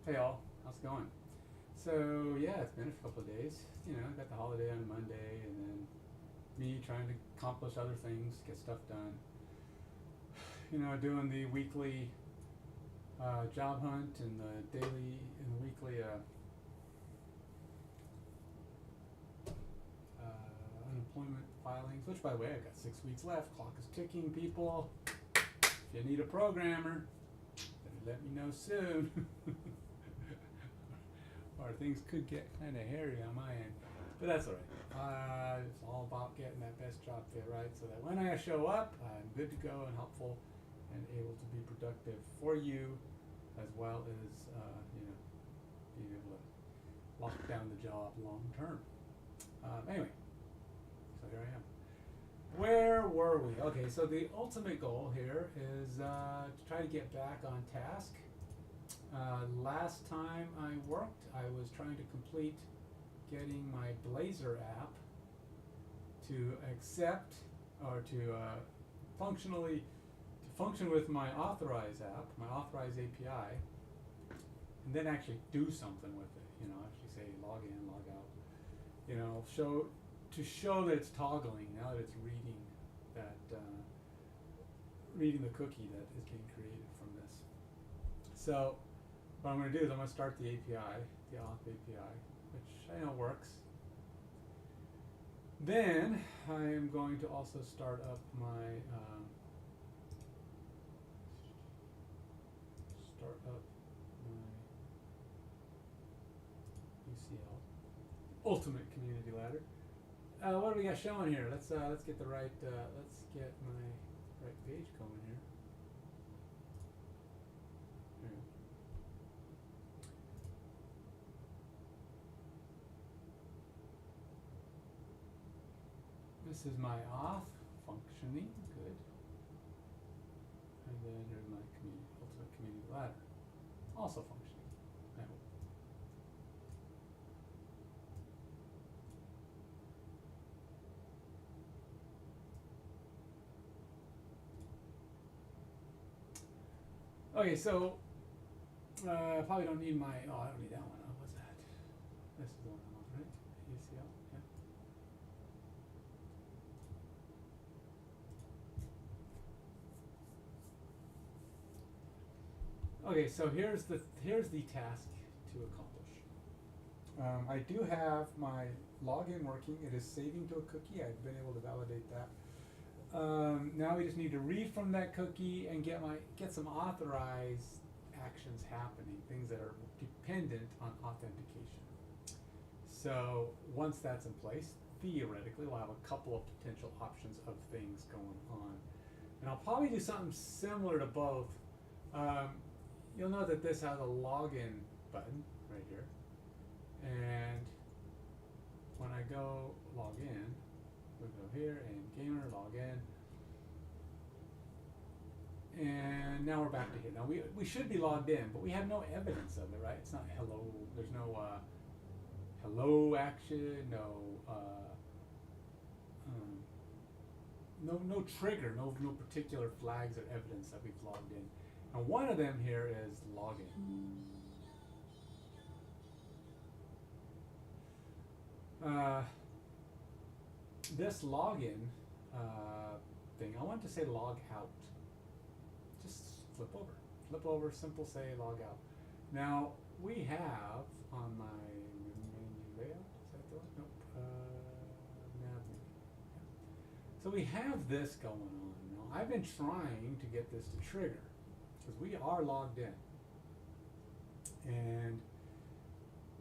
Hey all, how's it going? So yeah, it's been a couple of days. You know, got the holiday on Monday, and then me trying to accomplish other things, get stuff done. You know, doing the weekly job hunt and the daily and the weekly unemployment filings. Which, by the way, I've got 6 weeks left. Clock is ticking, people. If you need a programmer, better let me know soon. Or things could get kind of hairy on my end, but that's all right. It's all about getting that best job fit, right? So that when I show up, I'm good to go and helpful and able to be productive for you, as well as you know, being able to lock down the job long term. Anyway, so here I am. Where were we? Okay, so the ultimate goal here is to try to get back on task. Last time I worked, I was trying to complete getting my Blazor app to accept or to functionally to function with my Authorize app, my Authorize API, and then actually do something with it. You know, actually say log in, log out. You know, show that it's toggling now that it's reading that reading the cookie that is being created from this. So what I'm going to do is I'm going to start the API, the Auth API, which I know works. Then I am going to also start up my UCL, Ultimate Community Ladder. What do we got showing here? Let's get the right let's get my right page going here. There we go. This is my auth functioning, good. And then here's my ultimate community ladder, also functioning. I hope. Okay, so probably don't need my. Oh, I don't need that one. Oh, what's that? This is the one I want, right? UCL. Yeah. Okay, so here's the task to accomplish. I do have my login working. It is saving to a cookie. I've been able to validate that. Now we just need to read from that cookie and get some authorized actions happening, things that are dependent on authentication. So once that's in place, theoretically we'll have a couple of potential options of things going on. And I'll probably do something similar to both. You'll note that this has a login button right here, and when I go log in, we go here and gamer log in, and now we're back to here. Now we should be logged in, but we have no evidence of it, right? It's not hello. There's no hello action, no trigger, no particular flags or evidence that we've logged in. And one of them here is login. This login thing, I want to say log out. Just flip over, simple say log out. Now we have on my menu layout, is that the one? Nope. Nav menu. Yeah. So we have this going on. Now I've been trying to get this to trigger, because we are logged in. And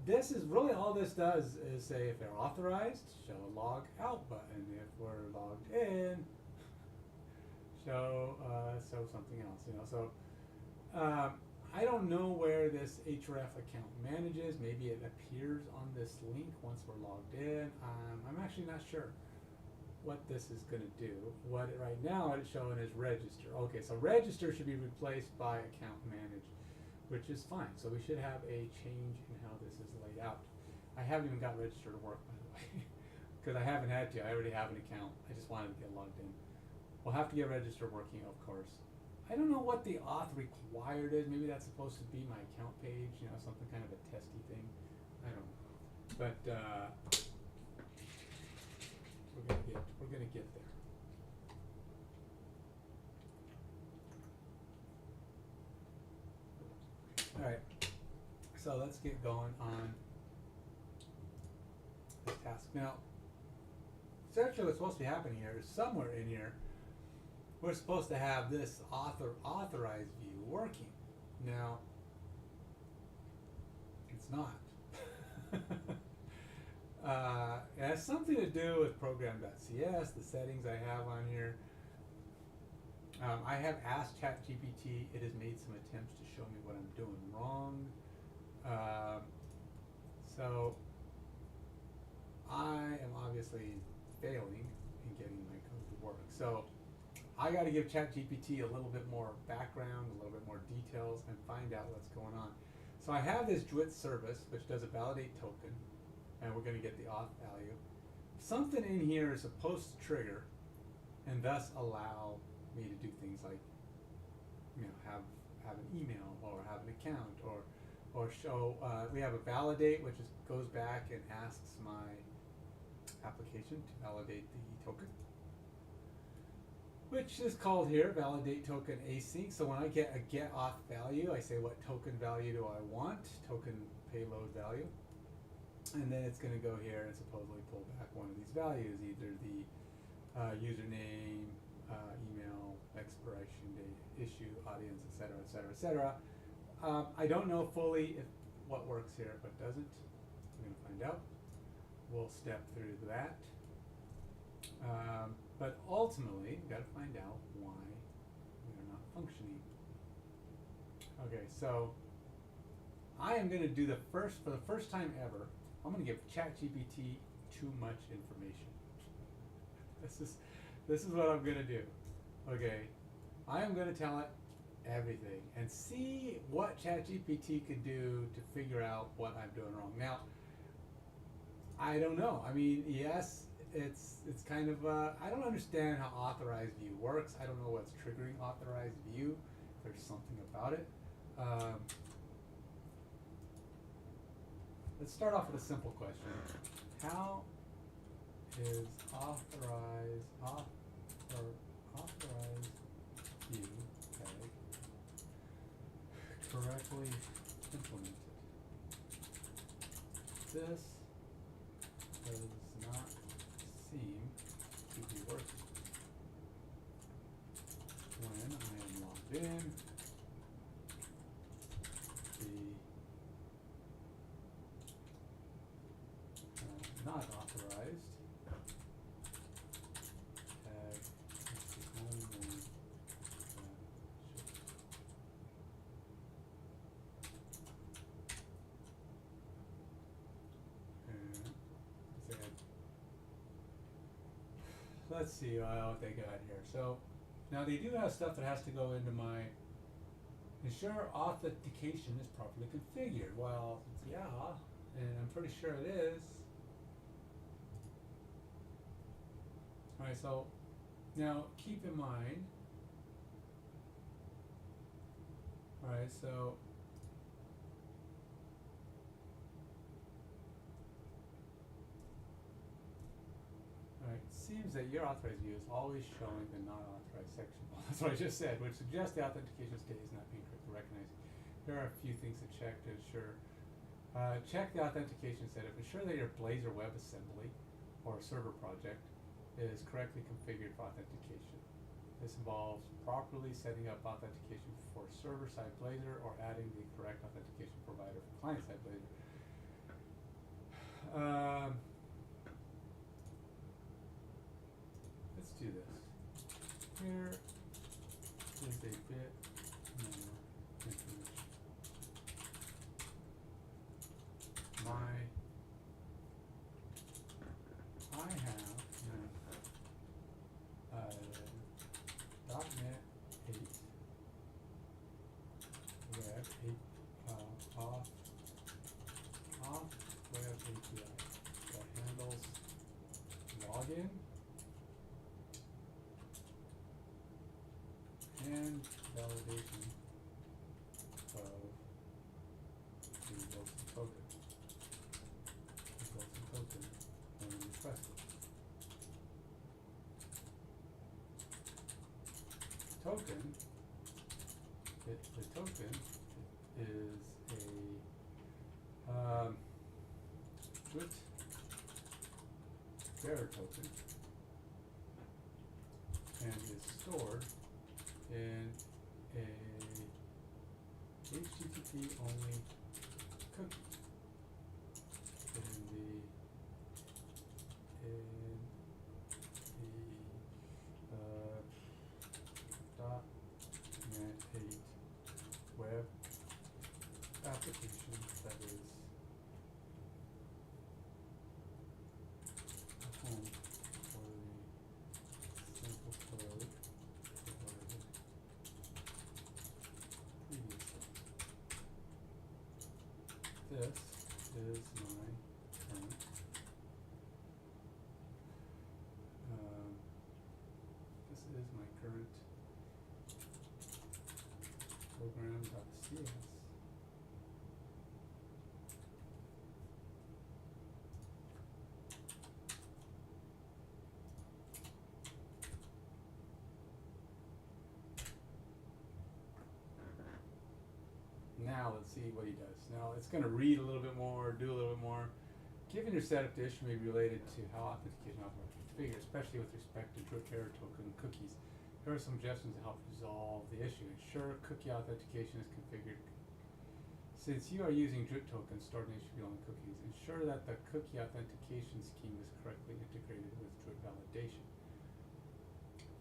this is really all this does is say if they're authorized, show a log out button. If we're logged in, show something else. You know, so I don't know where this href account manages. Maybe it appears on this link once we're logged in. I'm actually not sure what this is going to do. Right now it's showing as register. Okay, so register should be replaced by account manage, which is fine. So we should have a change in how this is laid out. I haven't even got register to work, by the way, because I haven't had to. I already have an account. I just wanted to get logged in. We'll have to get register working, of course. I don't know what the auth required is. Maybe that's supposed to be my account page, you know, something kind of a testy thing. I don't know. But we're gonna get there. Alright. So let's get going on this task. Now, essentially what's supposed to be happening here is somewhere in here we're supposed to have this authorized view working. Now, it's not. It has something to do with program.cs, the settings I have on here. I have asked ChatGPT. It has made some attempts to show me what I'm doing wrong. So I am obviously failing in getting my code to work. So I got to give ChatGPT a little bit more background, a little bit more details, and find out what's going on. So I have this Dwit service, which does a validate token, and we're going to get the auth value. Something in here is supposed to trigger, and thus allow me to do things like, you know, have an email or have an account or show. We have a validate, which goes back and asks my application to validate the token, which is called here validate token async. So when I get a get auth value, I say what token value do I want, token payload value, and then it's going to go here and supposedly pull back one of these values, either the username, email, expiration date, issue, audience, etc., etc., etc. I don't know fully what works here, what doesn't. I'm going to find out. We'll step through that. But ultimately, we've got to find out why we are not functioning. Okay, so I am going to do for the first time ever, I'm going to give ChatGPT too much information. This is what I'm going to do. Okay, I am going to tell it everything and see what ChatGPT could do to figure out what I'm doing wrong. Now, I don't know. I mean, yes, it's kind of I don't understand how authorized view works. I don't know what's triggering authorized view. There's something about it. Let's start off with a simple question. How is authorized view tag correctly implemented? This does not seem to be working. When I am logged in, the not authorized tag is the only one that shows. Let's see what they got here. So now they do have stuff that has to go into my ensure authentication is properly configured. Well, yeah, and I'm pretty sure it is. Alright, so now keep in mind, alright, so alright, it seems that your authorized view is always showing the not authorized section. Well, that's what I just said, which suggests the authentication state is not being correctly recognized. There are a few things to check to ensure. Check the authentication setup. Ensure that your Blazor WebAssembly or server project is correctly configured for authentication. This involves properly setting up authentication for server-side Blazor or adding the correct authentication provider for client-side Blazor. Let's do this. Here is a bit more information. I have .NET 8 Web 8 Auth Web API that handles login and token, the token is a Druid bearer token, and is stored in a HTTP only cookie in the .NET 8 web application that is a home for the sample code provided previously. This is my current program.cs. Now let's see what he does. Now it's going to read a little bit more, do a little bit more. Given your setup, the issue may be related to how authentication operates configured, especially with respect to Druid bearer token cookies. Here are some suggestions to help resolve the issue. Ensure cookie authentication is configured. Since you are using Druid tokens stored in HTTP only cookies, ensure that the cookie authentication scheme is correctly integrated with Druid validation.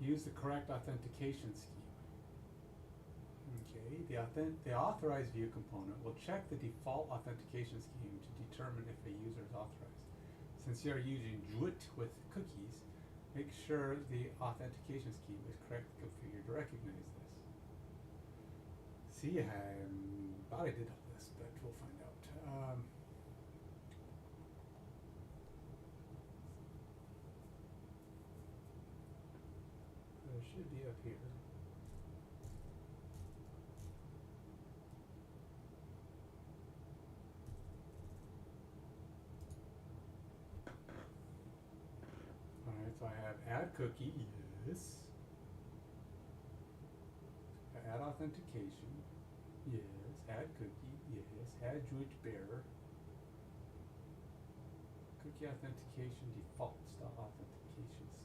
Use the correct authentication scheme. Okay, the authorized view component will check the default authentication scheme to determine if a user is authorized. Since you are using Druid with cookies, make sure the authentication scheme is correctly configured to recognize this. See, I thought I did all this, but we'll find out. It should be up here. So I have add cookie, yes. Add authentication, yes. Add cookie, yes. Add Druid bearer. Cookie authentication default style authentication scheme.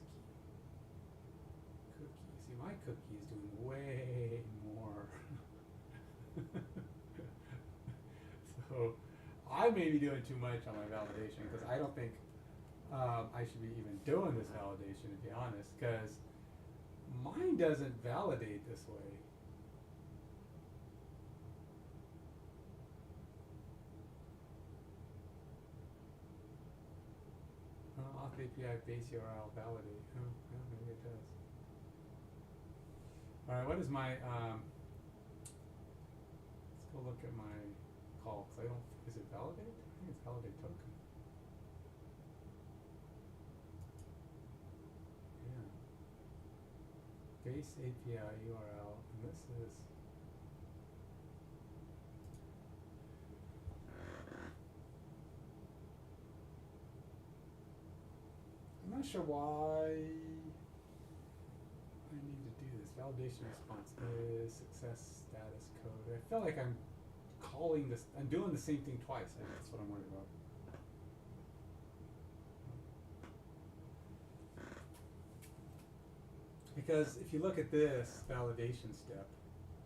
Cookie. See, my cookie is doing way more. So I may be doing too much on my validation because I don't think I should be even doing this validation, to be honest, because mine doesn't validate this way. Auth API base URL validate. Oh, yeah, maybe it does. All right, what is my? Let's go look at my call. Cause I don't. Is it validate? I think it's validate token. Base API URL, and this is I'm not sure why I need to do this. Validation response is success status code. I feel like I'm calling this, I'm doing the same thing twice. I think that's what I'm worried about. Because if you look at this validation step,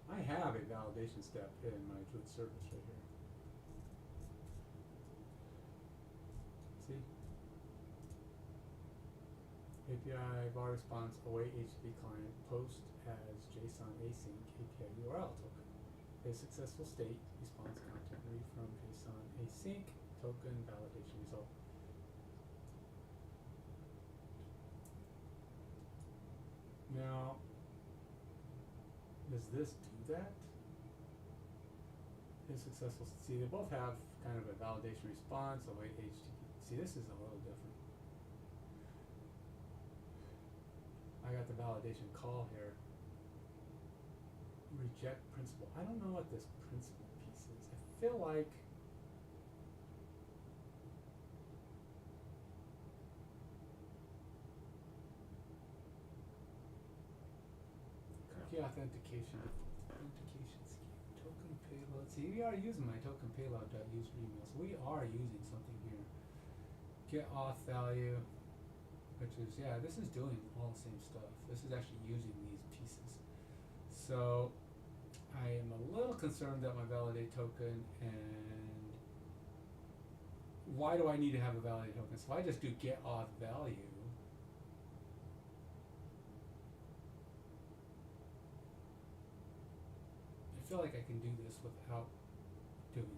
I have a validation step in my Druid service right here. See? API bar response await HTTP client post as JSON async API URL token. A successful state response content read from JSON async token validation result. Now, does this do that? Is successful. See, they both have kind of a validation response, await HTTP. See, this is a little different. I got the validation call here. Reject principal. I don't know what this principal piece is. I feel like cookie authentication scheme. Token payload. See, we are using my token payload.use email. So we are using something here. Get auth value, which is, yeah, this is doing all the same stuff. This is actually using these pieces. So I am a little concerned that my validate token, and why do I need to have a validate token? So if I just do get auth value, I feel like I can do this without doing this.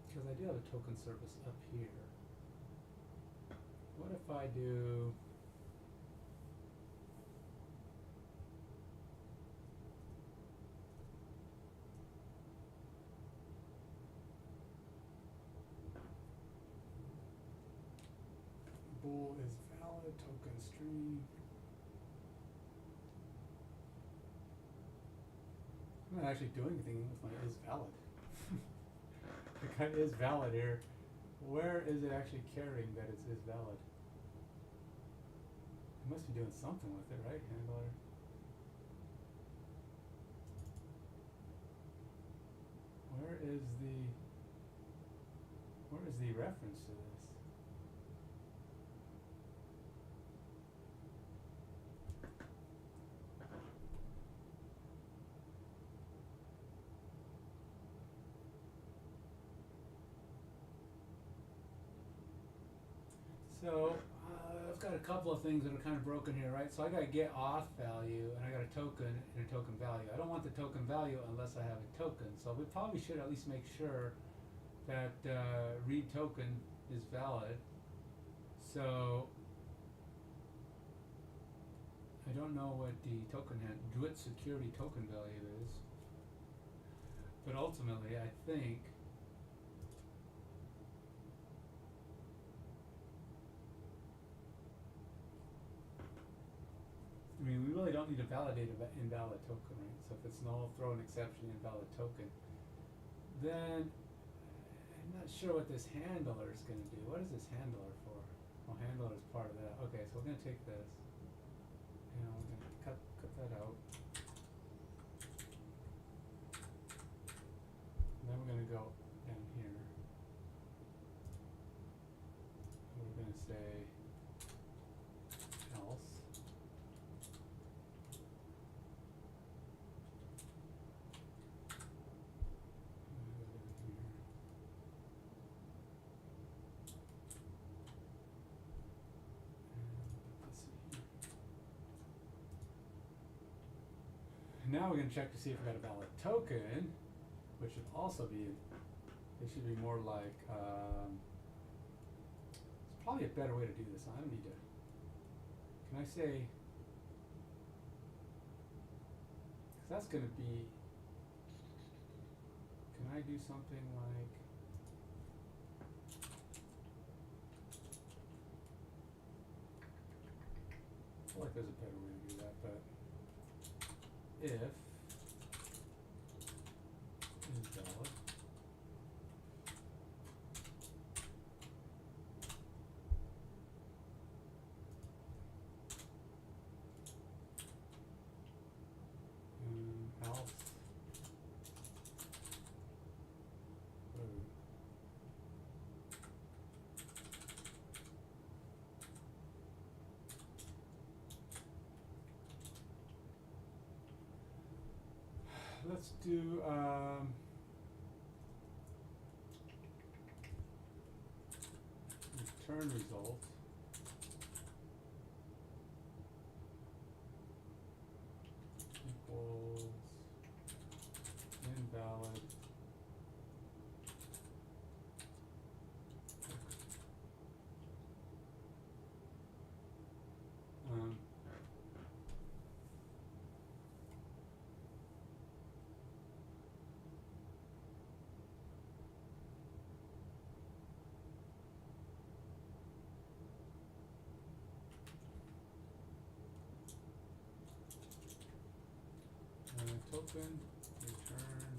Because I do have a token service up here. What if I do bool is valid token string? I'm not actually doing anything with my is valid. The kind is valid here. Where is it actually carrying that it is valid? It must be doing something with it, right? Handler. Where is the reference to this? So I've got a couple of things that are kind of broken here, right? So I got to get auth value, and I got a token and a token value. I don't want the token value unless I have a token. So we probably should at least make sure that read token is valid. So I don't know what the token DWIT security token value is, but ultimately I think we really don't need to validate an invalid token, right? So if it's null, throw an exception invalid token. Then I'm not sure what this handler is going to do. What is this handler for? Oh, handler is part of that. Okay, so we're going to take this, and we're going to cut that out. And then we're going to go down here. And we're going to say else. Now we're going to check to see if we got a valid token, which should also be, it should be more like, it's probably a better way to do this. I don't need to, can I say, because that's going to be, can I do something like, I feel like there's a better way to do that, but if is valid, else, let's do return result equals invalid token return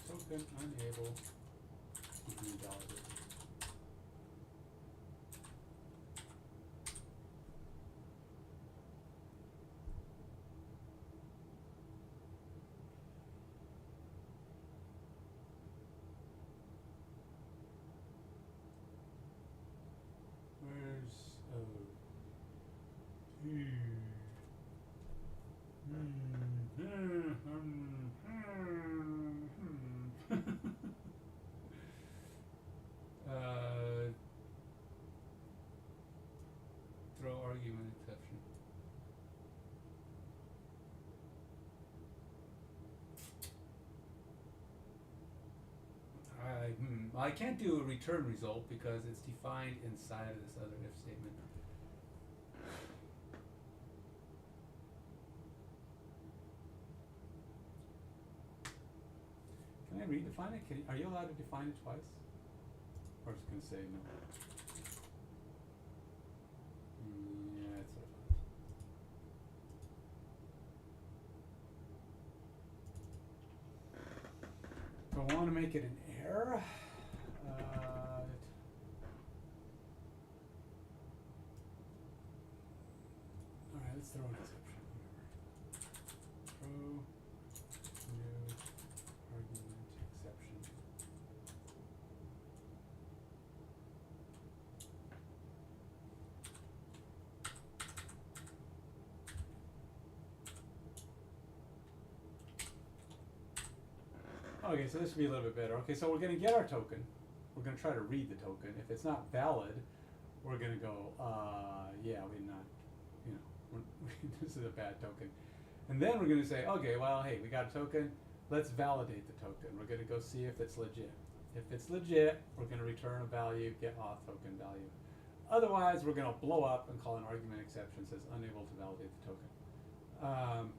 token unable to be validated. Where's throw argument exception. I can't do a return result because it's defined inside of this other if statement. Can I redefine it? Are you allowed to define it twice? Or it's going to say no? Yeah, that's what I thought. Do I want to make it an error? Alright, let's throw an exception. Throw new argument exception. Okay, so this should be a little bit better. Okay, so we're going to get our token. We're going to try to read the token. If it's not valid, we're going to go, yeah, we're not, you know, this is a bad token. And then we're going to say, okay, well, hey, we got a token. Let's validate the token. We're going to go see if it's legit. If it's legit, we're going to return a value, get auth token value. Otherwise, we're going to blow up and call an argument exception says unable to validate the token.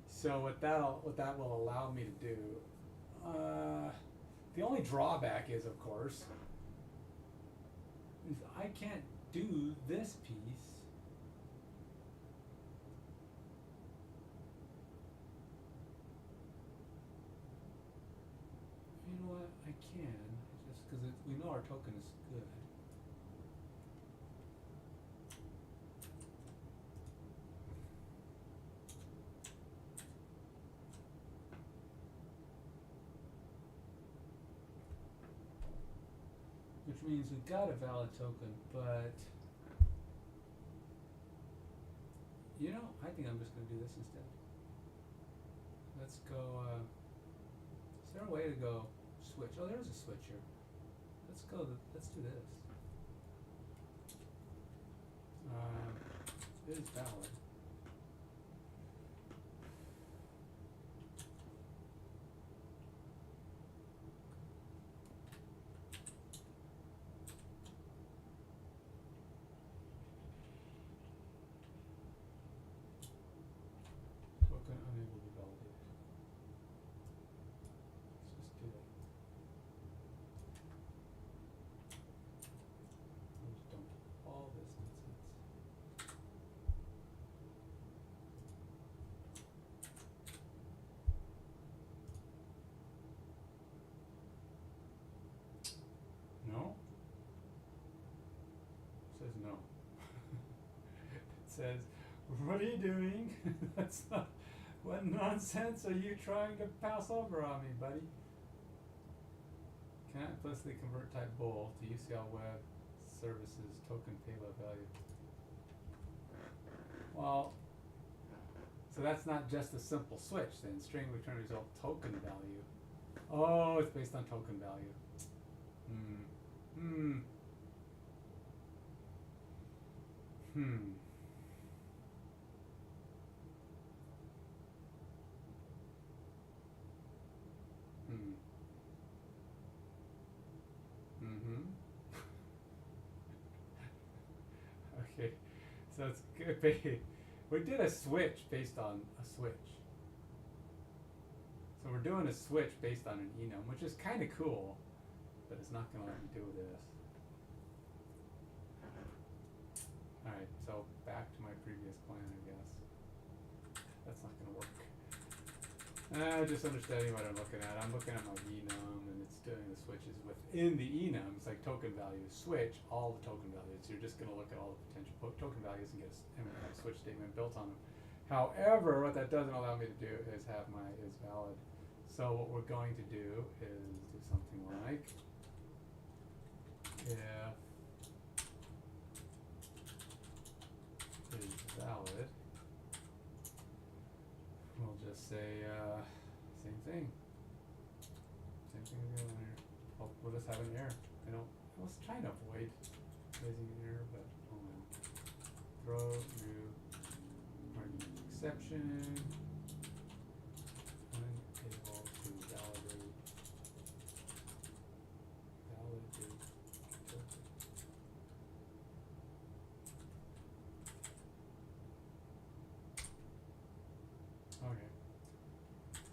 So what that will allow me to do, the only drawback is, of course, is I can't do this piece. You know what? I can, just because we know our token is good. Which means we've got a valid token, but you know, I think I'm just going to do this instead. Let's go, is there a way to go switch? Oh, there is a switch here. Let's do this. It is valid. Token unable to validate. Let's just do that. I'll just dump all this nonsense. No? It says no. It says, what are you doing? That's not, what nonsense are you trying to pass over on me, buddy? Cannot implicitly convert type bool to UCL web services token payload value. Well, so that's not just a simple switch then. String return result token value. Oh, it's based on token value. Okay, so it's good. We did a switch based on a switch. So we're doing a switch based on an enum, which is kind of cool, but it's not going to let me do this. Alright, so back to my previous plan, I guess. That's not going to work. Just understanding what I'm looking at. I'm looking at my enum, and it's doing the switches within the enum. It's like token values. Switch all the token values. So you're just going to look at all the potential token values and get a switch statement built on them. However, what that doesn't allow me to do is have my is valid. So what we're going to do is do something like if is valid, we'll just say same thing. Same thing as the other one here. Oh, we'll just have an error. I was trying to avoid raising an error, but oh well. Throw new exception unable to validate token. Okay.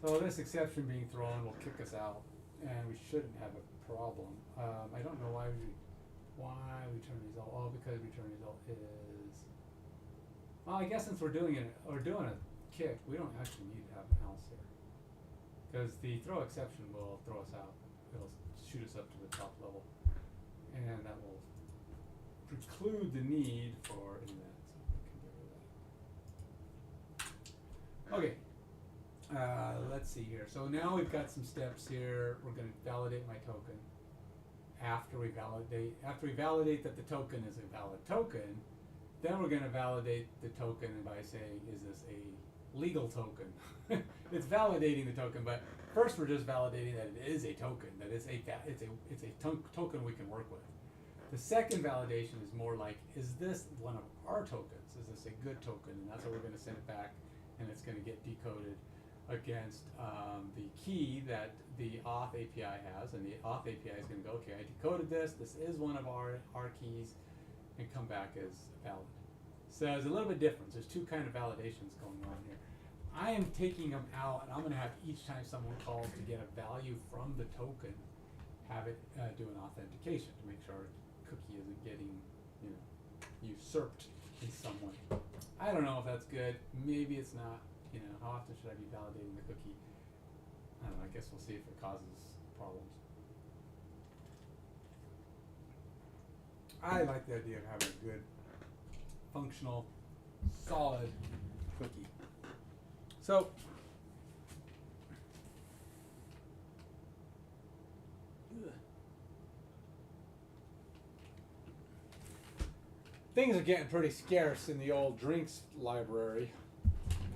So this exception being thrown will kick us out, and we shouldn't have a problem. I don't know why return result. Oh, because return result is. Well, I guess since we're doing a kick, we don't actually need to have an else here, because the throw exception will throw us out. It'll shoot us up to the top level, and that will preclude the need for any of that. So we can get rid of that. Okay. Let's see here. So now we've got some steps here. We're going to validate my token. After we validate that the token is a valid token, then we're going to validate the token by saying, is this a legal token? It's validating the token, but first we're just validating that it is a token, that it's a token we can work with. The second validation is more like, is this one of our tokens? Is this a good token? And that's what we're going to send it back, and it's going to get decoded against the key that the Auth API has, and the Auth API is going to go, okay, I decoded this is one of our keys, and come back as valid. So there's a little bit difference. There's two kind of validations going on here. I am taking them out, and I'm going to have each time someone calls to get a value from the token, have it do an authentication to make sure our cookie isn't getting, usurped in some way. I don't know if that's good. Maybe it's not. How often should I be validating the cookie? I don't know. I guess we'll see if it causes problems. I like the idea of having a good, functional, solid cookie. So, things are getting pretty scarce in the old drinks library.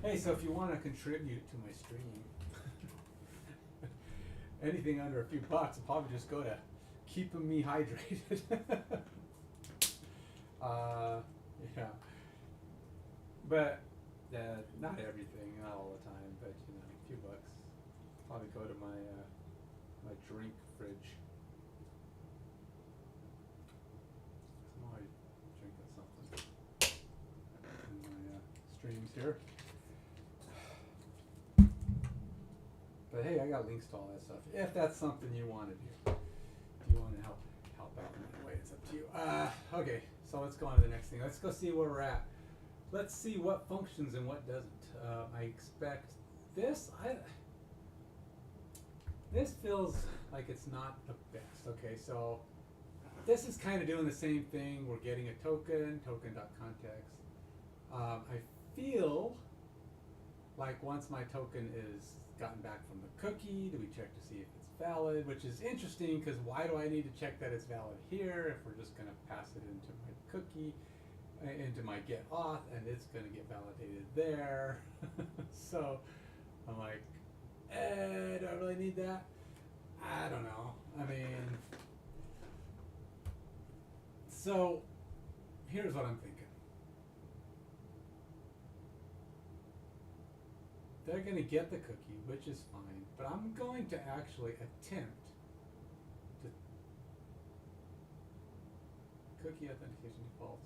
Hey, so if you want to contribute to my stream, anything under a few bucks, I'll probably just go to keeping me hydrated. Yeah. But not everything, not all the time, but a few bucks. Probably go to my my drink fridge. I'm always drinking something in my streams here. But hey, I got links to all that stuff. If that's something you want to do, if you want to help out in that way, it's up to you. Okay, so let's go on to the next thing. Let's go see where we're at. Let's see what functions and what doesn't. I expect this. This feels like it's not the best. Okay, so this is kind of doing the same thing. We're getting a token.context. I feel like once my token is gotten back from the cookie, do we check to see if it's valid, which is interesting because why do I need to check that it's valid here if we're just going to pass it into my cookie, into my get auth, and it's going to get validated there. So I'm like, do I really need that? I don't know. I mean, so here's what I'm thinking. They're going to get the cookie, which is fine, but I'm going to actually attempt to cookie authentication defaults.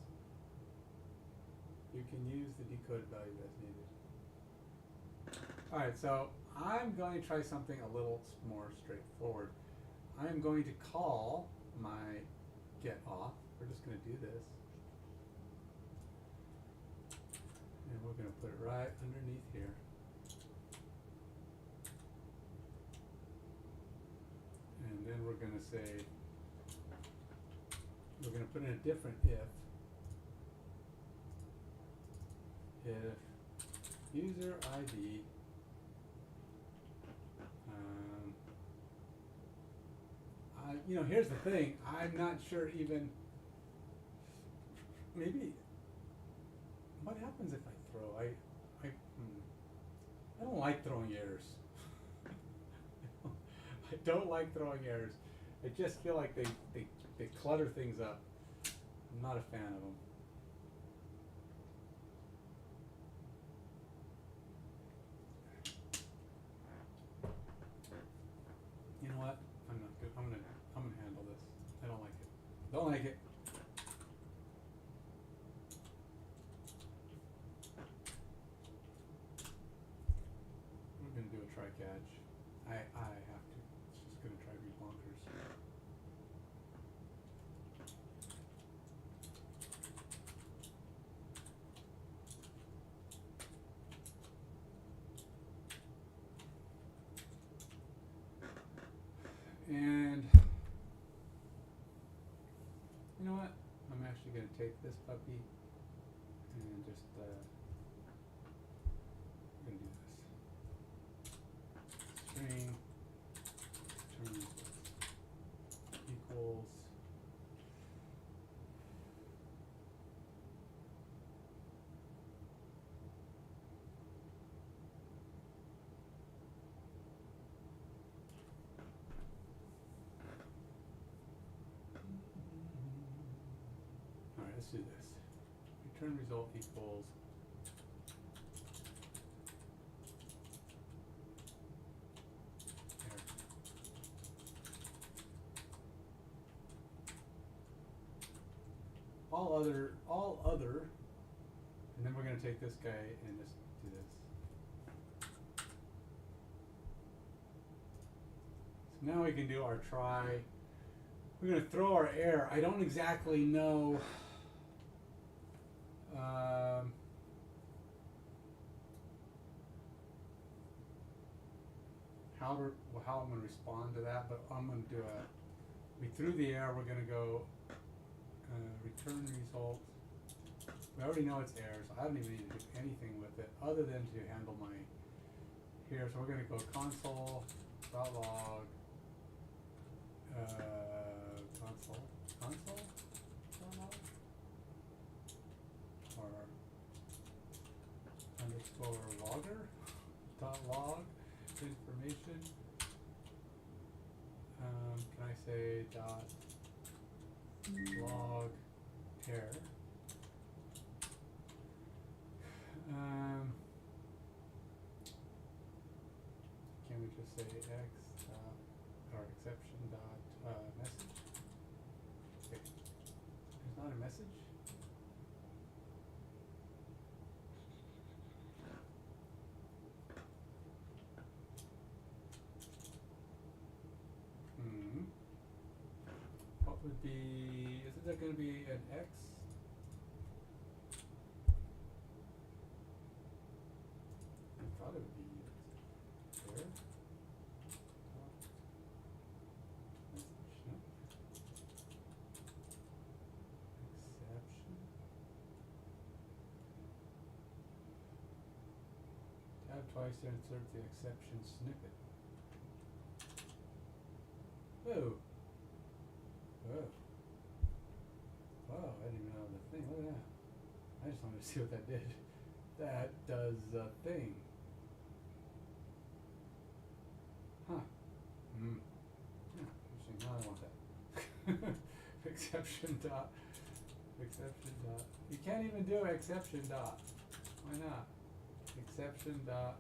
You can use the decoded value as needed. Alright, so I'm going to try something a little more straightforward. I'm going to call my get auth. We're just going to do this. And we're going to put it right underneath here. we're gonna say, we're gonna put in a different if user ID you know, here's the thing, I'm not sure even, maybe, what happens if I throw, I don't like throwing errors. I don't like throwing errors. I just feel like they clutter things up. I'm not a fan of them. You know what? I'm not good. I'm gonna handle this. I don't like it. Don't like it. We're gonna do a try catch. I have to. It's just gonna try to be bonkers. And you know what? I'm actually going to take this puppy and just I'm going to do this. String terms equals let's do this. Return result equals error. All other, and then we're going to take this guy and just do this. So now we can do our try. We're going to throw our error. I don't exactly know. How I'm going to respond to that, but I'm going to do we threw the error, we're going to go return result. We already know it's error, so I don't even need to do anything with it other than to handle my here. So we're going to go console.log console.log or underscore logger.log information. Can I say dot log error? Can we just say x or exception dot message? Okay. There's not a message. What would be? Isn't that going to be an x? I thought it would be there. Message, no. Exception. Tab twice to insert the exception snippet. Whoa. Whoa. Whoa, I didn't even know the thing. Look at that. I just wanted to see what that did. That does a thing. Huh. Yeah, interesting. Now I want that. Exception dot. You can't even do exception dot. Why not? Exception dot.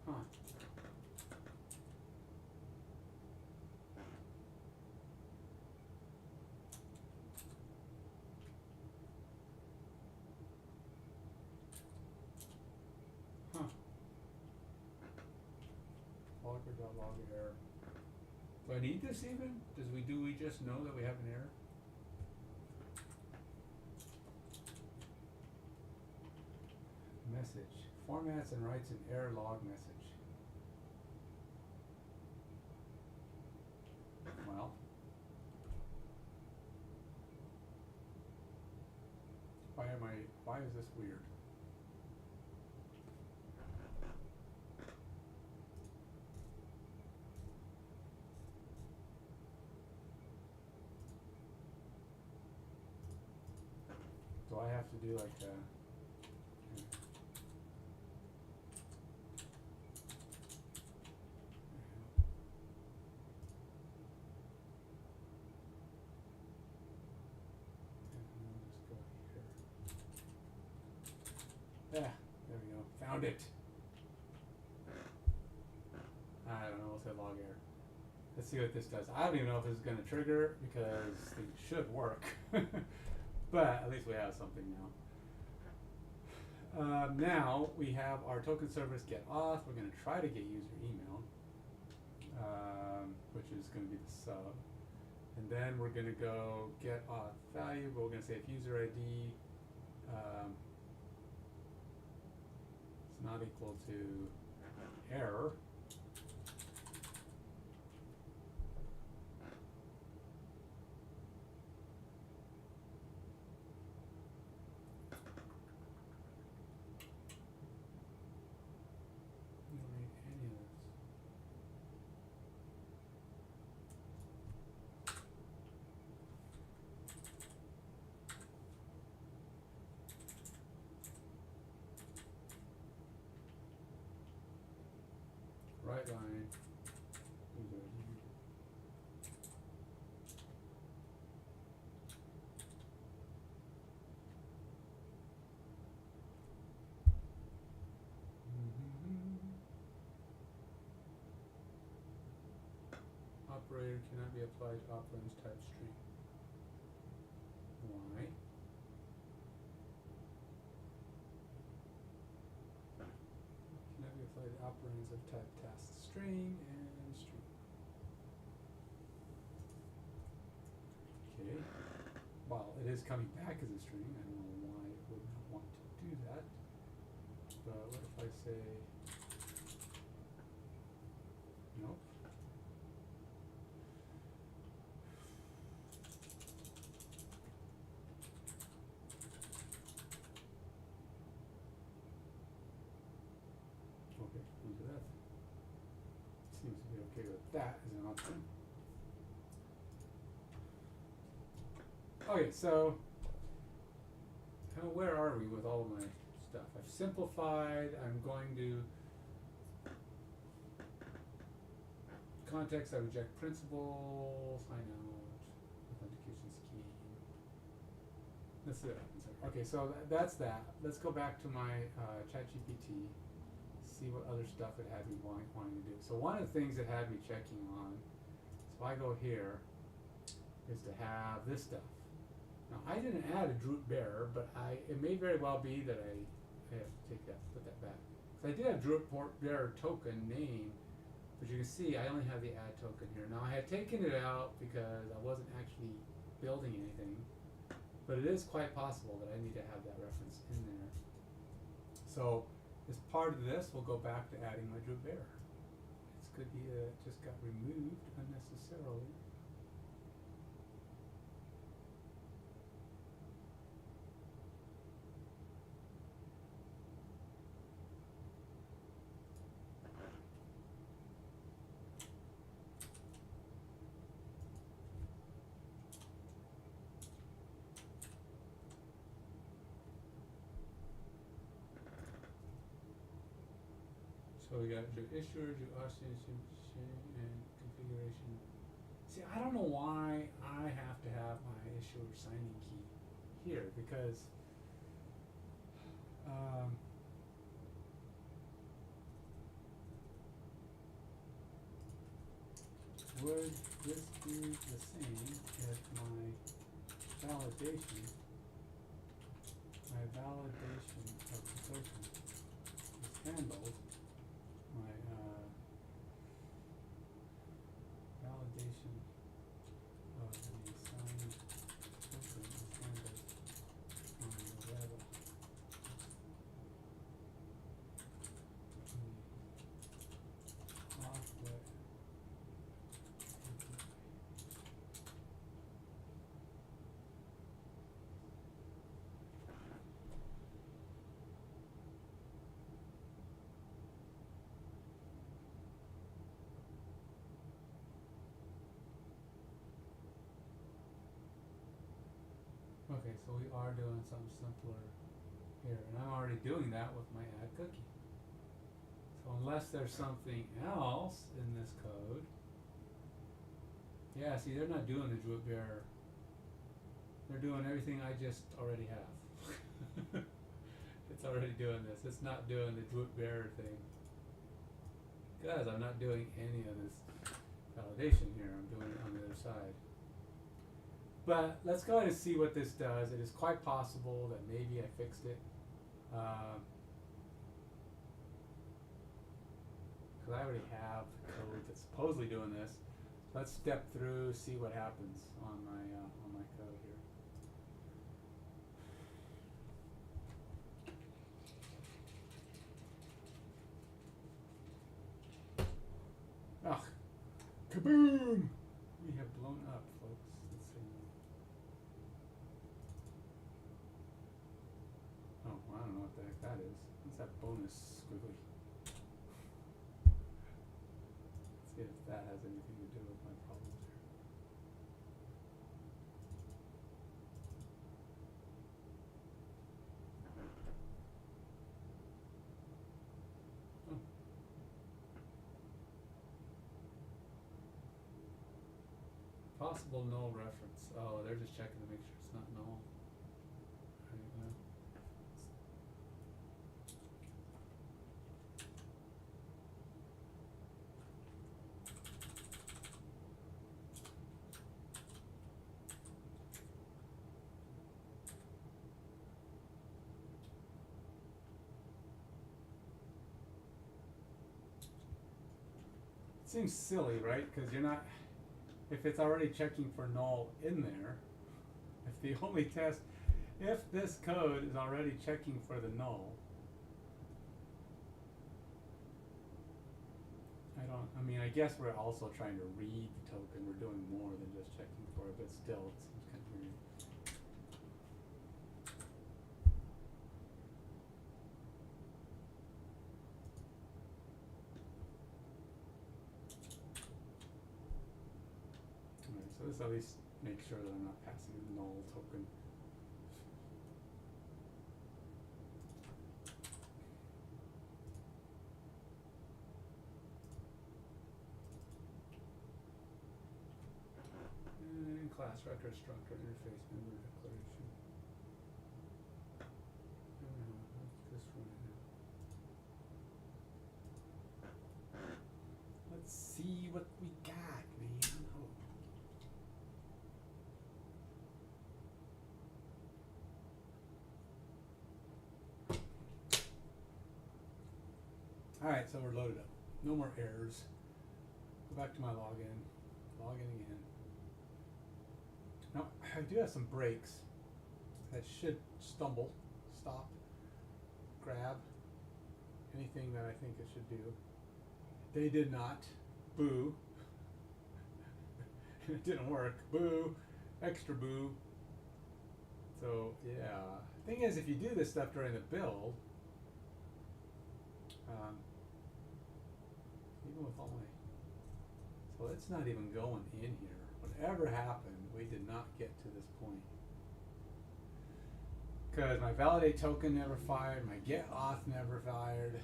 Huh. Log error. Do I need this even? Do we just know that we have an error? Message. Formats and writes an error log message. why is this weird? Do I have to do like a, yeah, there we go. Found it. I don't know, we'll say log error. Let's see what this does. I don't even know if this is going to trigger because it should work. But at least we have something now. Now we have our token service get auth. We're going to try to get user email, which is going to be the sub. And then we're going to go get auth value, but we're going to say if user ID is not equal to error, right line, user ID. Operator cannot be applied to operands type string. Why? Cannot be applied to operands of type task string and string. Okay. Well, it is coming back as a string. I don't know why it would not want to do that. But what if I say nope? Okay, we'll do that. Seems to be okay with that as an option. Okay, so where are we with all of my stuff? I've simplified. I'm going to context. I reject principal. Sign out. Authentication scheme. Let's see what happens here. Okay, so that's that. Let's go back to my ChatGPT. See what other stuff it had me wanting to do. So one of the things it had me checking on, so I go here, is to have this stuff. Now I didn't add a Droop bearer, but it may very well be that I have to take that, put that back. So I did have Droop bearer token name, but you can see I only have the add token here. Now I had taken it out because I wasn't actually building anything, but it is quite possible that I need to have that reference in there. So as part of this, we'll go back to adding my Droop bearer. It could be it just got removed unnecessarily. So we got your issuers, your authorization, and configuration. See, I don't know why I have to have my issuer signing key here because would this be the same if my validation of the token is handled? My validation of the signed token is handled on the web. Auth Plug. Okay, so we are doing something simpler here, and I'm already doing that with my add cookie. So unless there's something else in this code, yeah, see, they're not doing the Druid bearer. They're doing everything I just already have. It's already doing this. It's not doing the Druid bearer thing. Guys, I'm not doing any of this validation here. I'm doing it on the other side. But let's go ahead and see what this does. It is quite possible that maybe I fixed it. Because I already have code that's supposedly doing this. Let's step through, see what happens on my code here. Ugh, kaboom! We have blown up, folks. Let's see. Oh, well, I don't know what the heck that is. What's that bonus squiggly? Let's see if that has anything to do with my problems here. Oh. Possible null reference. Oh, they're just checking to make sure it's not null. Right, Seems silly, right? Because you're not, if it's already checking for null in there, if the only test, if this code is already checking for the null, I mean, I guess we're also trying to read the token. We're doing more than just checking for it, but still, it seems kind of weird. Alright, so this at least makes sure that I'm not passing a null token. And class record structure interface member declaration. Let's run it now. Let's see what we got, man. Oh. Alright, so we're loaded up. No more errors. Go back to my login. Login again. Now, I do have some breaks that should stumble, stop, grab, anything that I think it should do. They did not. Boo. It didn't work. Boo. Extra boo. So, yeah. Thing is, if you do this stuff during the build, even with all my, so it's not even going in here. Whatever happened, we did not get to this point. Because my validate token never fired, my get auth never fired.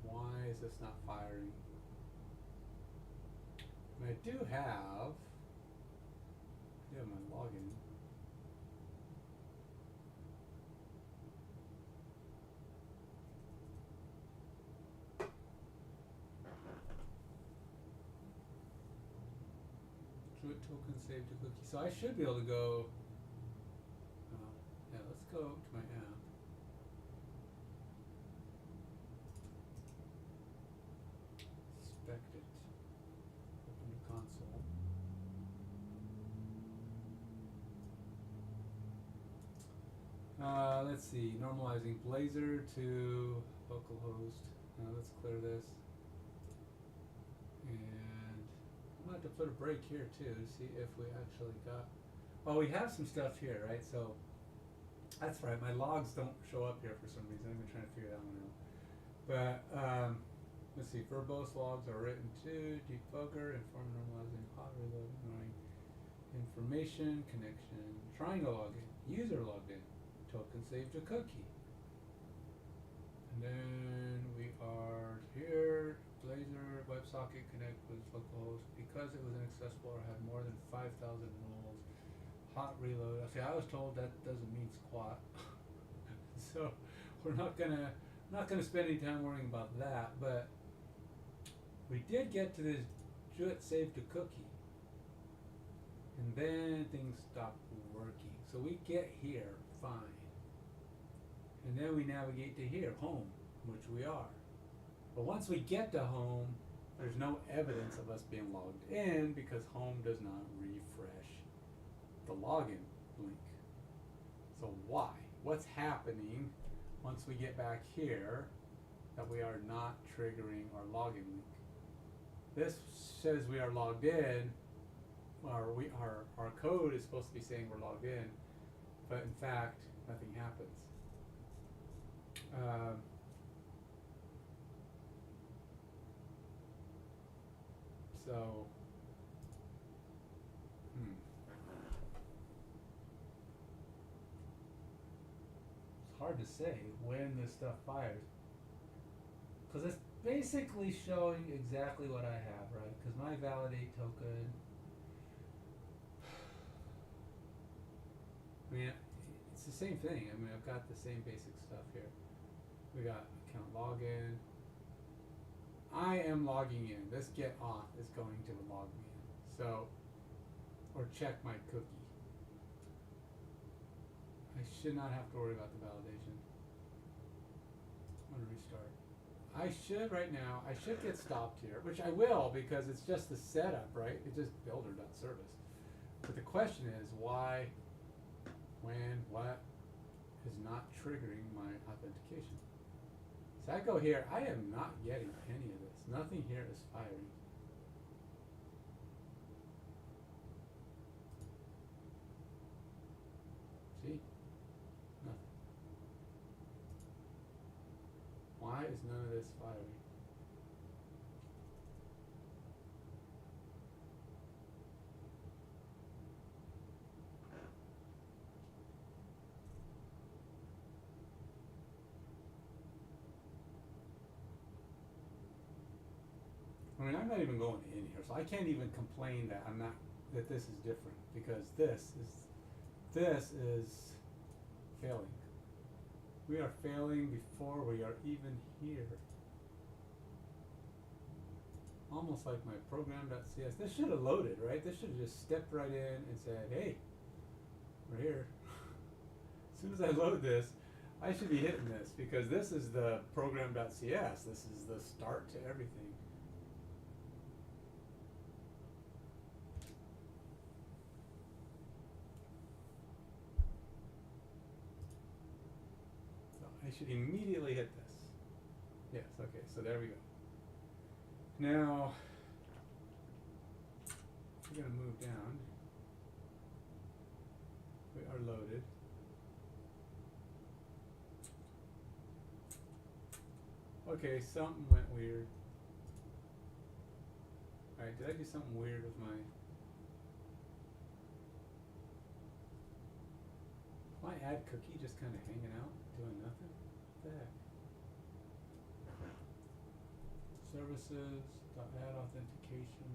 Why is this not firing? And I do have my login. Druid token saved to cookie. So I should be able to go, yeah, let's go to my app. Inspect it. Open the console. Let's see, normalizing Blazor to localhost. Let's clear this. And I'm going to have to put a break here too to see if we actually got, well, we have some stuff here, right? So that's right, my logs don't show up here for some reason. I've been trying to figure that one out. But let's see, verbose logs are written to debugger, inform normalizing, hot reload, ignoring information, connection, triangle login, user logged in, token saved to cookie. And then we are here, Blazor, WebSocket connect with localhost because it was inaccessible or had more than 5,000 roles. Hot reload. See, I was told that doesn't mean squat. So we're not gonna spend any time worrying about that, but we did get to this jut save to cookie. And then things stopped working. So we get here, fine. And then we navigate to here, home, which we are. But once we get to home, there's no evidence of us being logged in because home does not refresh the login link. So why? What's happening once we get back here that we are not triggering our login link? This says we are logged in. Our code is supposed to be saying we're logged in, but in fact, nothing happens. So, it's hard to say when this stuff fires, because it's basically showing exactly what I have, right? Because my validate token, I mean, it's the same thing. I mean, I've got the same basic stuff here. We got account login. I am logging in. This get auth is going to log me in. So, or check my cookie. I should not have to worry about the validation. I'm going to restart. I should right now, I should get stopped here, which I will because it's just the setup, right? It's just builder.service. But the question is why, when, what is not triggering my authentication? So I go here, I am not getting any of this. Nothing here is firing. See? Nothing. Why is none of this firing? I mean, I'm not even going in here, so I can't even complain that that this is different, because this is failing. We are failing before we are even here. Almost like my program.cs. This should have loaded, right? This should have just stepped right in and said, hey, we're here. As soon as I load this, I should be hitting this, because this is the program.cs. This is the start to everything. I should immediately hit this. Yes, okay, so there we go. Now, we're going to move down. We are loaded. Okay, something went weird. Alright, did I do something weird with my... My add cookie just kind of hanging out, doing nothing? What the heck? Services, add authentication.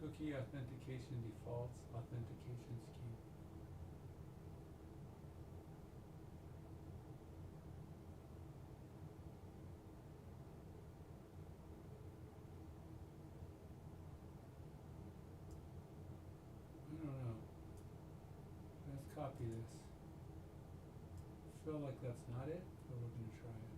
Cookie authentication defaults, authentication scheme. I don't know. Let's copy this. Feel like that's not it, but we're going to try it.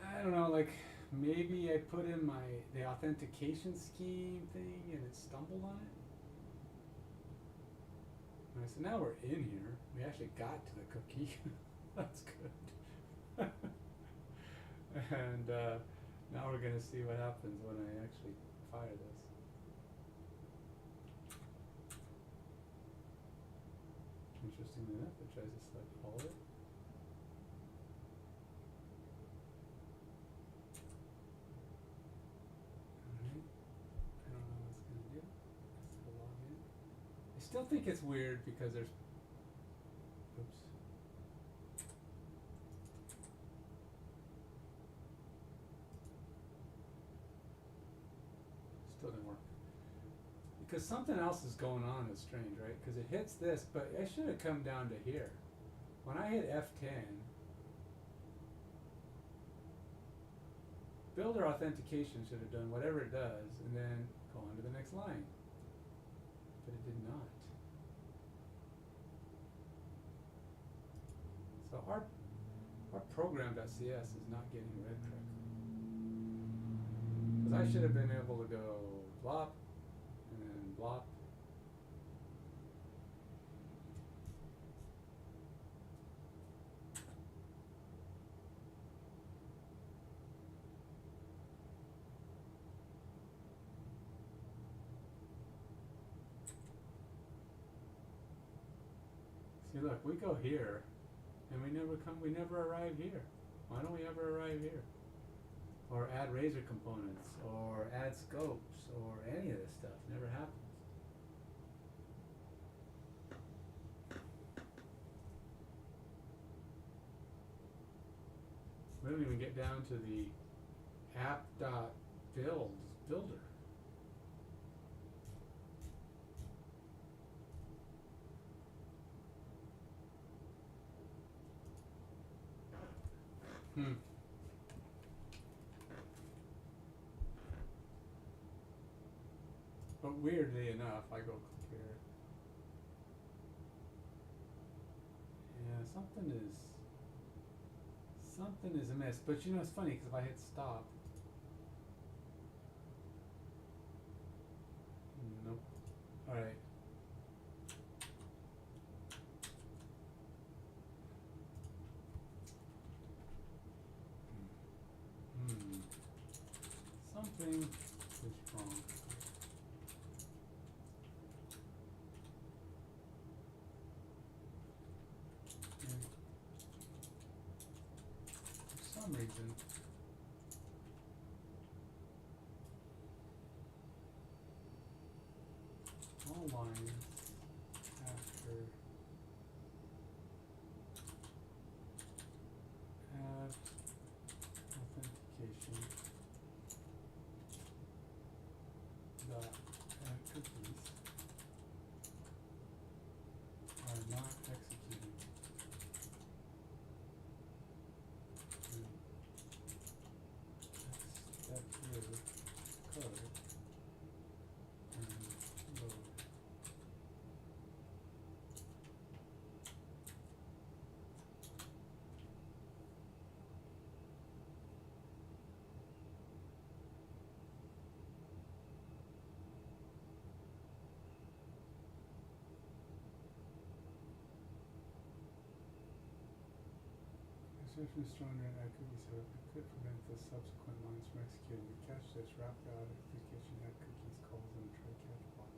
I don't know, like, maybe I put in the authentication scheme thing and it stumbled on it. Alright, so now we're in here. We actually got to the cookie. That's good. And now we're gonna see what happens when I actually fire this. Interestingly enough, it tries to select all of it. Alright. I don't know what it's gonna do. Let's go log in. I still think it's weird because there's oops. Still didn't work. Because something else is going on that's strange, right? Because it hits this, but I should have come down to here. When I hit F10, builder authentication should have done whatever it does and then go on to the next line. But it did not. So our program.cs is not getting read correctly. Because I should have been able to go blop and then blop. See, look, we go here and we never arrive here. Why don't we ever arrive here? Or add razor components, or add scopes, or any of this stuff. Never happens. We don't even get down to the app.builder. But weirdly enough, I go click here. Yeah, something is amiss. But you know, it's funny because if I hit stop, nope. All right. Something is wrong. For some reason, all lines after add authentication dot add cookies are not executing. Step through code and load. Exception is stronger than add cookies, so it could prevent the subsequent lines from executing. The catch this wrap the authentication add cookies calls and try catch block.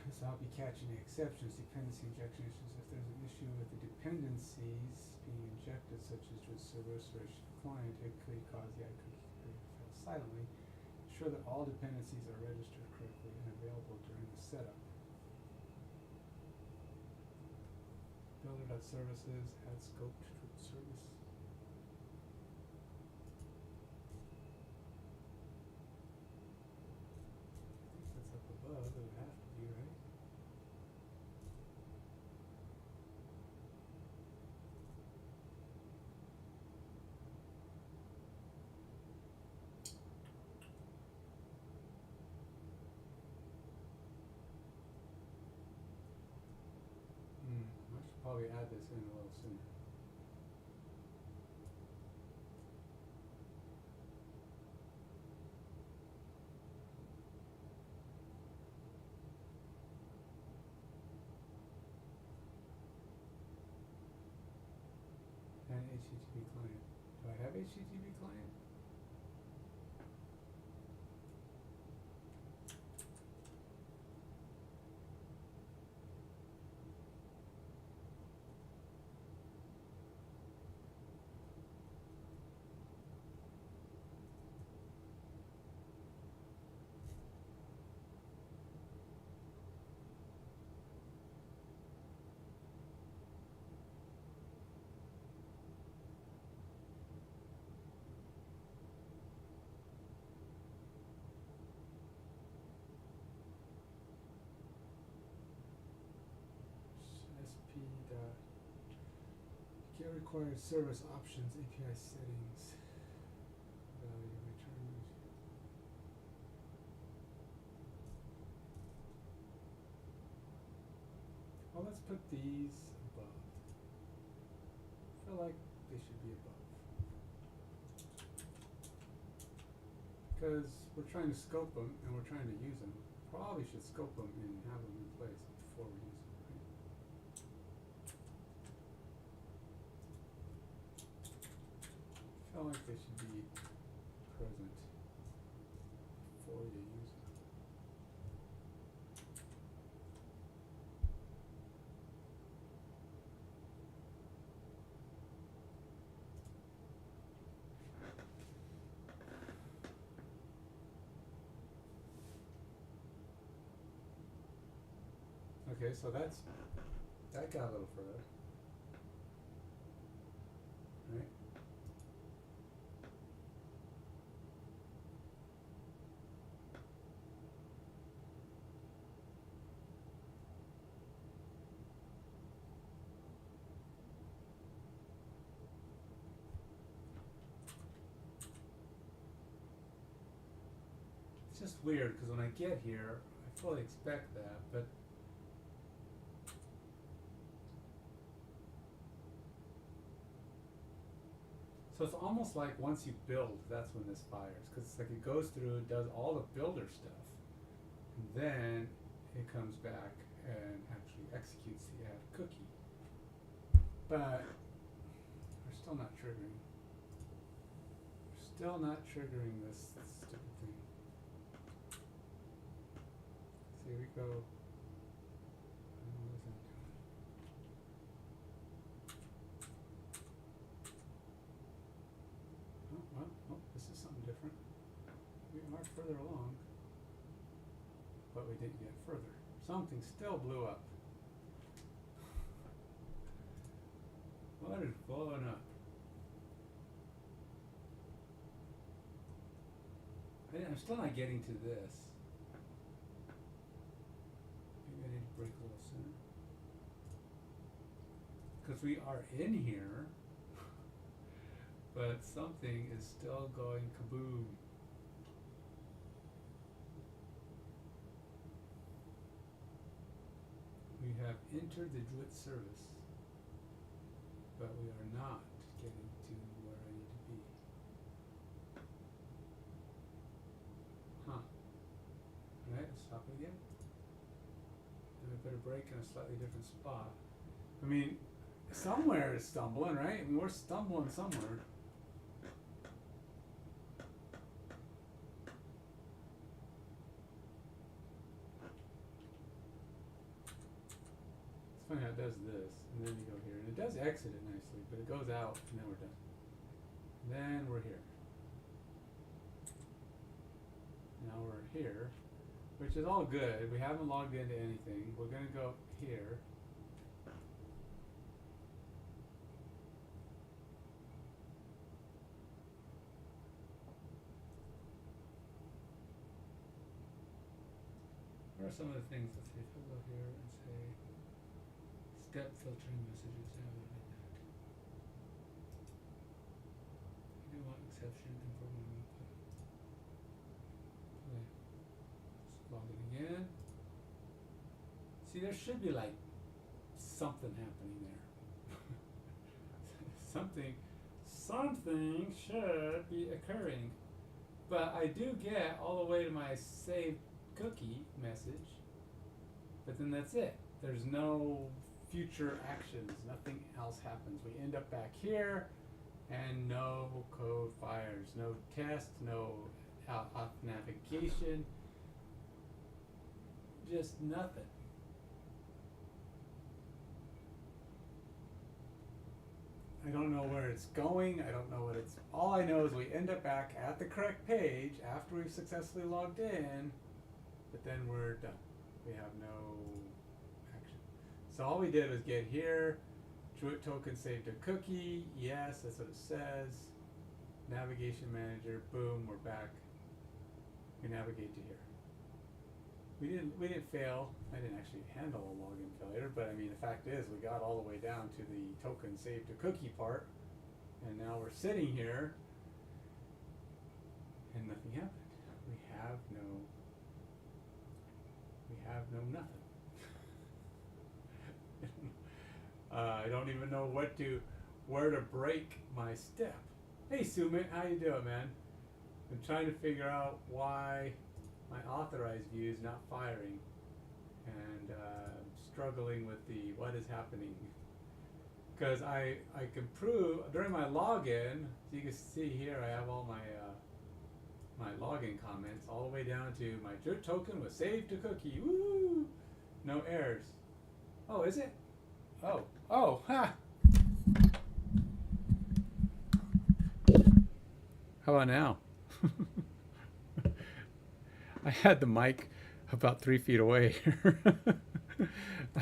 This will help you catch any exceptions, dependency injection issues. If there's an issue with the dependencies being injected, such as with serverless or client, it could cause the add cookie to fail silently. Ensure that all dependencies are registered correctly and available during the setup. Builder.services, add scope to service. I think that's up above, it would have to be, right? I should probably add this in a little sooner. HTTP client? SP dot get required service options API settings value return. Well, let's put these above. I feel like they should be above because we're trying to scope them and we're trying to use them. Probably should scope them and have them in place before we use them, right? I feel like they should be present before you use them. Okay, so that got a little further, right? It's just weird because when I get here, I fully expect that, but so it's almost like once you build, that's when this fires, because it's like it goes through, it does all the builder stuff, and then it comes back and actually executes the add cookie. But we're still not triggering. We're still not triggering this stupid thing. So here we go. What is that doing? Oh, this is something different. We are further along, but we didn't get further. Something still blew up. What is blowing up? I'm still not getting to this. Maybe I need to break a little sooner. Because we are in here, but something is still going kaboom. We have entered the Druid service, but we are not getting to where I need to be. Huh. Alright, let's stop it again. Then we better break in a slightly different spot. I mean, somewhere is stumbling, right? I mean, we're stumbling somewhere. It's funny how it does this, and then you go here, and it does exit it nicely, but it goes out, and then we're done. And then we're here. Now we're here, which is all good. We haven't logged into anything. We're gonna go here. What are some of the things? Let's see, if I go here and say step filtering messages, how would I do that? I do want exception and program input. Okay. Let's log it again. See, there should be like something happening there. something should be occurring. But I do get all the way to my saved cookie message, but then that's it. There's no future actions, nothing else happens. We end up back here, and no code fires, no test, no auth navigation, just nothing. I don't know where it's going. I don't know what it's. All I know is we end up back at the correct page after we've successfully logged in, but then we're done. We have no action. So all we did was get here, Druid token saved a cookie. Yes, that's what it says. Navigation manager. Boom, we're back. We navigate to here. We didn't fail. I didn't actually handle a login failure, but I mean the fact is we got all the way down to the token saved to cookie part, and now we're sitting here and nothing happened. We have nothing. I don't even know where to break my step. Hey Sumit, how you doing, man? I'm trying to figure out why my authorized view is not firing, and struggling with the what is happening, because I can prove during my login. So you can see here I have all my login comments all the way down to my Jut token was saved to cookie. Woo! No errors. Oh, is it? Oh, ha! How about now? I had the mic about 3 feet away.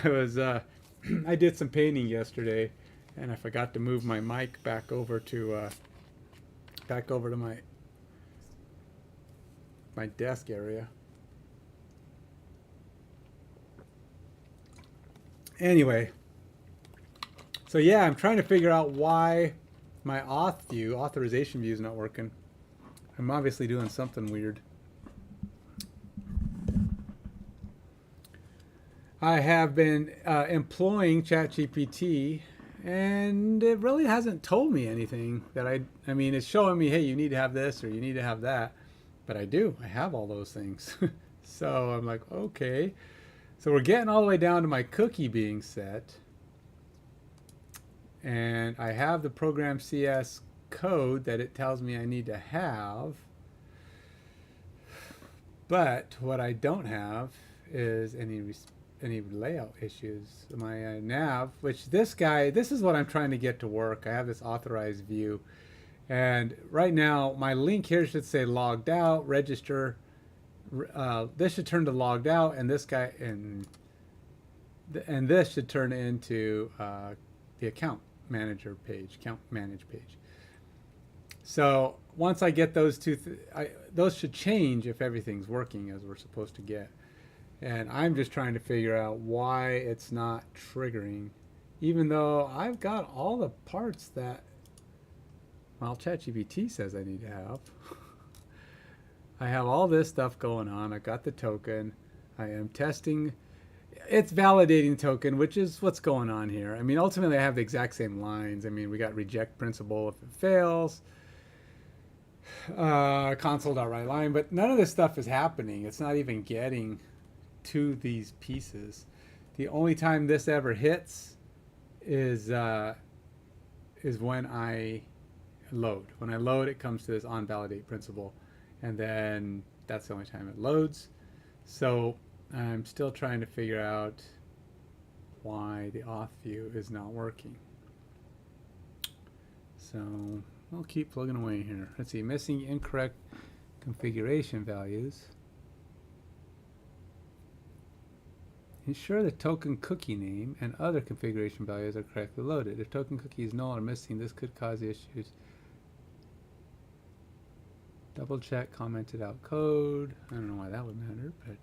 I did some painting yesterday, and I forgot to move my mic back over to my desk area. Anyway, so yeah, I'm trying to figure out why my authorization view is not working. I'm obviously doing something weird. I have been employing ChatGPT, and it really hasn't told me anything that I mean, it's showing me, hey, you need to have this or you need to have that, but I have all those things. So I'm like, okay. So we're getting all the way down to my cookie being set, and I have the program CS code that it tells me I need to have, but what I don't have is any layout issues. My nav, which this is what I'm trying to get to work. I have this authorized view, and right now my link here should say logged out, register. This should turn to logged out, and this guy and this should turn into the account manager page, account manage page. So once I get those two, those should change if everything's working as we're supposed to get. And I'm just trying to figure out why it's not triggering, even though I've got all the parts that, well, ChatGPT says I need to have. I have all this stuff going on. I got the token. I am testing. It's validating token, which is what's going on here. I mean, ultimately, I have the exact same lines. I mean, we got reject principal if it fails. Console.write line, but none of this stuff is happening. It's not even getting to these pieces. The only time this ever hits is when I load. When I load, it comes to this on validate principle, and then that's the only time it loads. So I'm still trying to figure out why the auth view is not working. So I'll keep plugging away here. Let's see, missing incorrect configuration values. Ensure the token cookie name and other configuration values are correctly loaded. If token cookie is null or missing, this could cause issues. Double check commented out code. I don't know why that would matter, but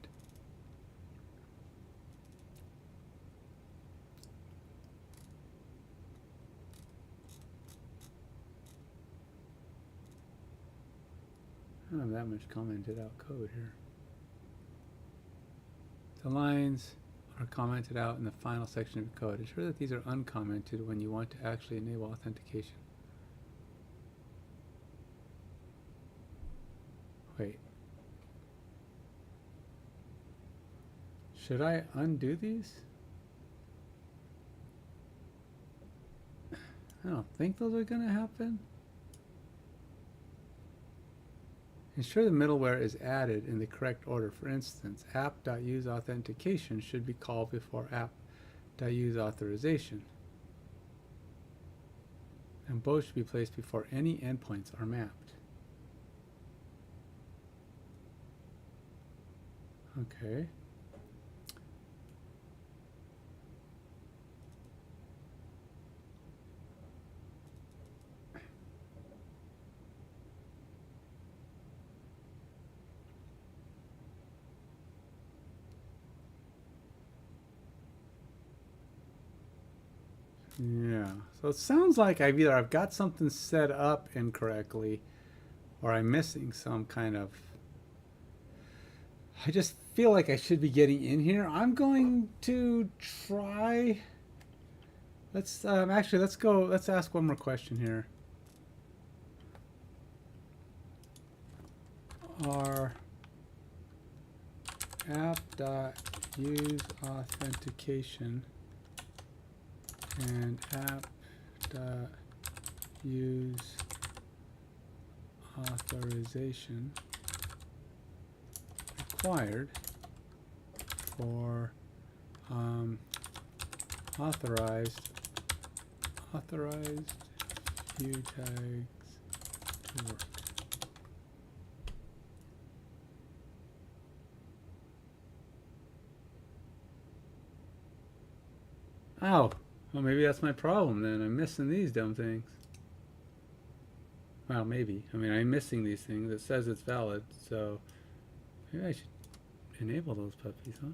I don't have that much commented out code here. The lines are commented out in the final section of the code. Ensure that these are uncommented when you want to actually enable authentication. Wait. Should I undo these? I don't think those are going to happen. Ensure the middleware is added in the correct order. For instance, app.useAuthentication should be called before app.useAuthorizations. And both should be placed before any endpoints are mapped. Okay. Yeah, so it sounds like I've got something set up incorrectly, or I'm missing some kind of. I just feel like I should be getting in here. I'm going to try. Let's actually let's go. Let's ask one more question here. Are app.useAuthentication and app.useAuthorizations required for authorized view tags to work. Oh, well, maybe that's my problem then. I'm missing these dumb things. Well, maybe. I mean, I'm missing these things. It says it's valid, so maybe I should enable those puppies, huh?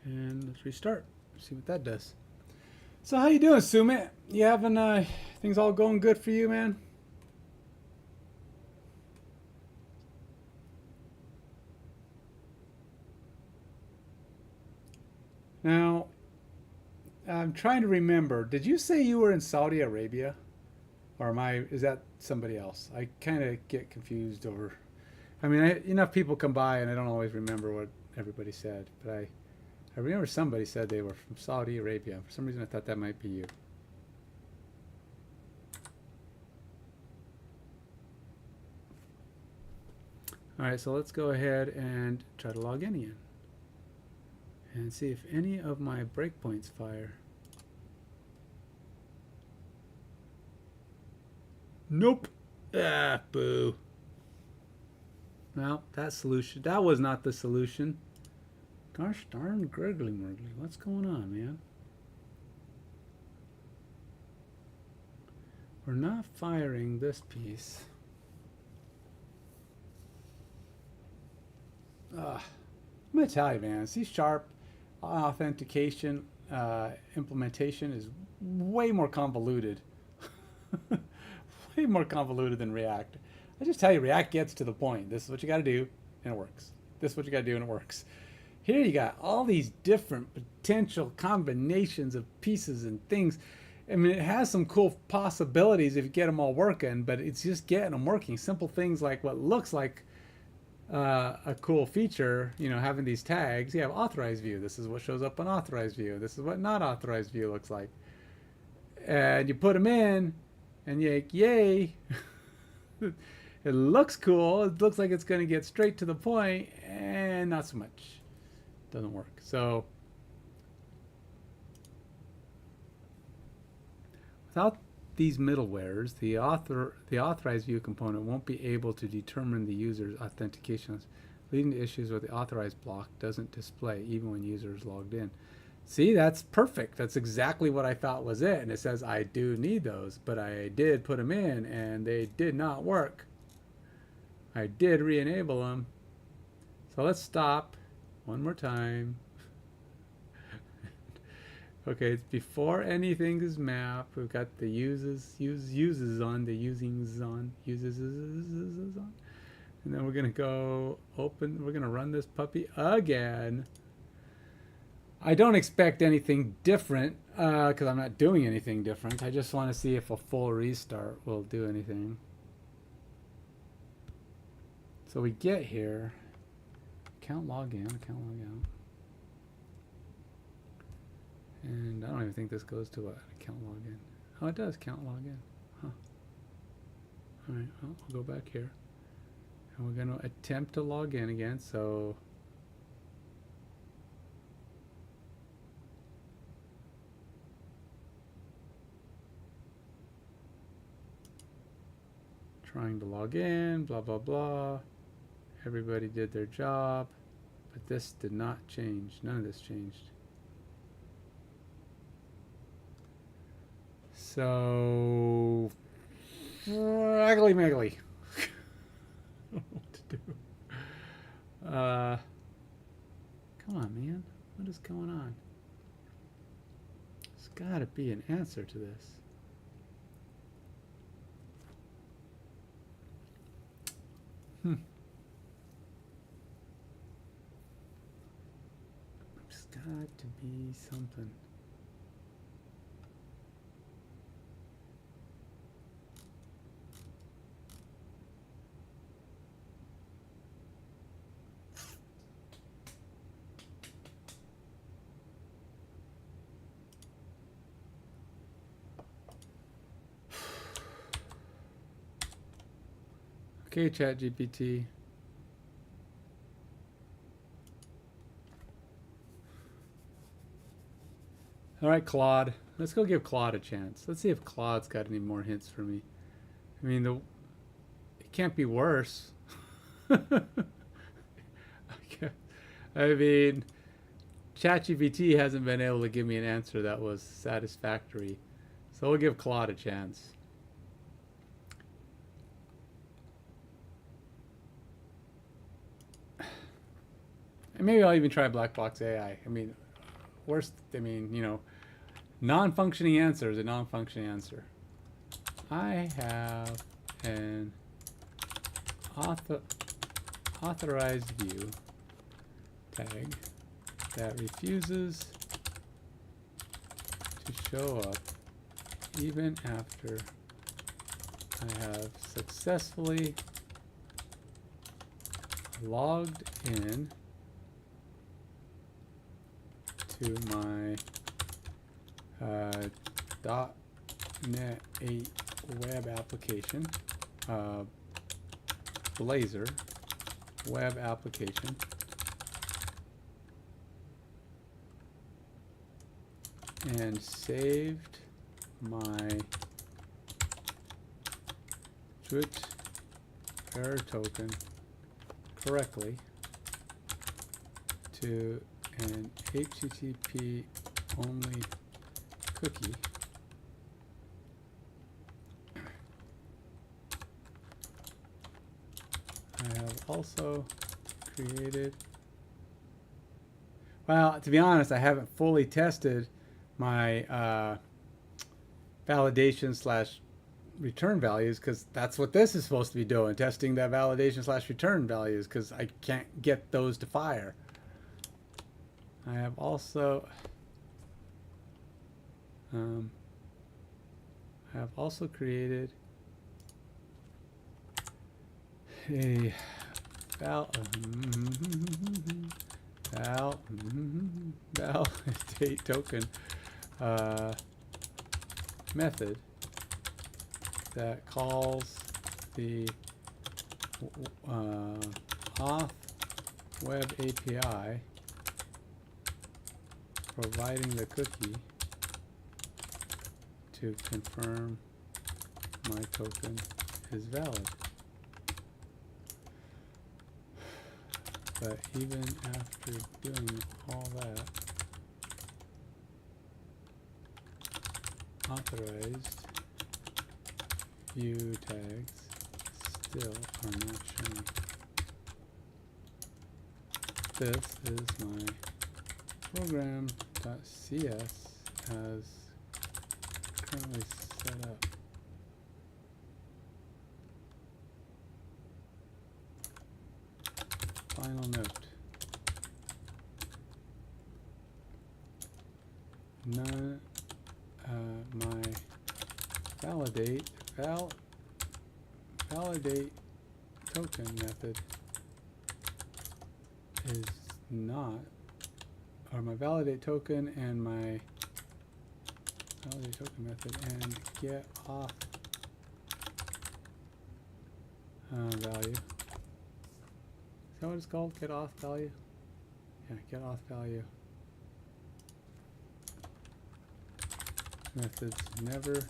And let's restart. See what that does. So how you doing, Sumit? You having things all going good for you, man? Now, I'm trying to remember. Did you say you were in Saudi Arabia? Or is that somebody else? I kind of get confused over. I mean, enough people come by and I don't always remember what everybody said. But I remember somebody said they were from Saudi Arabia. For some reason I thought that might be you. Alright, so let's go ahead and try to log in again. And see if any of my breakpoints fire. Nope. Ah, boo. Well, that was not the solution. Gosh darn gurgly murgly. What's going on, man? We're not firing this piece. I'm gonna tell you, man. C# authentication implementation is way more convoluted. Way more convoluted than React. I just tell you, React gets to the point. This is what you got to do, and it works. This is what you got to do, and it works. Here you got all these different potential combinations of pieces and things. I mean, it has some cool possibilities if you get them all working, but it's just getting them working. Simple things like what looks like a cool feature, you know, having these tags. You have authorized view. This is what shows up on authorized view. This is what not authorized view looks like. And you put them in, and you're like, yay. It looks cool. It looks like it's going to get straight to the point, and not so much. Doesn't work. So without these middlewares, the authorized view component won't be able to determine the user's authentication, leading to issues where the authorized block doesn't display even when user is logged in. See, that's perfect. That's exactly what I thought was it. And it says I do need those, but I did put them in and they did not work. I did re-enable them. So let's stop one more time. Okay, it's before anything is mapped. We've got the uses on, the usings on, uses on. And then we're going to go open, we're going to run this puppy again. I don't expect anything different because I'm not doing anything different. I just want to see if a full restart will do anything. So we get here, account login, account logout. And I don't even think this goes to an account login. Oh, it does, account login. Alright, well, we'll go back here. And we're going to attempt to log in again, so trying to log in, blah, blah, blah. Everybody did their job, but this did not change. None of this changed. So, ugly miggly. I don't know what to do. Come on, man. What is going on? There's got to be an answer to this. There's got to be something. Okay, ChatGPT. All right, Claude. Let's go give Claude a chance. Let's see if Claude's got any more hints for me. I mean, it can't be worse. I mean, ChatGPT hasn't been able to give me an answer that was satisfactory. So we'll give Claude a chance. And maybe I'll even try Black Box AI. I mean, worst, I mean, you know, non-functioning answer is a non-functioning answer. I have an authorized view tag that refuses to show up even after I have successfully logged in to my .NET 8 web application, Blazor web application, and saved my root error token correctly to an HTTP only cookie. I have also created, well, to be honest, I haven't fully tested my validation slash return values, because that's what this is supposed to be doing, testing the validation slash return values, because I can't get those to fire. I have also created a validate token method that calls the Auth Web API, providing the cookie to confirm my token is valid. But even after doing all that, authorized view tags still are not showing. This is my program.cs as currently set up. Final note. None, my validate token method is not, or my validate token and my validate token method and get off value. Is that what it's called? Get auth value? Yeah, get auth value. Methods never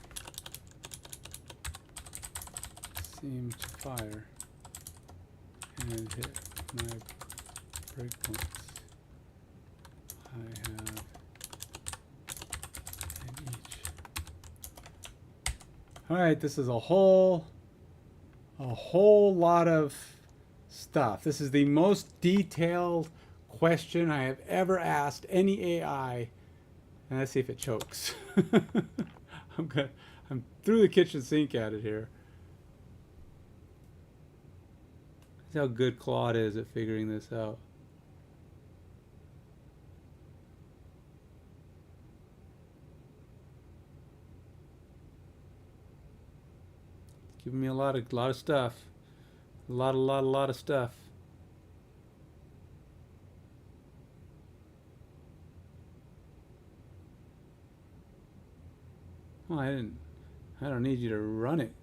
seem to fire and hit my breakpoints. I have in each. All right, this is a whole lot of stuff. This is the most detailed question I have ever asked any AI. And let's see if it chokes. I'm through the kitchen sink at it here. That's how good Claude is at figuring this out. It's giving me a lot of stuff. A lot of stuff. Well, I don't need you to run it.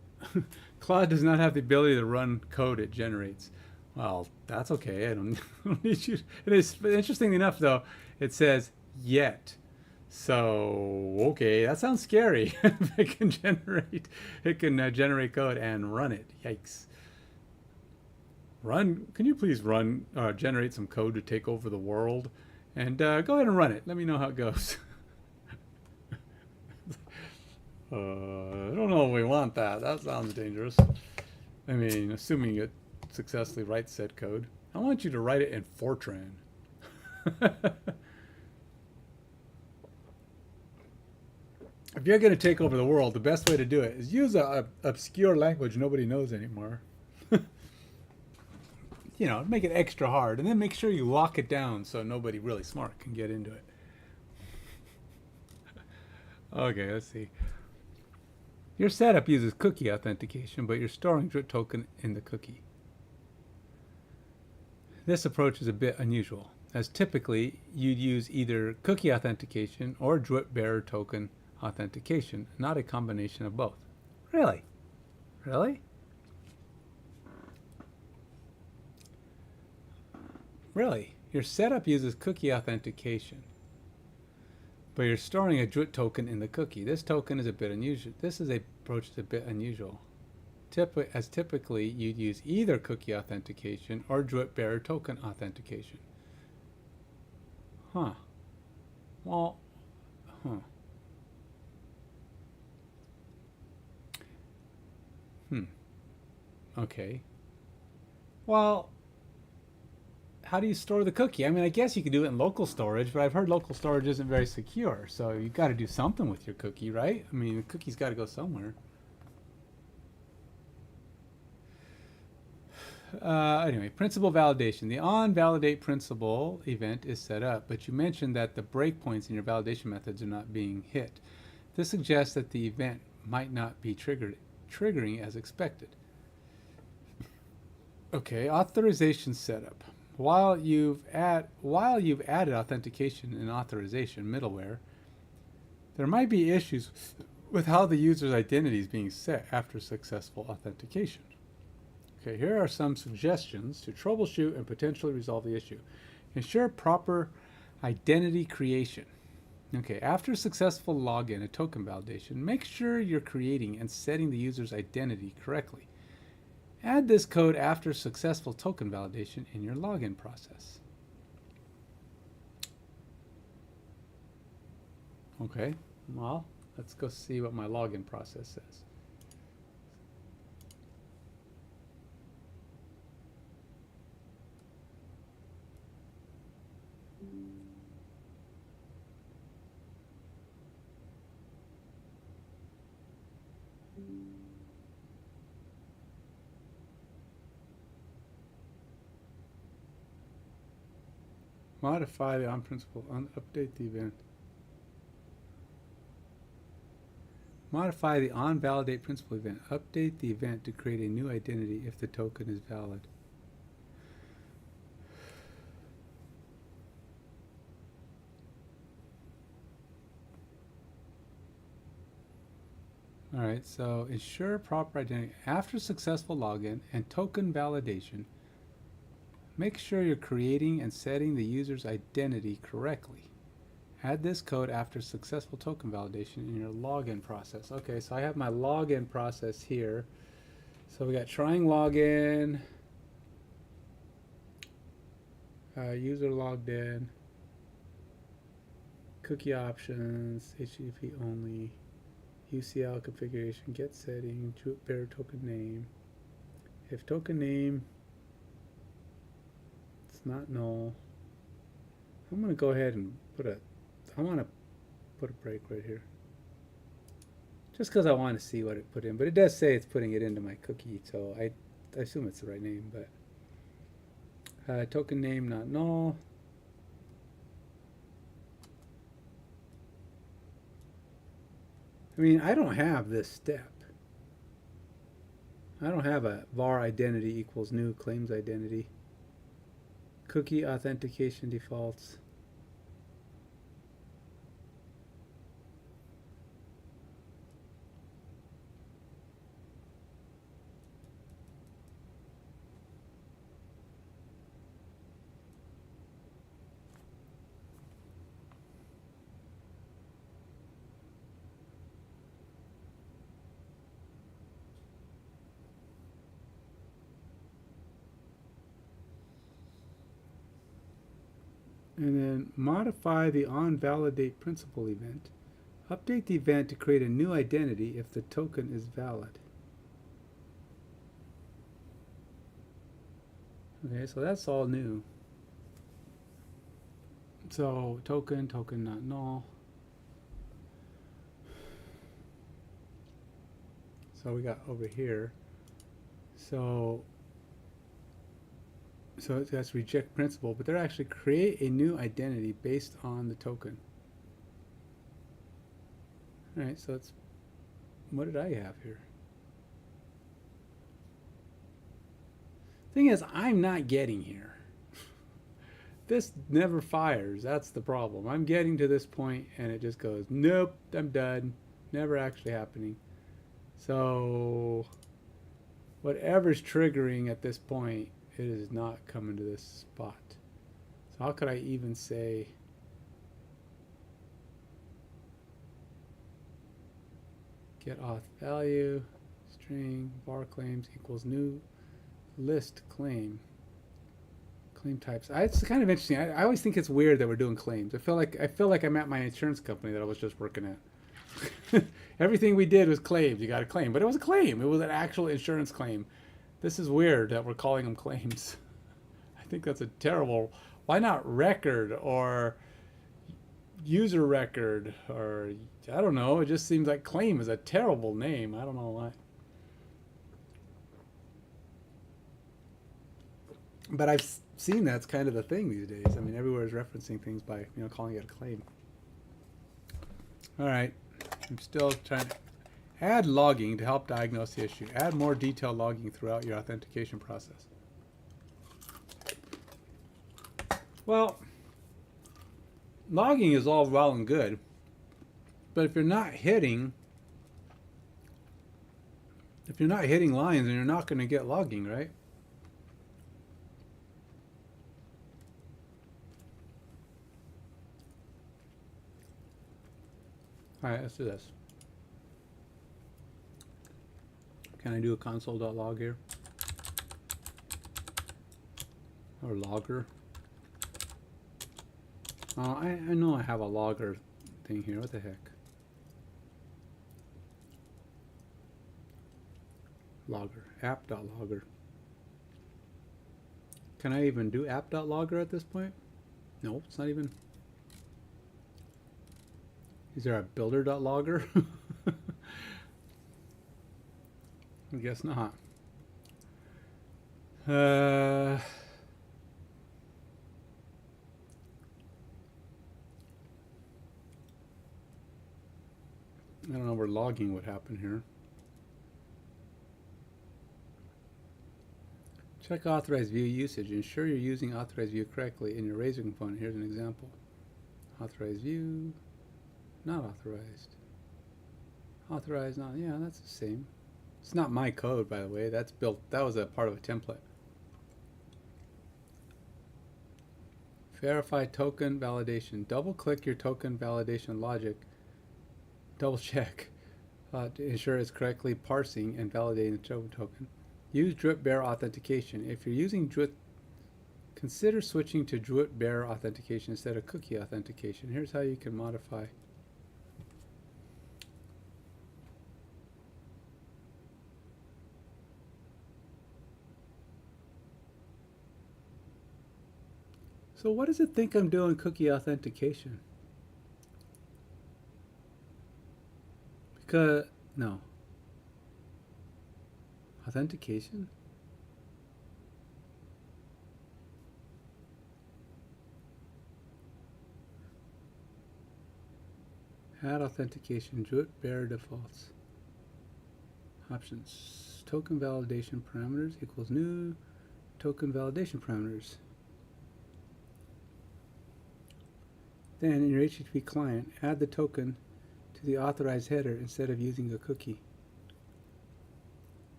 Claude does not have the ability to run code it generates. Well, that's okay. I don't need you. It is interesting enough, though. It says yet. So okay, that sounds scary. It can generate code and run it. Yikes. Run. Can you please generate some code to take over the world, and go ahead and run it. Let me know how it goes. I don't know if we want that. That sounds dangerous. I mean, assuming it successfully writes said code. I want you to write it in Fortran. If you're going to take over the world, the best way to do it is use a obscure language nobody knows anymore. You know, make it extra hard, and then make sure you lock it down so nobody really smart can get into it. Okay, let's see. Your setup uses cookie authentication, but you're storing DRIT token in the cookie. This approach is a bit unusual, as typically you'd use either cookie authentication or DRIT bearer token authentication, not a combination of both. Really? Really? Really? Your setup uses cookie authentication, but you're storing a DRIT token in the cookie. This token is a bit unusual. This is a approach that's a bit unusual, as typically you'd use either cookie authentication or DRIT bearer token authentication. Huh. Well, huh. Okay. Well, how do you store the cookie? I mean, I guess you could do it in local storage, but I've heard local storage isn't very secure. So you've got to do something with your cookie, right? I mean, the cookie's got to go somewhere. Anyway, principal validation. The onValidate principal event is set up, but you mentioned that the breakpoints in your validation methods are not being hit. This suggests that the event might not be triggering as expected. Okay, authorization setup. While you've added authentication and authorization middleware, there might be issues with how the user's identity is being set after successful authentication. Okay, here are some suggestions to troubleshoot and potentially resolve the issue. Ensure proper identity creation. Okay, after successful login and token validation, make sure you're creating and setting the user's identity correctly. Add this code after successful token validation in your login process. Okay, well, let's go see what my login process says. Modify the on-principal, update the event. Modify the onValidate principal event. Update the event to create a new identity if the token is valid. All right, so ensure proper identity. After successful login and token validation, make sure you're creating and setting the user's identity correctly. Add this code after successful token validation in your login process. Okay, so I have my login process here. So we got trying login, user logged in, cookie options, HTTP only, UCL configuration, get setting, bearer token name. If token name, it's not null, I'm going to go ahead and I want to put a break right here. Just because I want to see what it put in. But it does say it's putting it into my cookie, so I assume it's the right name. But token name not null. I mean, I don't have this step. I don't have a var identity equals new claims identity. Cookie authentication defaults. And then modify the onValidate principal event. Update the event to create a new identity if the token is valid. Okay, so that's all new. So token not null. So we got over here. So that's reject principal, but they're actually create a new identity based on the token. All right, so it's, what did I have here? Thing is, I'm not getting here. This never fires. That's the problem. I'm getting to this point and it just goes, nope, I'm done. Never actually happening. So whatever's triggering at this point, it is not coming to this spot. So how could I even say get auth value string var claims equals new list claim types? It's kind of interesting. I always think it's weird that we're doing claims. I feel like I'm at my insurance company that I was just working at. Everything we did was claims. You got a claim, but it was a claim. It was an actual insurance claim. This is weird that we're calling them claims. I think that's a terrible. Why not record or user record or I don't know. It just seems like claim is a terrible name. I don't know why. But I've seen that's kind of the thing these days. I mean, everywhere is referencing things by calling it a claim. All right, I'm still trying to add logging to help diagnose the issue. Add more detailed logging throughout your authentication process. Well, logging is all well and good, but if you're not hitting lines, then you're not going to get logging, right? All right, let's do this. Can I do a console.log here? Or logger? I know I have a logger thing here. What the heck? Logger. App.logger. Can I even do app.logger at this point? No, it's not even. Is there a builder.logger? I guess not. I don't know where logging would happen here. Check authorized view usage. Ensure you're using authorized view correctly in your Razor component. Here's an example. Authorized view, not authorized. Authorize now. Yeah, that's the same. It's not my code, by the way. That's built. That was a part of a template. Verify token validation. Double click your token validation logic. Double check to ensure it's correctly parsing and validating the token. Use Druid bearer authentication. If you're using Druid, consider switching to Druid bearer authentication instead of cookie authentication. Here's how you can modify. So what does it think I'm doing cookie authentication? Because, no. Authentication? Add authentication, Druid bearer defaults. Options. Token validation parameters equals new token validation parameters. Then in your HTTP client, add the token to the authorized header instead of using a cookie.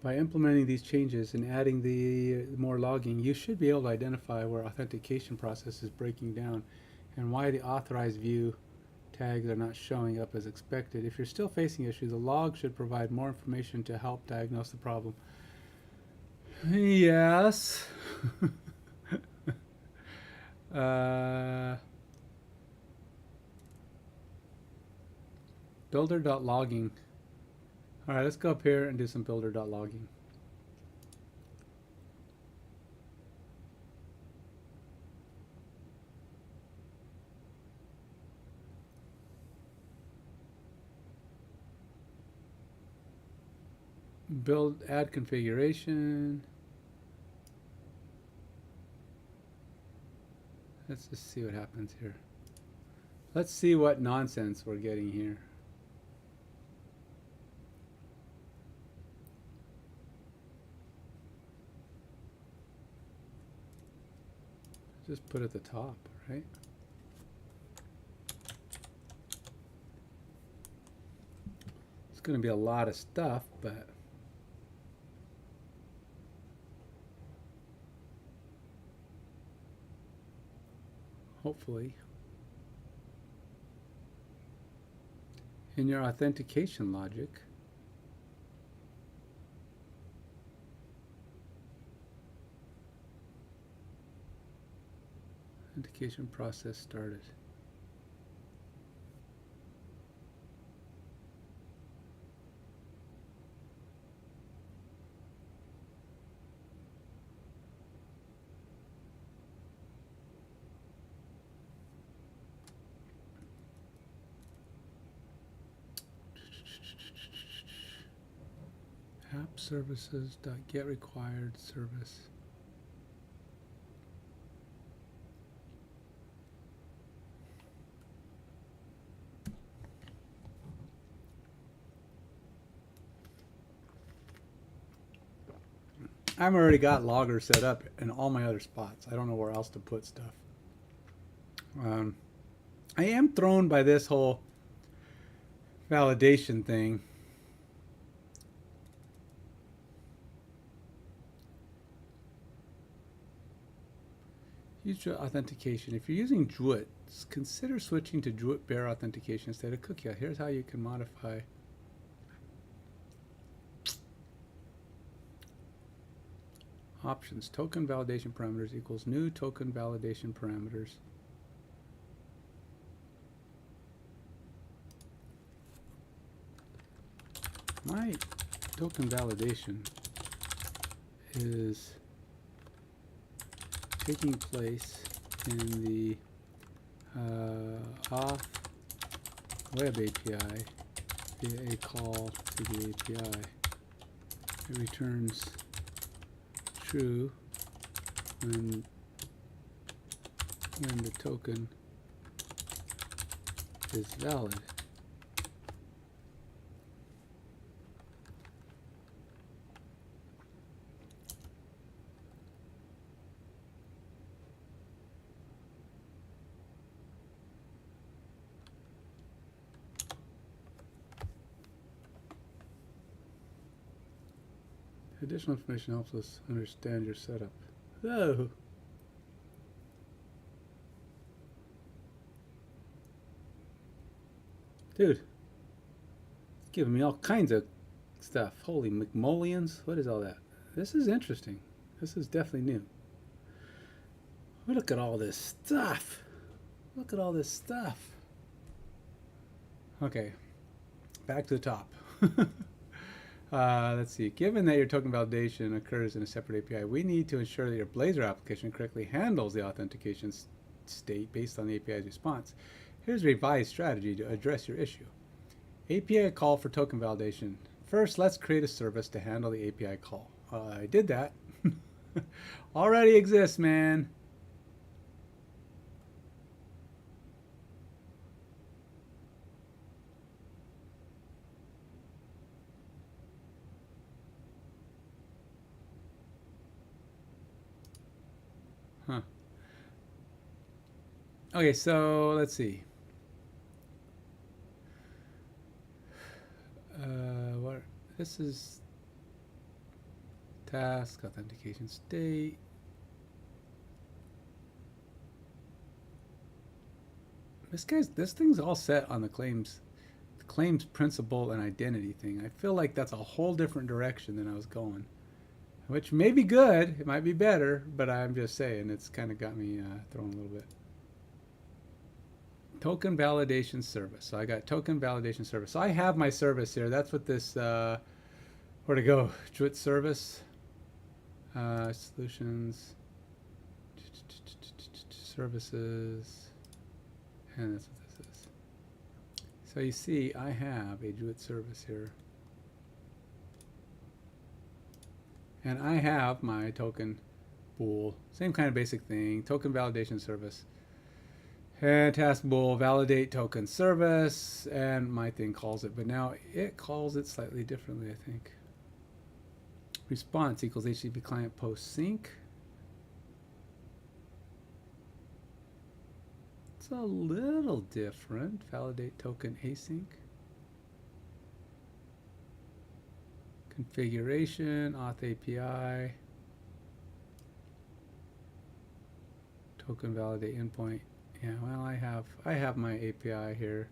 By implementing these changes and adding the more logging, you should be able to identify where authentication process is breaking down and why the authorized view tags are not showing up as expected. If you're still facing issues, the log should provide more information to help diagnose the problem. Yes. Builder.logging. Alright, let's go up here and do some builder.logging. Build, add configuration. Let's just see what happens here. Let's see what nonsense we're getting here. Just put at the top, right? It's going to be a lot of stuff, but hopefully in your authentication logic, authentication process started. App services.get required service. I've already got logger set up in all my other spots. I don't know where else to put stuff. I am thrown by this whole validation thing. Use authentication. If you're using Druid, consider switching to Druid bearer authentication instead of cookie. Here's how you can modify. Options. Token validation parameters equals new token validation parameters. My token validation is taking place in the Auth web API via a call to the API. It returns true when the token is valid. Additional information helps us understand your setup. Oh. Dude. It's giving me all kinds of stuff. Holy McMullions. What is all that? This is interesting. This is definitely new. Look at all this stuff. Look at all this stuff. Okay. Back to the top. Let's see. Given that your token validation occurs in a separate API, we need to ensure that your Blazor application correctly handles the authentication state based on the API's response. Here's a revised strategy to address your issue. API call for token validation. First, let's create a service to handle the API call. I did that. Already exists, man. Huh. Okay, so let's see. What this is task authentication state. This thing's all set on the claims principle and identity thing. I feel like that's a whole different direction than I was going, which may be good. It might be better, but I'm just saying it's kind of got me thrown a little bit. Token validation service. So I got token validation service. So I have my service here. That's what this, where to go? Druid service, solutions, services, and that's what this is. So you see, I have a Druid service here. And I have my token bool. Same kind of basic thing. Token validation service. And task bool validate token service, and my thing calls it, but now it calls it slightly differently, I think. Response equals HTTP client post sync. It's a little different. Validate token async. Configuration, auth API. Token validate endpoint. Yeah, well, I have my API here.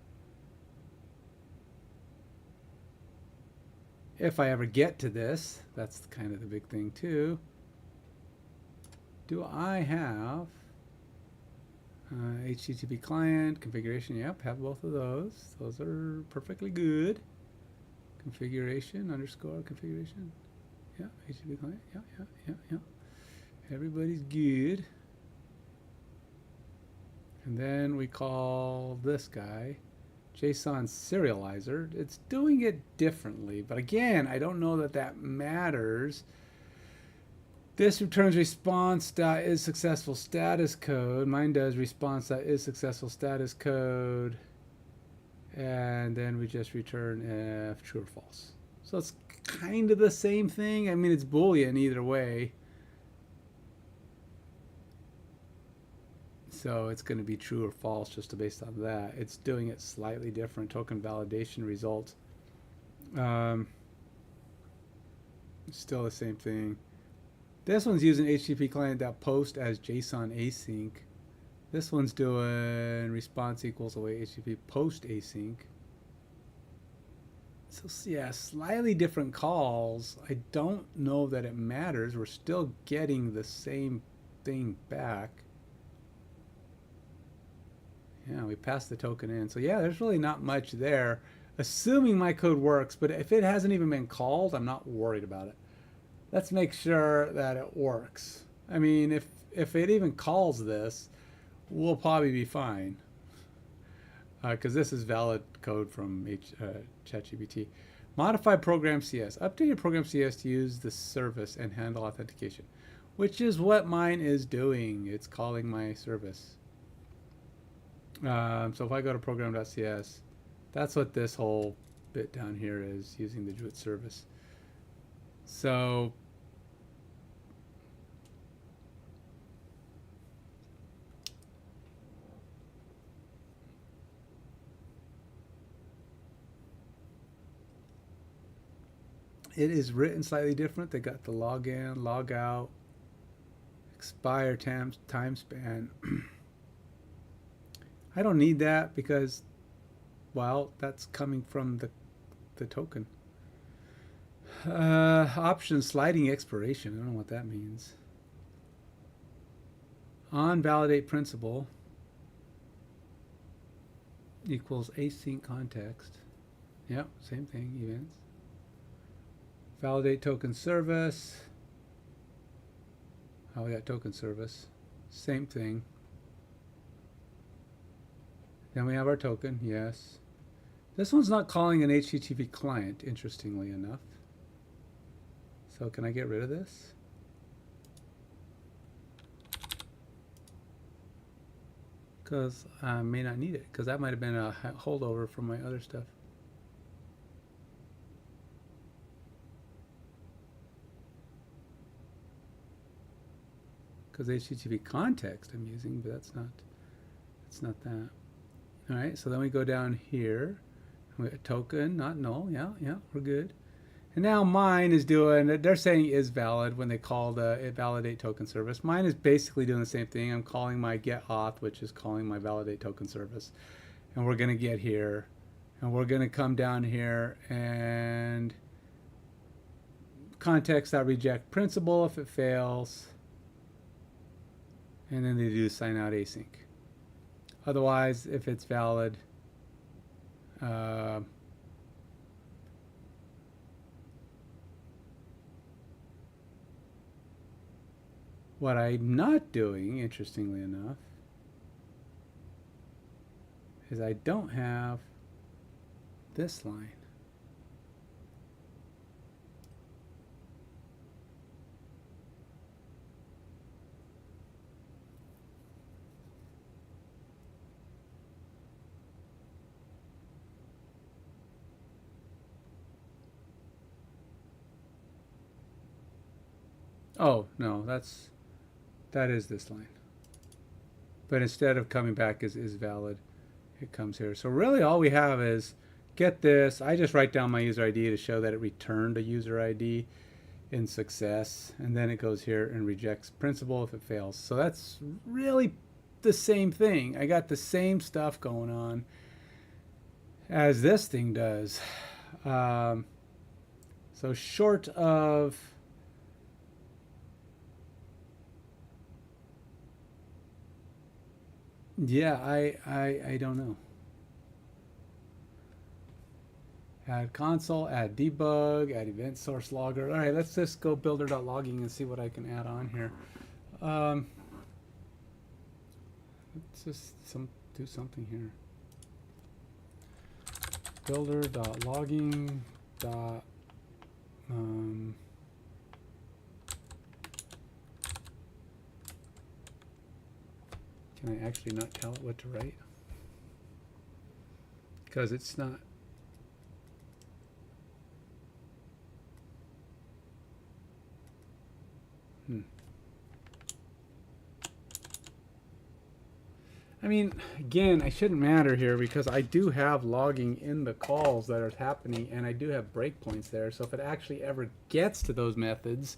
If I ever get to this, that's kind of the big thing too. Do I have HTTP client configuration? Yep, have both of those. Those are perfectly good. Configuration underscore configuration. Yeah, HTTP client. Yeah. Everybody's good. And then we call this guy JSON serializer. It's doing it differently, but again, I don't know that that matters. This returns response.is successful status code. Mine does response.is successful status code. And then we just return if true or false. So it's kind of the same thing. I mean, it's Boolean either way. So it's going to be true or false just based on that. It's doing it slightly different. Token validation results. Still the same thing. This one's using HTTP client.post as JSON async. This one's doing response equals await HTTP post async. So yeah, slightly different calls. I don't know that it matters. We're still getting the same thing back. Yeah, we passed the token in. So yeah, there's really not much there. Assuming my code works, but if it hasn't even been called, I'm not worried about it. Let's make sure that it works. I mean, if it even calls this, we'll probably be fine. Because this is valid code from ChatGPT. Modify program CS. Update your program CS to use the service and handle authentication, which is what mine is doing. It's calling my service. So if I go to program.cs, that's what this whole bit down here is, using the Druid service. So It is written slightly different. They got the log in, log out, expire time span. I don't need that because, well, that's coming from the token. Option sliding expiration. I don't know what that means. On validate principal equals async context. Yep, same thing, events. Validate token service. Oh, we got token service. Same thing. Then we have our token, yes. This one's not calling an HTTP client, interestingly enough. So can I get rid of this? Because I may not need it, because that might have been a holdover from my other stuff. Because HTTP context I'm using, but that's not that. All right, so then we go down here. We got token, not null. Yeah, we're good. And now mine is doing, they're saying is valid when they call the validate token service. Mine is basically doing the same thing. I'm calling my get auth, which is calling my validate token service. And we're going to get here. And we're going to come down here and context.reject principal if it fails. And then they do sign out async. Otherwise, if it's valid, what I'm not doing, interestingly enough, is I don't have this line. Oh, no, that is this line. But instead of coming back is valid, it comes here. So really all we have is get this. I just write down my user ID to show that it returned a user ID in success. And then it goes here and rejects principal if it fails. So that's really the same thing. I got the same stuff going on as this thing does. So short of... Yeah, I don't know. Add console, add debug, add event source logger. All right, let's just go builder.logging and see what I can add on here. Let's just do something here. Builder.logging. Can I actually not tell it what to write? Because it's not. I mean, again, I shouldn't matter here because I do have logging in the calls that are happening, and I do have breakpoints there. So if it actually ever gets to those methods,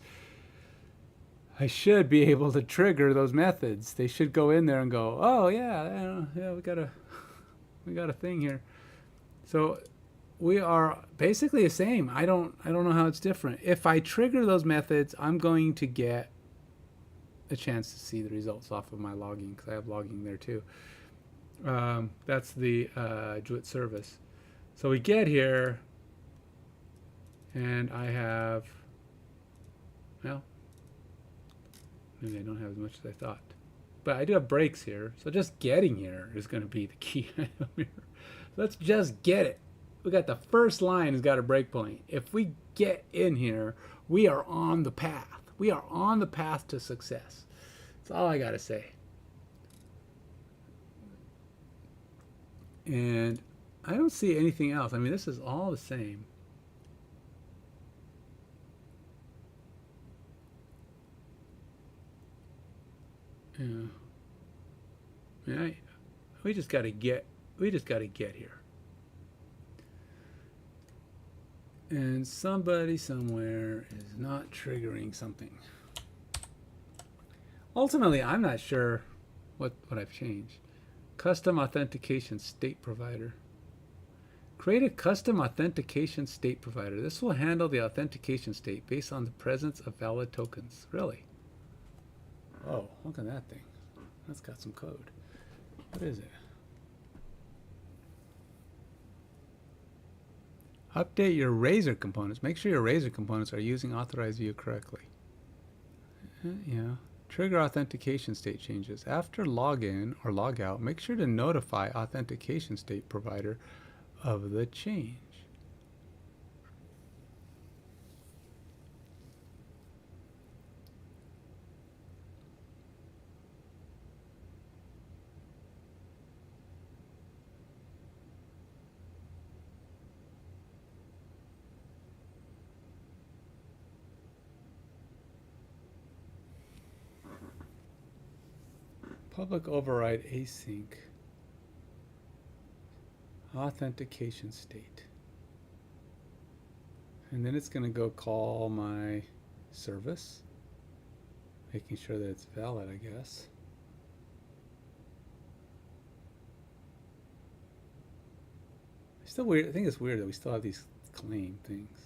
I should be able to trigger those methods. They should go in there and go, oh yeah, we got a thing here. So we are basically the same. I don't know how it's different. If I trigger those methods, I'm going to get a chance to see the results off of my logging because I have logging there too. That's the Druid service. So we get here, and I have, well, maybe I don't have as much as I thought. But I do have breaks here. So just getting here is going to be the key item here. Let's just get it. We got the first line has got a breakpoint. If we get in here, we are on the path. We are on the path to success. That's all I got to say. And I don't see anything else. I mean, this is all the same. Yeah, we just got to get here. And somebody somewhere is not triggering something. Ultimately, I'm not sure what I've changed. Custom authentication state provider. Create a custom authentication state provider. This will handle the authentication state based on the presence of valid tokens. Really? Oh, look at that thing. That's got some code. What is it? Update your Razor components. Make sure your Razor components are using authorized view correctly. Yeah. Trigger authentication state changes. After login or logout, make sure to notify authentication state provider of the change. Public override async. Authentication state. And then it's going to go call my service, making sure that it's valid, I guess. Still weird. I think it's weird that we still have these claim things.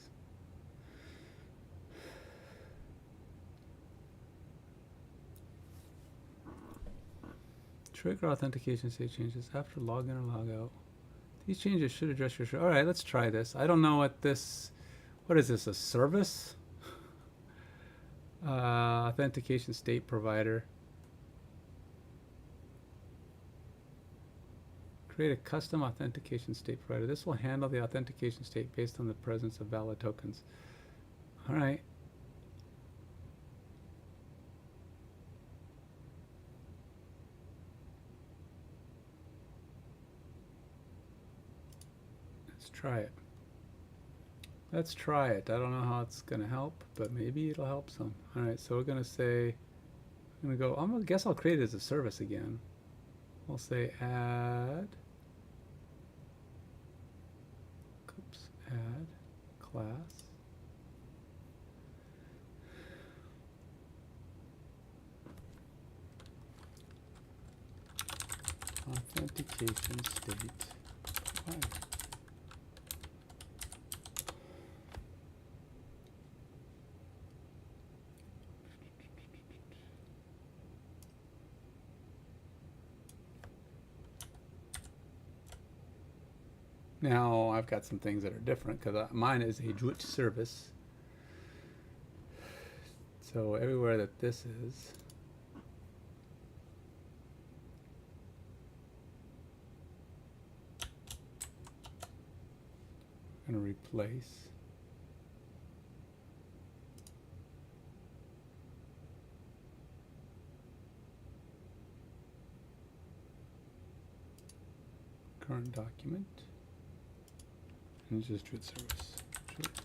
Trigger authentication state changes after login or logout. These changes should address your... All right, let's try this. I don't know what this... What is this, a service? Authentication state provider. Create a custom authentication state provider. This will handle the authentication state based on the presence of valid tokens. All right. Let's try it. Let's try it. I don't know how it's going to help, but maybe it'll help some. All right, so we're going to say, I'm going to go, I'm going to guess I'll create it as a service again. We'll say add, oops, add class. Authentication state. Provider. Now I've got some things that are different because mine is a Druid service. So everywhere that this is, I'm going to replace current document. And just Druid service. Druid service.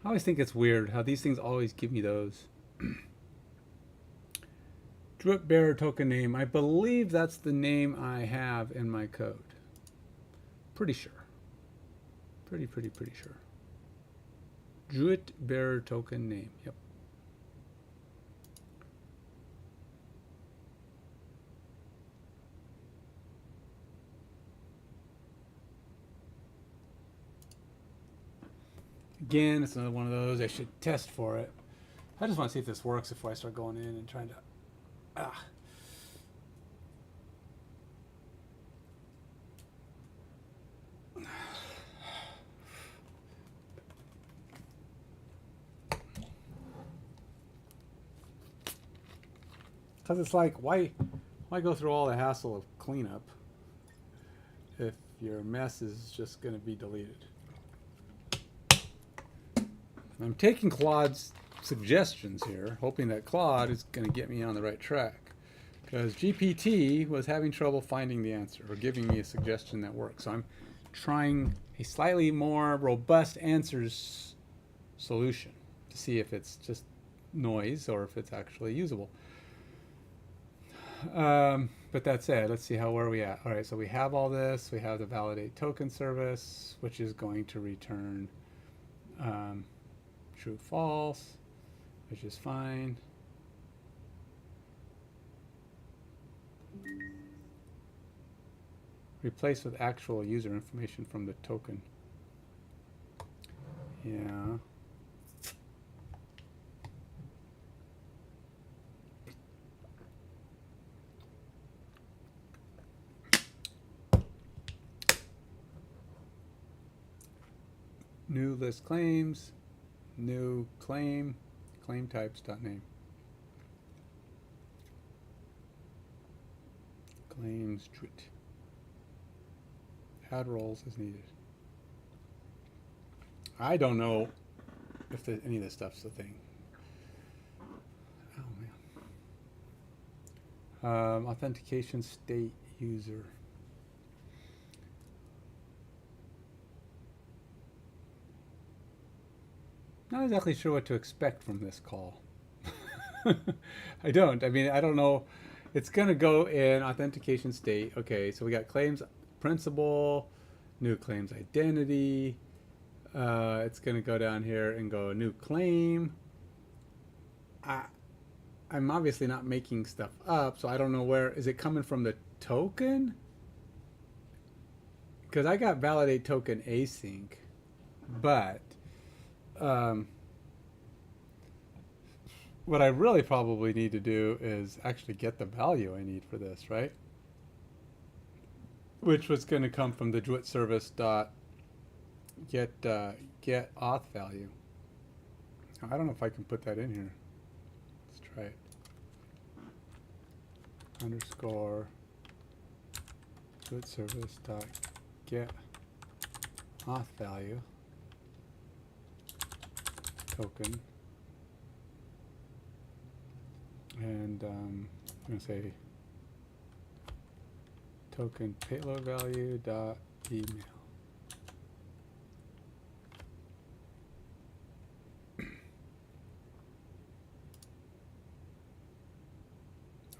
I always think it's weird how these things always give me those. Drip bearer token name. I believe that's the name I have in my code. Pretty sure. Pretty sure. Druid bearer token name. Yep. Again, it's another one of those. I should test for it. I just want to see if this works before I start going in and trying to... Because it's like, why go through all the hassle of cleanup if your mess is just going to be deleted. I'm taking Claude's suggestions here, hoping that Claude is going to get me on the right track. Because GPT was having trouble finding the answer or giving me a suggestion that works. So I'm trying a slightly more robust answers solution to see if it's just noise or if it's actually usable. But that said, let's see where are we at. All right, so we have all this. We have the validate token service, which is going to return true, false, which is fine. Replace with actual user information from the token. Yeah. New list claims, new claim, claim types dot name. Claims treat. Add roles as needed. I don't know if any of this stuff's a thing. Oh man. Authentication state user. Not exactly sure what to expect from this call. I don't. I mean, I don't know. It's going to go in authentication state. Okay, so we got claims principal, new claims identity. It's going to go down here and go new claim. I'm obviously not making stuff up, so I don't know where. Is it coming from the token? Because I got validate token async, but what I really probably need to do is actually get the value I need for this, right? Which was going to come from the Dwit service dot get auth value. I don't know if I can put that in here. Let's try it. Underscore Dwit service dot get auth value token, and I'm going to say token payload value dot email.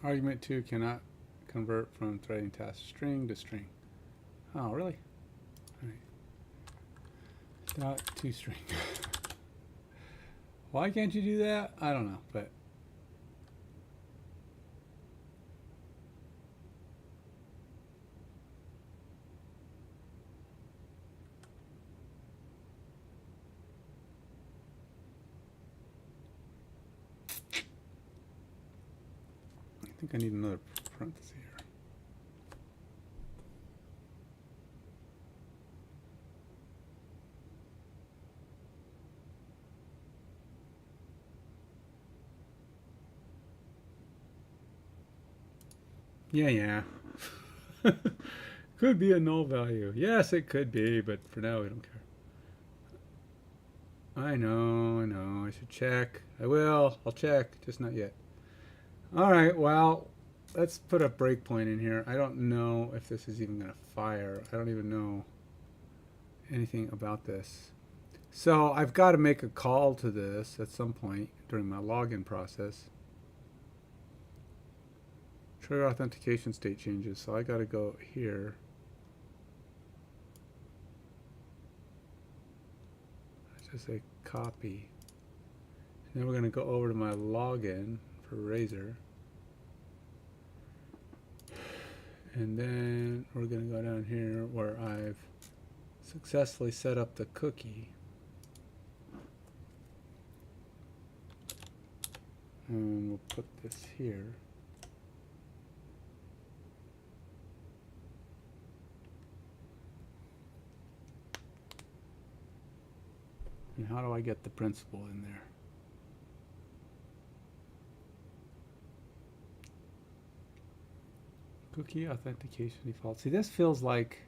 Argument 2 cannot convert from threading task string to string. Oh, really? All right. Dot to string. Why can't you do that? I don't know, but I think I need another parenthesis here. Yeah. Could be a null value. Yes, it could be, but for now we don't care. I know. I should check. I will. I'll check, just not yet. All right, well, let's put a breakpoint in here. I don't know if this is even going to fire. I don't even know anything about this. So I've got to make a call to this at some point during my login process. Trigger authentication state changes. So I got to go here. Let's just say copy. And then we're going to go over to my login for Razor. And then we're going to go down here where I've successfully set up the cookie. And we'll put this here. And how do I get the principal in there? Cookie authentication default. See, this feels like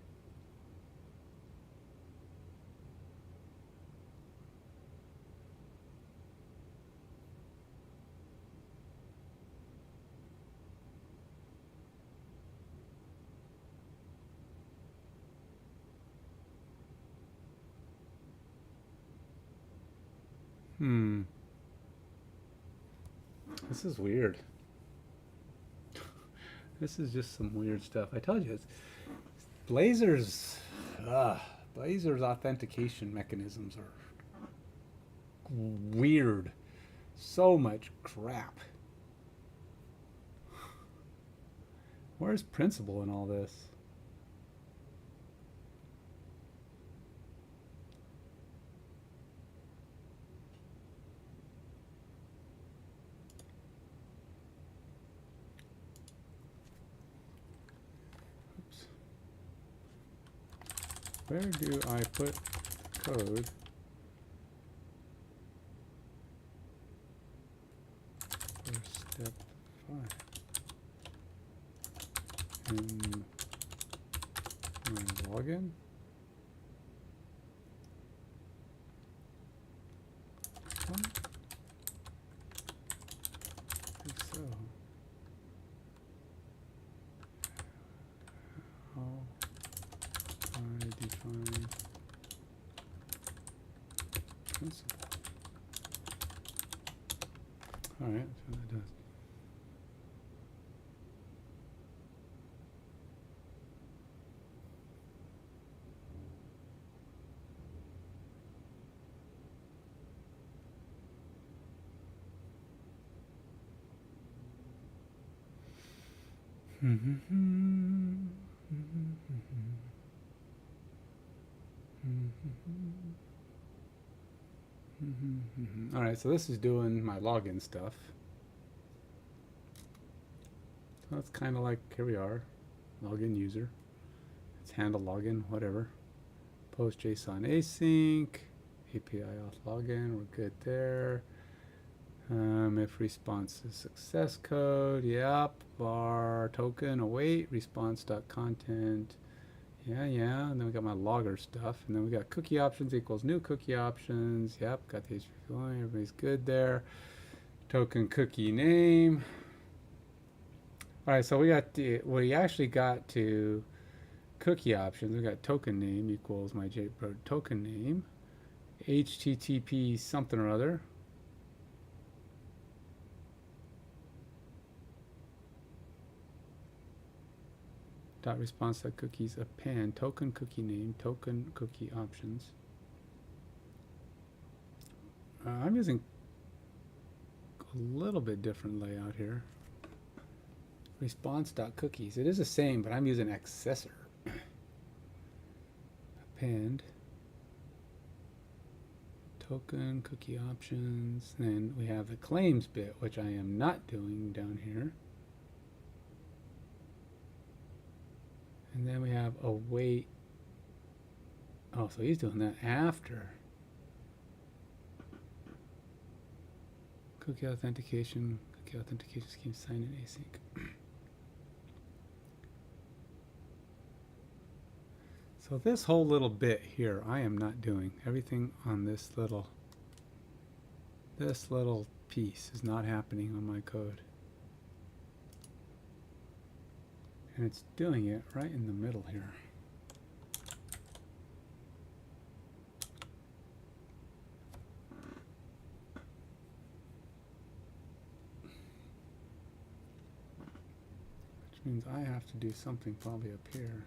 this is weird. This is just some weird stuff. I told you, it's Blazor's authentication mechanisms are weird. So much crap. Where's principle in all this? Where do I put code for step 5 in my login? I think so. How I define principle. All right, that's what that does. All right, so this is doing my login stuff. So that's kind of like, here we are, login user. It's handle login, whatever. Post JSON async, API auth login, we're good there. If response is success code, yep, var token await, response.content. Yeah, and then we got my logger stuff, and then we got cookie options equals new cookie options. Yep, got these flowing, everybody's good there. Token cookie name. All right, so we actually got to cookie options. We got token name equals my JBro token name, HTTP something or other. Dot response dot cookies append token cookie name token cookie options. I'm using a little bit different layout here. Response dot cookies. It is the same, but I'm using accessor. Append token cookie options. Then we have the claims bit, which I am not doing down here. And then we have await. Oh, so he's doing that after. Cookie authentication scheme sign in async. So this whole little bit here, I am not doing. Everything on this little piece is not happening on my code. And it's doing it right in the middle here. Which means I have to do something probably up here.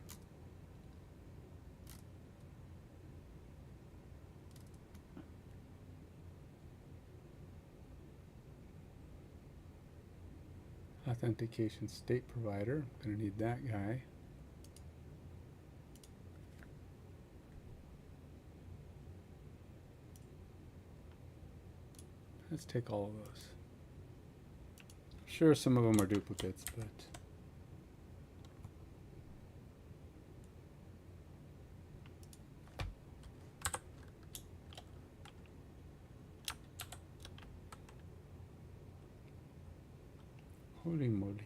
Authentication state provider. I'm going to need that guy. Let's take all of those. Sure, some of them are duplicates, but holy moly.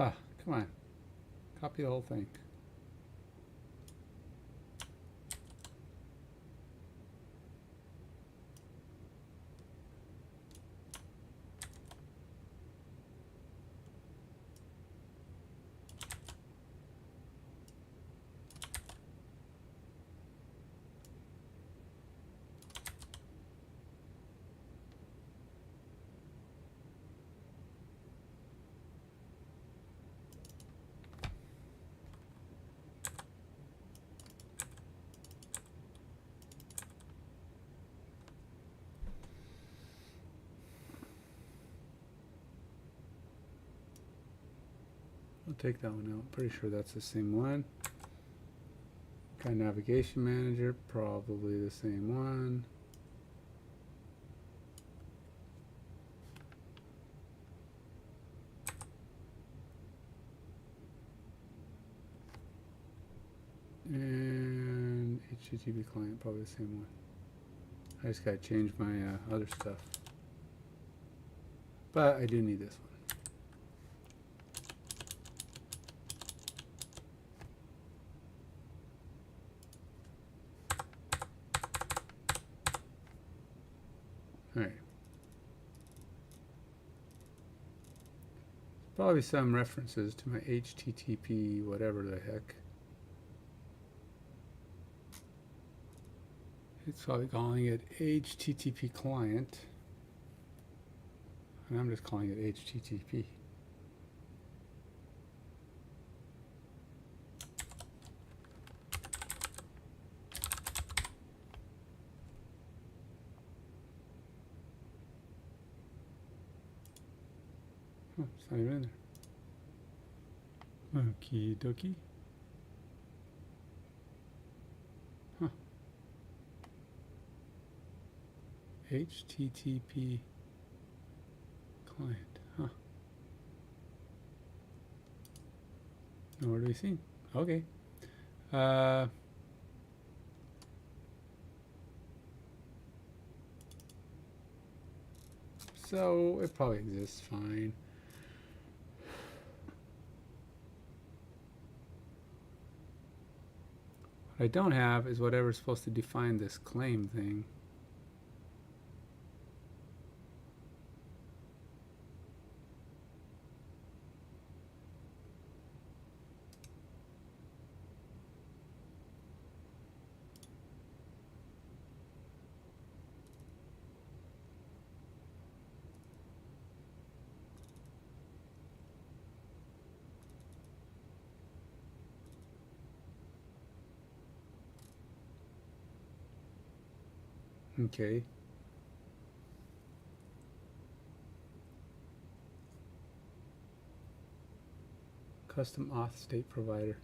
Ah, come on. Copy the whole thing. I'll take that one out. Pretty sure that's the same one. Got navigation manager, probably the same one. And HTTP client, probably the same one. I just gotta change my other stuff. But I do need this one. Alright. Probably some references to my HTTP whatever the heck. It's probably calling it HTTP client. And I'm just calling it HTTP. Oh, it's not even in there. Okie dokie. Huh. HTTP client. Huh. Nowhere to be seen. Okay. So it probably exists fine. What I don't have is whatever's supposed to define this claim thing. Okay. Custom auth state provider.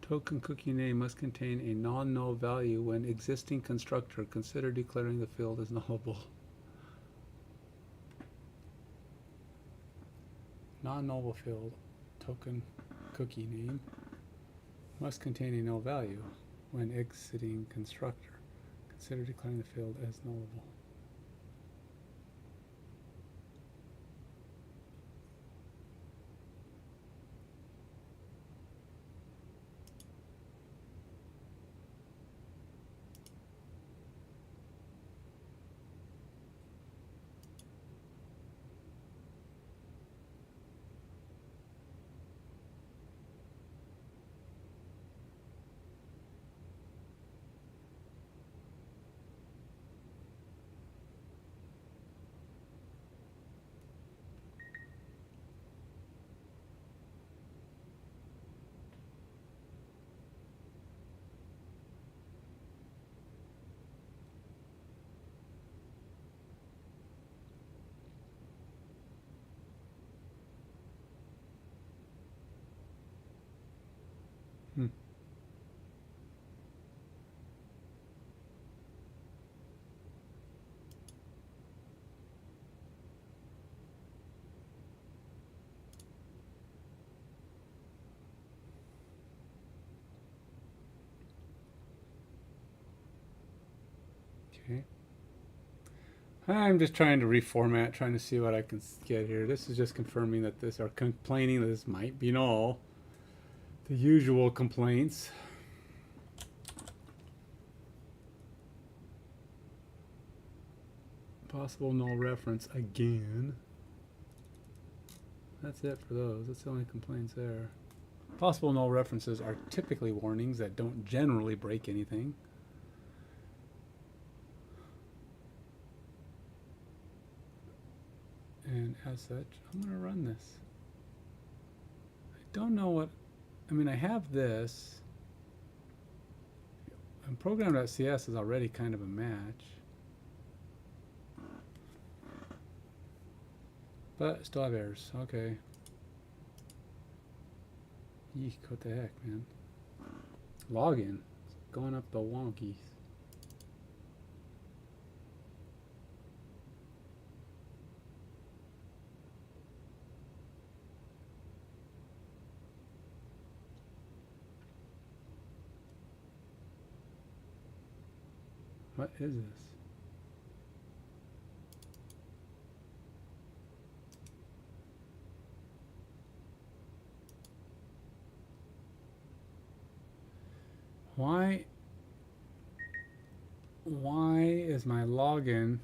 Token cookie name must contain a non-null value when existing constructor. Consider declaring the field as nullable. Non-nullable field, token cookie name, must contain a null value when exiting constructor. Consider declaring the field as nullable. Okay. I'm just trying to reformat, trying to see what I can get here. This is just confirming that this, or complaining that this might be null. The usual complaints. Possible null reference again. That's it for those. That's the only complaints there. Possible null references are typically warnings that don't generally break anything. And as such, I'm going to run this. I don't know what, I mean, I have this. And program.cs is already kind of a match. But still have errors. Okay. Eek, what the heck, man? Login. It's going up the wonkies. What is this? Why is my login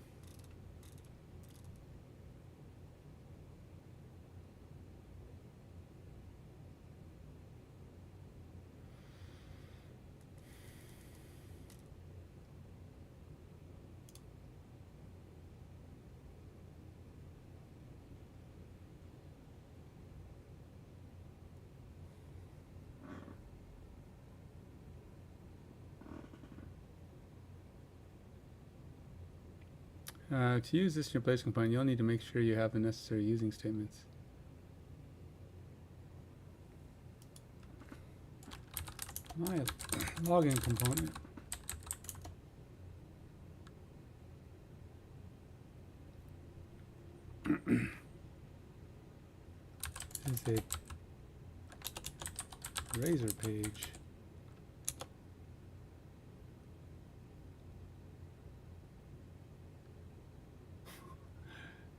to use this in your place component, you'll need to make sure you have the necessary using statements. My login component is a Blazor page.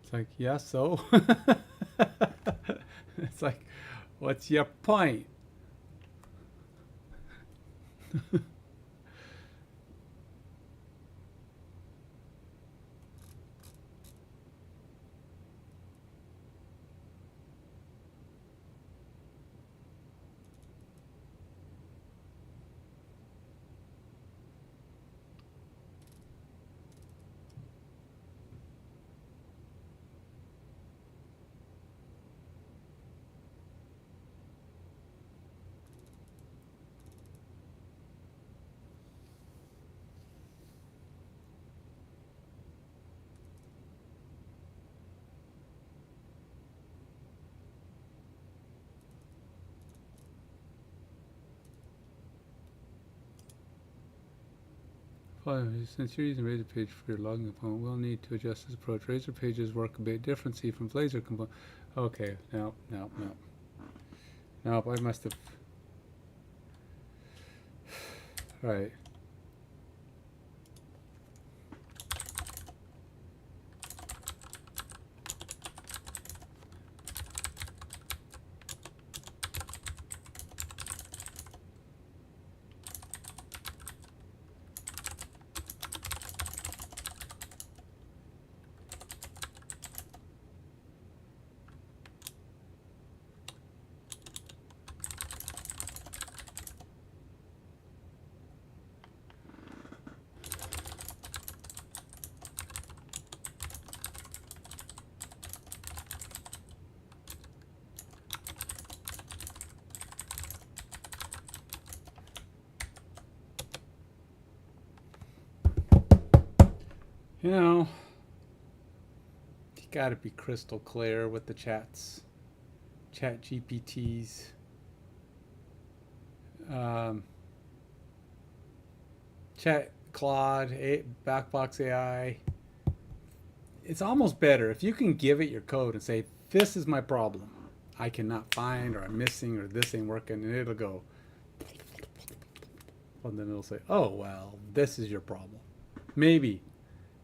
It's like, yeah, so? It's like, what's your point? Since you're using Razor Page for your login component, we'll need to adjust this approach. Razor Pages work a bit differently from Blazor component. Okay, no. Nope, I must have. Right. You know, you gotta be crystal clear with the chats. Chat GPTs. Chat Claude, Backbox AI. It's almost better if you can give it your code and say, this is my problem. I cannot find, or I'm missing, or this ain't working, and it'll go. And then it'll say, oh, well, this is your problem. Maybe.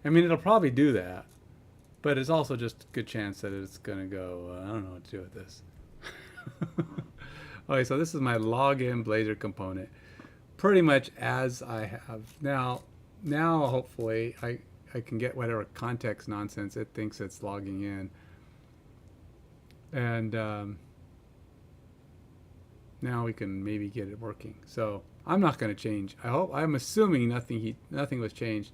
I mean, it'll probably do that, but it's also just a good chance that it's going to go, I don't know what to do with this. Okay, so this is my login Blazor component. Pretty much as I have. Now hopefully I can get whatever context nonsense it thinks it's logging in. And now we can maybe get it working. So I'm not going to change. I'm assuming nothing was changed.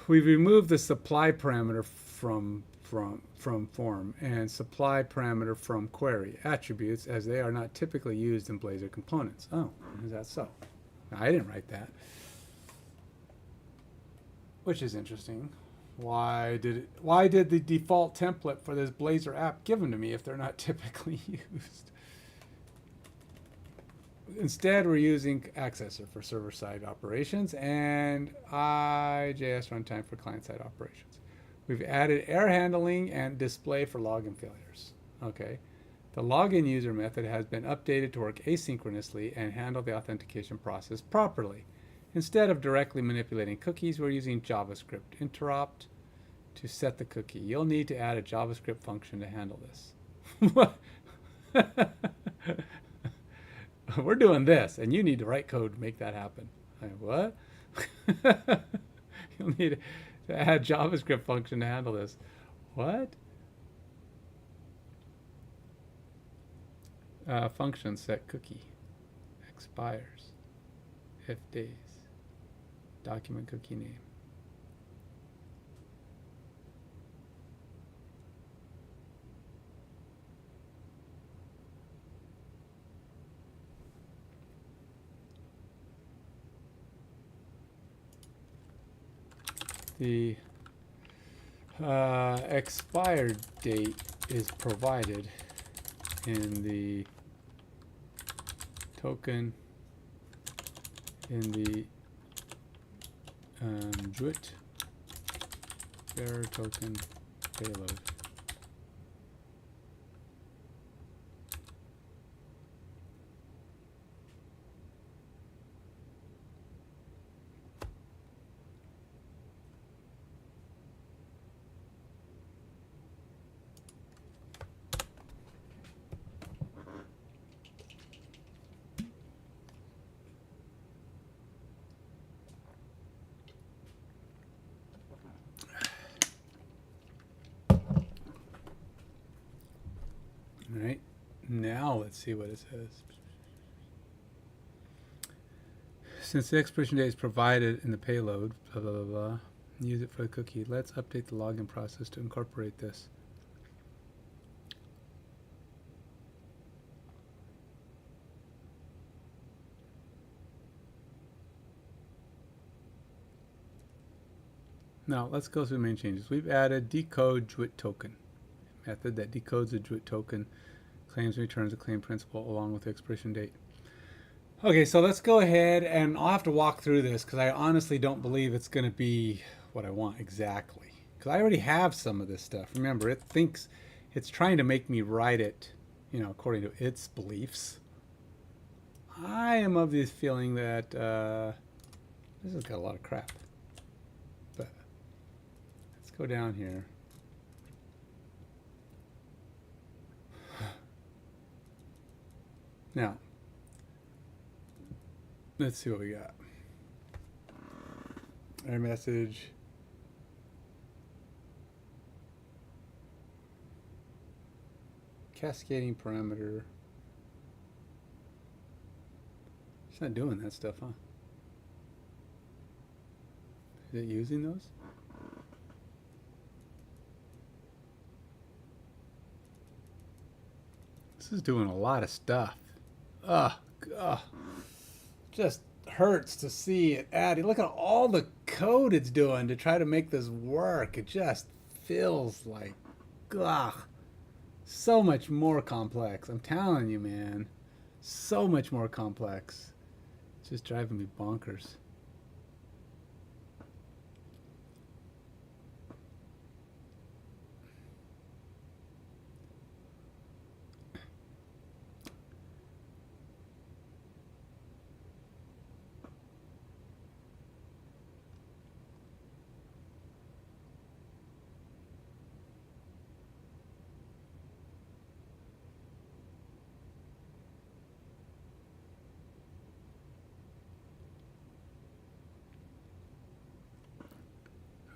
We've removed the supply parameter from form and supply parameter from query attributes, as they are not typically used in Blazor components. Oh, is that so? I didn't write that, which is interesting. Why did the default template for this Blazor app given to me if they're not typically used? Instead, we're using Accessor for server-side operations and IJS runtime for client-side operations. We've added error handling and display for login failures. Okay. The login user method has been updated to work asynchronously and handle the authentication process properly. Instead of directly manipulating cookies, we're using JavaScript interrupt to set the cookie. You'll need to add a JavaScript function to handle this. We're doing this, and you need to write code to make that happen. What? You'll need to add JavaScript function to handle this. What? Function set cookie expires if days. Document cookie name. The expired date is provided in the token in the JWT bearer token payload. All right, now let's see what it says. Since the expiration date is provided in the payload, blah, blah, blah, blah, use it for the cookie. Let's update the login process to incorporate this. Now let's go through the main changes. We've added decode JWT token method that decodes the JWT token, claims and returns the claim principal along with the expiration date. Okay, so let's go ahead, and I'll have to walk through this because I honestly don't believe it's going to be what I want exactly. Because I already have some of this stuff. Remember, it thinks it's trying to make me write it, according to its beliefs. I am of this feeling that this has got a lot of crap. But let's go down here. Now, let's see what we got. Error message. Cascading parameter. It's not doing that stuff, huh? Is it using those? This is doing a lot of stuff. Ugh. Just hurts to see it adding. Look at all the code it's doing to try to make this work. It just feels like, so much more complex. I'm telling you, man. So much more complex. It's just driving me bonkers.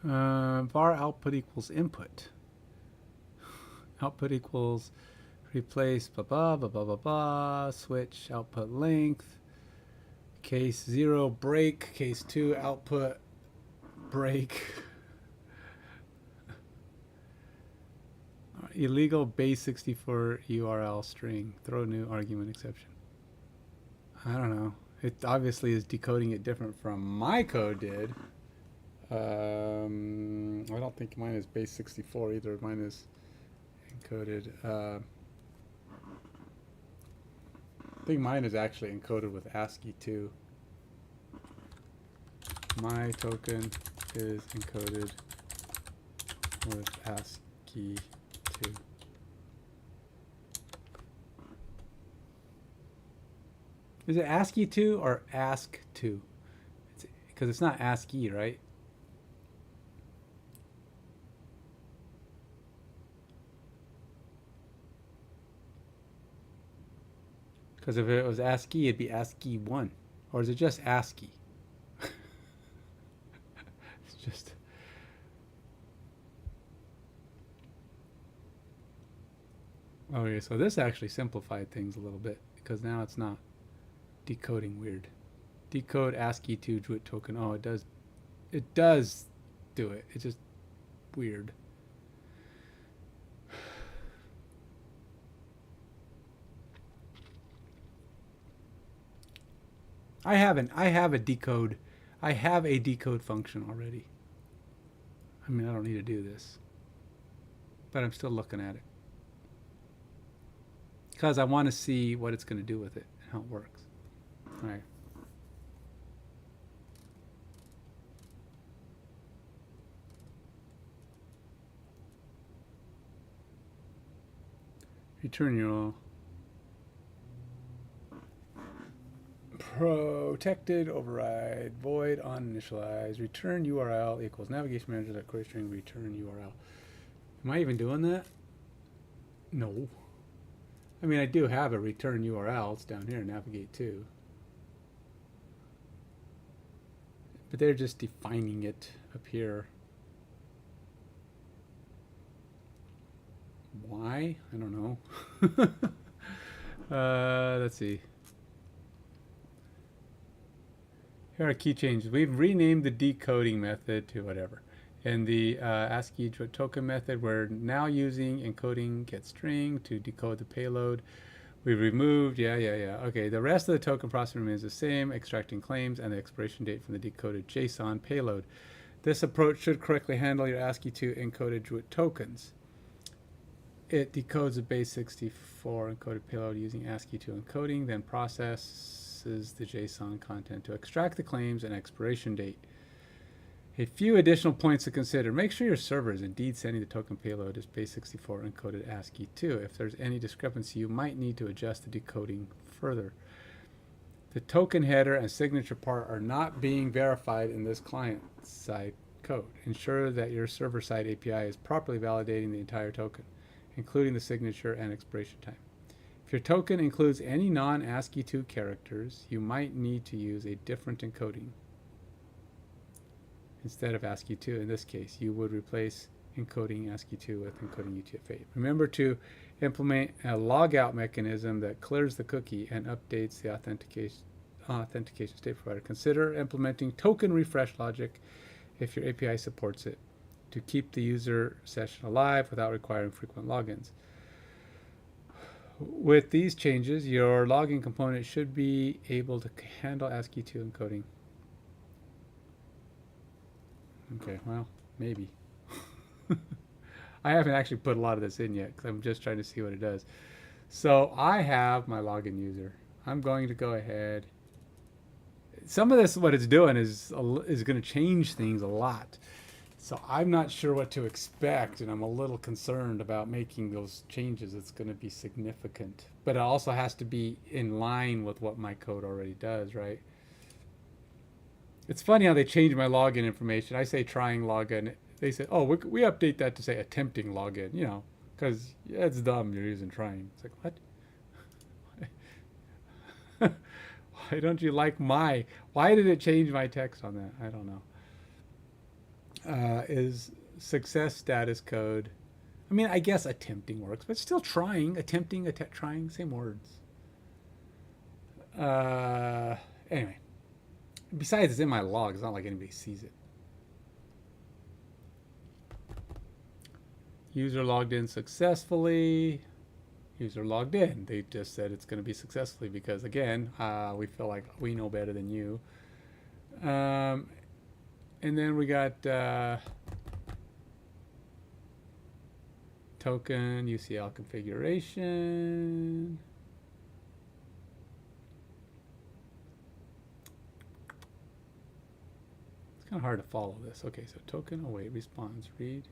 var output equals input. Output equals replace blah blah blah blah blah blah. Switch output length. Case 0 break. Case 2 output break. Illegal base64 URL string. Throw new argument exception. I don't know. It obviously is decoding it different from my code did. I don't think mine is base64 either. Mine is encoded. I think mine is actually encoded with ASCII too. My token is encoded with ASCII too. Is it ASCII 2 or ASC 2? Because it's not ASCII, right? Because if it was ASCII, it'd be ASCII 1. Or is it just ASCII? It's just... Okay, so this actually simplified things a little bit, because now it's not decoding weird. Decode ASCII to Druid token. Oh, it does do it. It's just weird. I have a decode function already. I mean, I don't need to do this, but I'm still looking at it because I want to see what it's going to do with it and how it works. All right. Return URL. Protected override void on initialize. Return URL equals navigation manager query string return URL. Am I even doing that? No. I mean, I do have a return URL. It's down here, navigate to. But they're just defining it up here. Why? I don't know. Let's see. Here are key changes. We've renamed the decoding method to whatever. And the ASCII token method, we're now using encoding get string to decode the payload. We've removed, okay. The rest of the token process remains the same, extracting claims and the expiration date from the decoded JSON payload. This approach should correctly handle your ASCII2 encoded Druid tokens. It decodes a base64 encoded payload using ASCII2 encoding, then processes the JSON content to extract the claims and expiration date. A few additional points to consider. Make sure your server is indeed sending the token payload as base64 encoded ASCII2. If there's any discrepancy, you might need to adjust the decoding further. The token header and signature part are not being verified in this client-side code. Ensure that your server-side API is properly validating the entire token, including the signature and expiration time. If your token includes any non-ASCII2 characters, you might need to use a different encoding. Instead of ASCII2, in this case, you would replace encoding ASCII2 with encoding UTF-8. Remember to implement a logout mechanism that clears the cookie and updates the authentication state provider. Consider implementing token refresh logic if your API supports it to keep the user session alive without requiring frequent logins. With these changes, your logging component should be able to handle ASCII2 encoding. Okay, well, maybe. I haven't actually put a lot of this in yet because I'm just trying to see what it does. So I have my login user. I'm going to go ahead. Some of this, what it's doing is going to change things a lot. So I'm not sure what to expect, and I'm a little concerned about making those changes. It's going to be significant. But it also has to be in line with what my code already does, right? It's funny how they change my login information. I say trying login. They say, oh, we update that to say attempting login, you know, because it's dumb. You're using trying. It's like, what? Why don't you like why did it change my text on that? I don't know. is success status code. I mean, I guess attempting works, but still trying, attempting, trying, same words. Anyway, besides, it's in my log. It's not like anybody sees it. User logged in successfully. User logged in. They just said it's going to be successfully because, again, we feel like we know better than you. And then we got token UCL configuration. It's kind of hard to follow this. Okay, so token await response read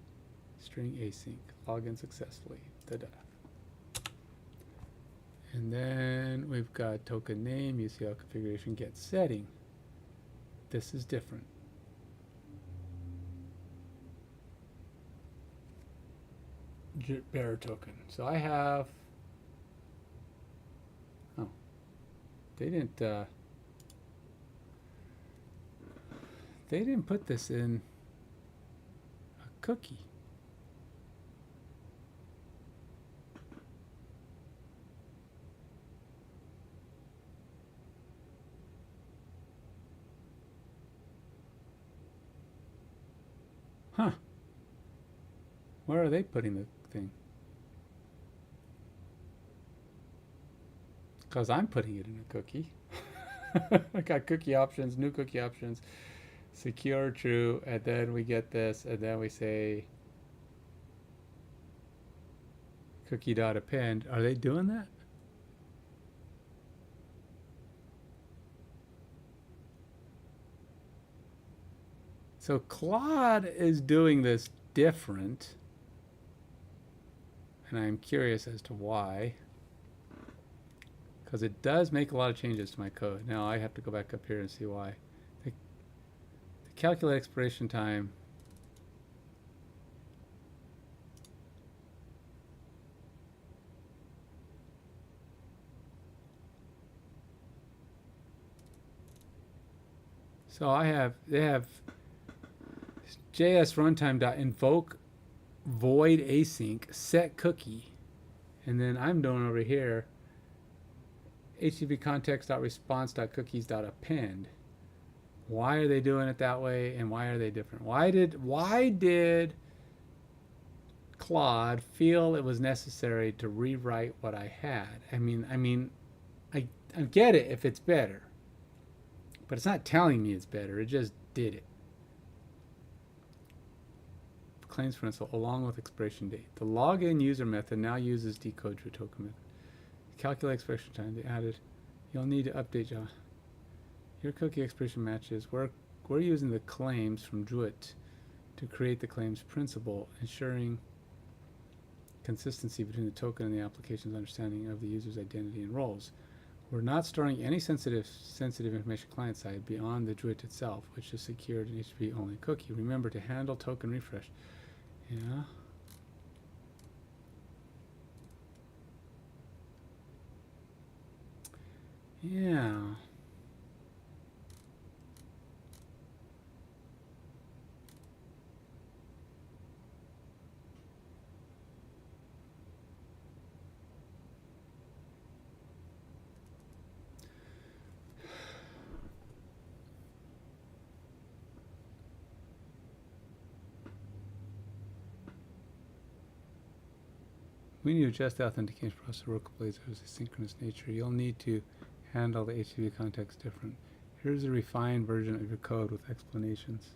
string async login successfully. Da-da. And then we've got token name UCL configuration get setting. This is different. Bearer token. So I have. Oh, they didn't. They didn't put this in a cookie. Huh. Where are they putting the thing? Because I'm putting it in a cookie. I got cookie options, new cookie options, secure, true, and then we get this, and then we say cookie.append. Are they doing that? So Claude is doing this different, and I'm curious as to why, because it does make a lot of changes to my code. Now I have to go back up here and see why. The calculate expiration time. So they have JS runtime.invoke void async set cookie, and then I'm doing over here HTTP context.response.cookies.append. Why are they doing it that way, and why are they different? Why did Claude feel it was necessary to rewrite what I had? I get it if it's better, but it's not telling me it's better. It just did it. Claims principal along with expiration date. The login user method now uses decode true token method. Calculate expiration time. They added. You'll need to update your cookie expiration matches. We're using the claims from Druid to create the claims principal, ensuring consistency between the token and the application's understanding of the user's identity and roles. We're not storing any sensitive information client side beyond the Druid itself, which is secured in HTTP only cookie. Remember to handle token refresh. Yeah. Yeah. When you adjust the authentication process, work with Blazor's asynchronous nature, you'll need to handle the HTTP context different. Here's a refined version of your code with explanations.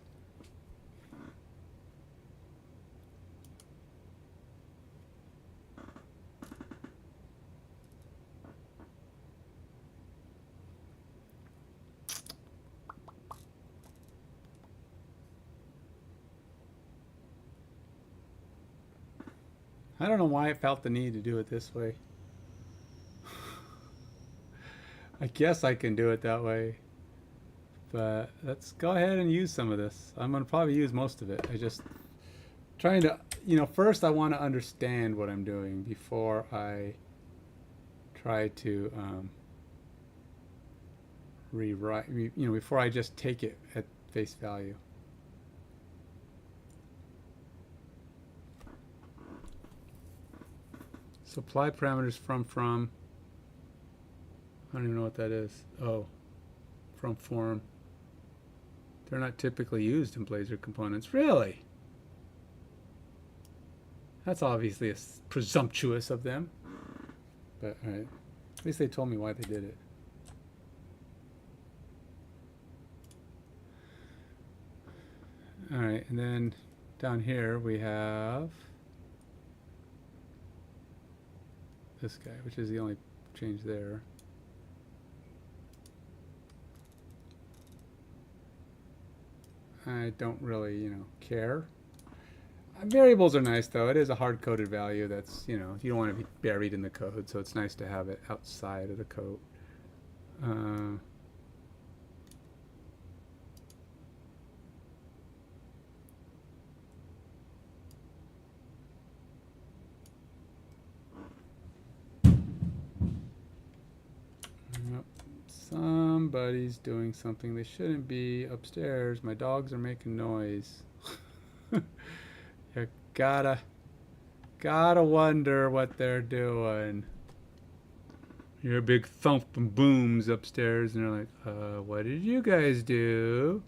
I don't know why I felt the need to do it this way. I guess I can do it that way. But let's go ahead and use some of this. I'm going to probably use most of it. I just trying to, first I want to understand what I'm doing before I try to rewrite, before I just take it at face value. Supply parameters from. I don't even know what that is. Oh, from form. They're not typically used in Blazor components. Really? That's obviously presumptuous of them. But all right. At least they told me why they did it. All right, and then down here we have this guy, which is the only change there. I don't really, care. Variables are nice, though. It is a hard-coded value that's, you don't want to be buried in the code, so it's nice to have it outside of the code. Somebody's doing something they shouldn't be upstairs. My dogs are making noise. You gotta wonder what they're doing. You hear big thump and booms upstairs, and they're like, what did you guys do?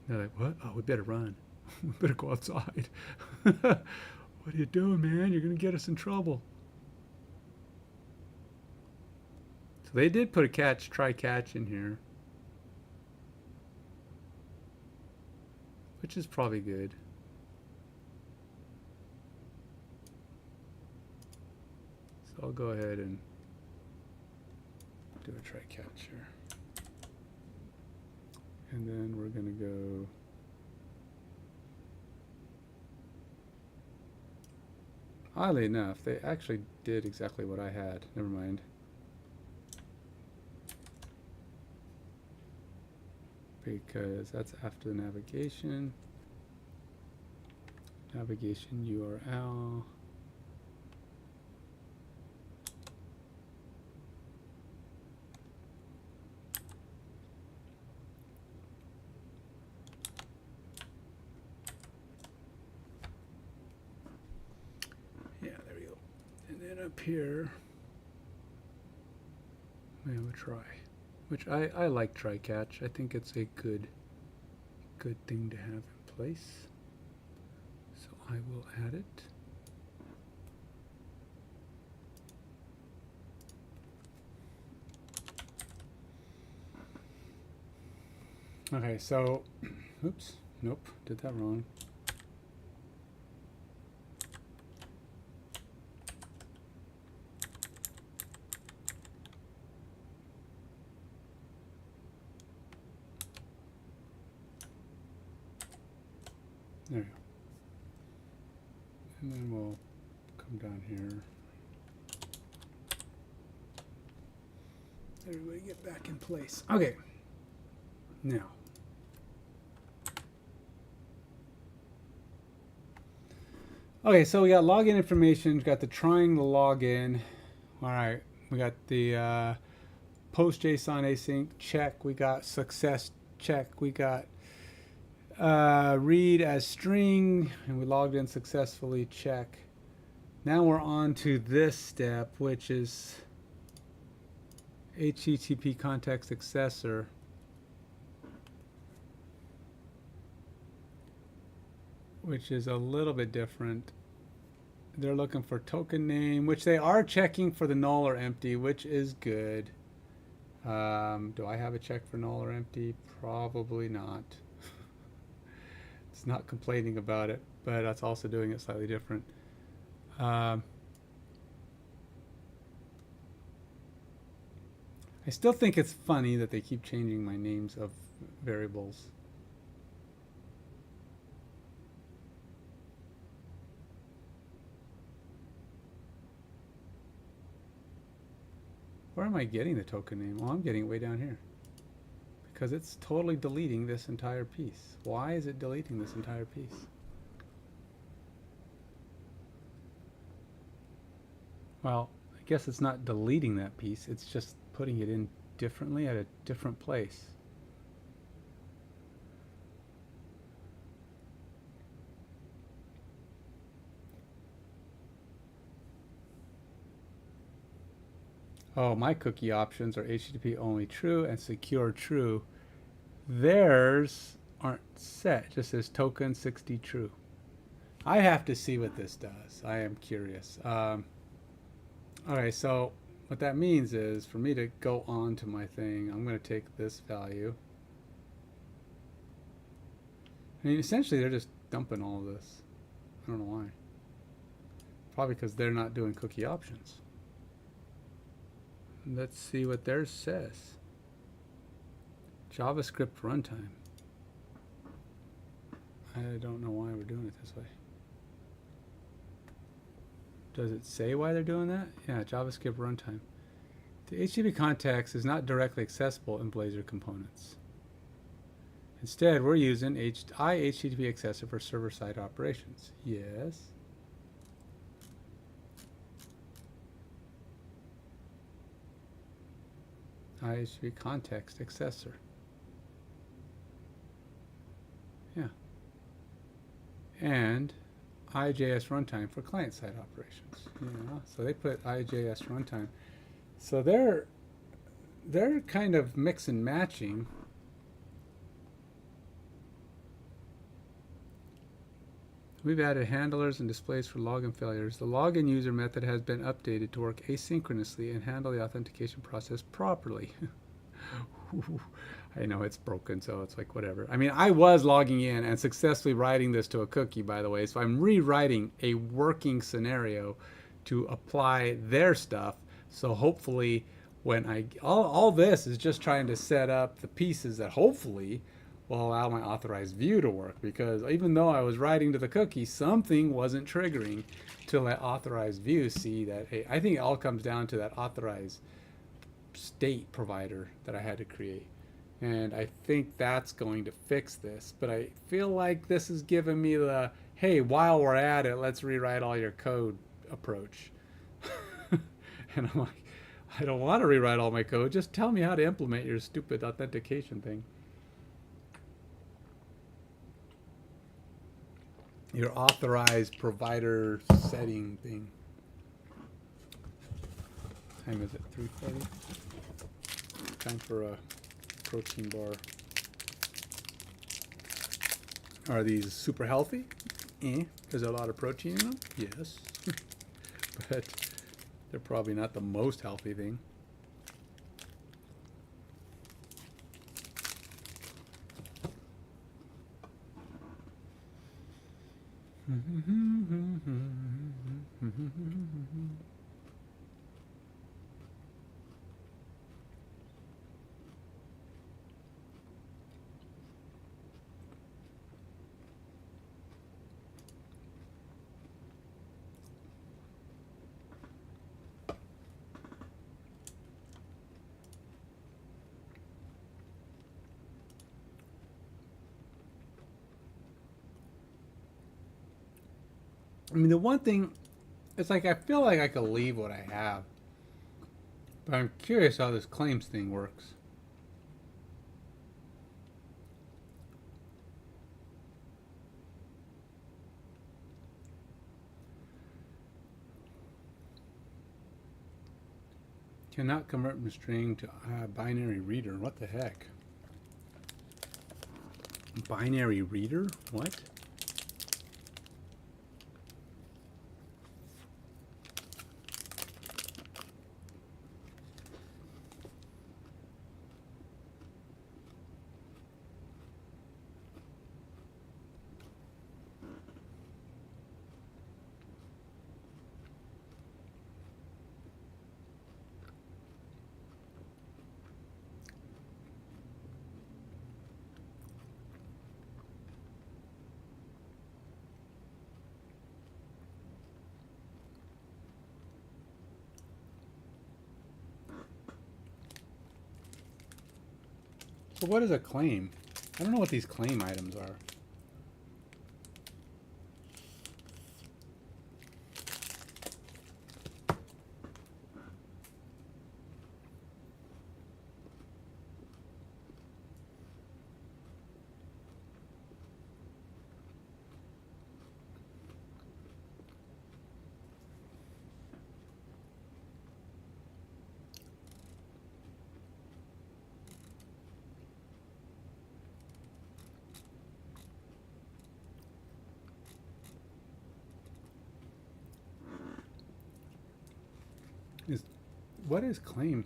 And they're like, what? Oh, we better run. We better go outside. What are you doing, man? You're gonna get us in trouble. So they did put a try catch in here, which is probably good. So I'll go ahead and do a try catch here. And then we're going to go oddly enough, they actually did exactly what I had. Never mind. Because that's after the navigation. Navigation URL. Yeah, there we go. And then up here, we have a try. Which I like try catch. I think it's a good thing to have in place. So I will add it. Okay, so oops, nope, did that wrong. There we go. And then we'll come down here. Everybody get back in place. Okay. Now. Okay, so we got login information. We got the trying to log in. All right. We got the post JSON async check. We got success check. We got read as string, and we logged in successfully, check. Now we're on to this step, which is HTTP context accessor. Which is a little bit different. They're looking for token name, which they are checking for the null or empty, which is good. Do I have a check for null or empty? Probably not. It's not complaining about it, but that's also doing it slightly different. I still think it's funny that they keep changing my names of variables. Where am I getting the token name? Well, I'm getting it way down here. Because it's totally deleting this entire piece. Why is it deleting this entire piece? Well, I guess it's not deleting that piece. It's just putting it in differently at a different place. oh, my cookie options are HTTP only true and secure true. Theirs aren't set. It just says token 60 true. I have to see what this does. I am curious. Okay, so what that means is for me to go on to my thing, I'm going to take this value. I mean, essentially, they're just dumping all of this. I don't know why. Probably because they're not doing cookie options. Let's see what theirs says. JavaScript runtime. I don't know why we're doing it this way. Does it say why they're doing that? Yeah, JavaScript runtime. The HTTP context is not directly accessible in Blazor components. Instead, we're using HTTP accessor for server-side operations. Yes. HTTP context accessor. Yeah. And IJS runtime for client-side operations. Yeah. So they put IJS runtime. So they're kind of mix and matching. We've added handlers and displays for login failures. The login user method has been updated to work asynchronously and handle the authentication process properly. I know it's broken, so it's like whatever. I mean, I was logging in and successfully writing this to a cookie, by the way. So I'm rewriting a working scenario to apply their stuff. So hopefully when all this is just trying to set up the pieces that hopefully will allow my authorized view to work, because even though I was writing to the cookie, something wasn't triggering to let authorized view see that, hey, I think it all comes down to that authorized state provider that I had to create. And I think that's going to fix this. But I feel like this is giving me the, hey, while we're at it, let's rewrite all your code approach. And I'm like, I don't want to rewrite all my code. Just tell me how to implement your stupid authentication thing. Your authorized provider setting thing. What time is it? 3:40. Time for a protein bar. Are these super healthy? There's a lot of protein in them? Yes. But they're probably not the most healthy thing. I mean, the one thing, it's like I feel like I could leave what I have, but I'm curious how this claims thing works. Cannot convert from string to binary reader. What the heck? Binary reader? What? So what is a claim? I don't know what these claim items are. Is what is claim?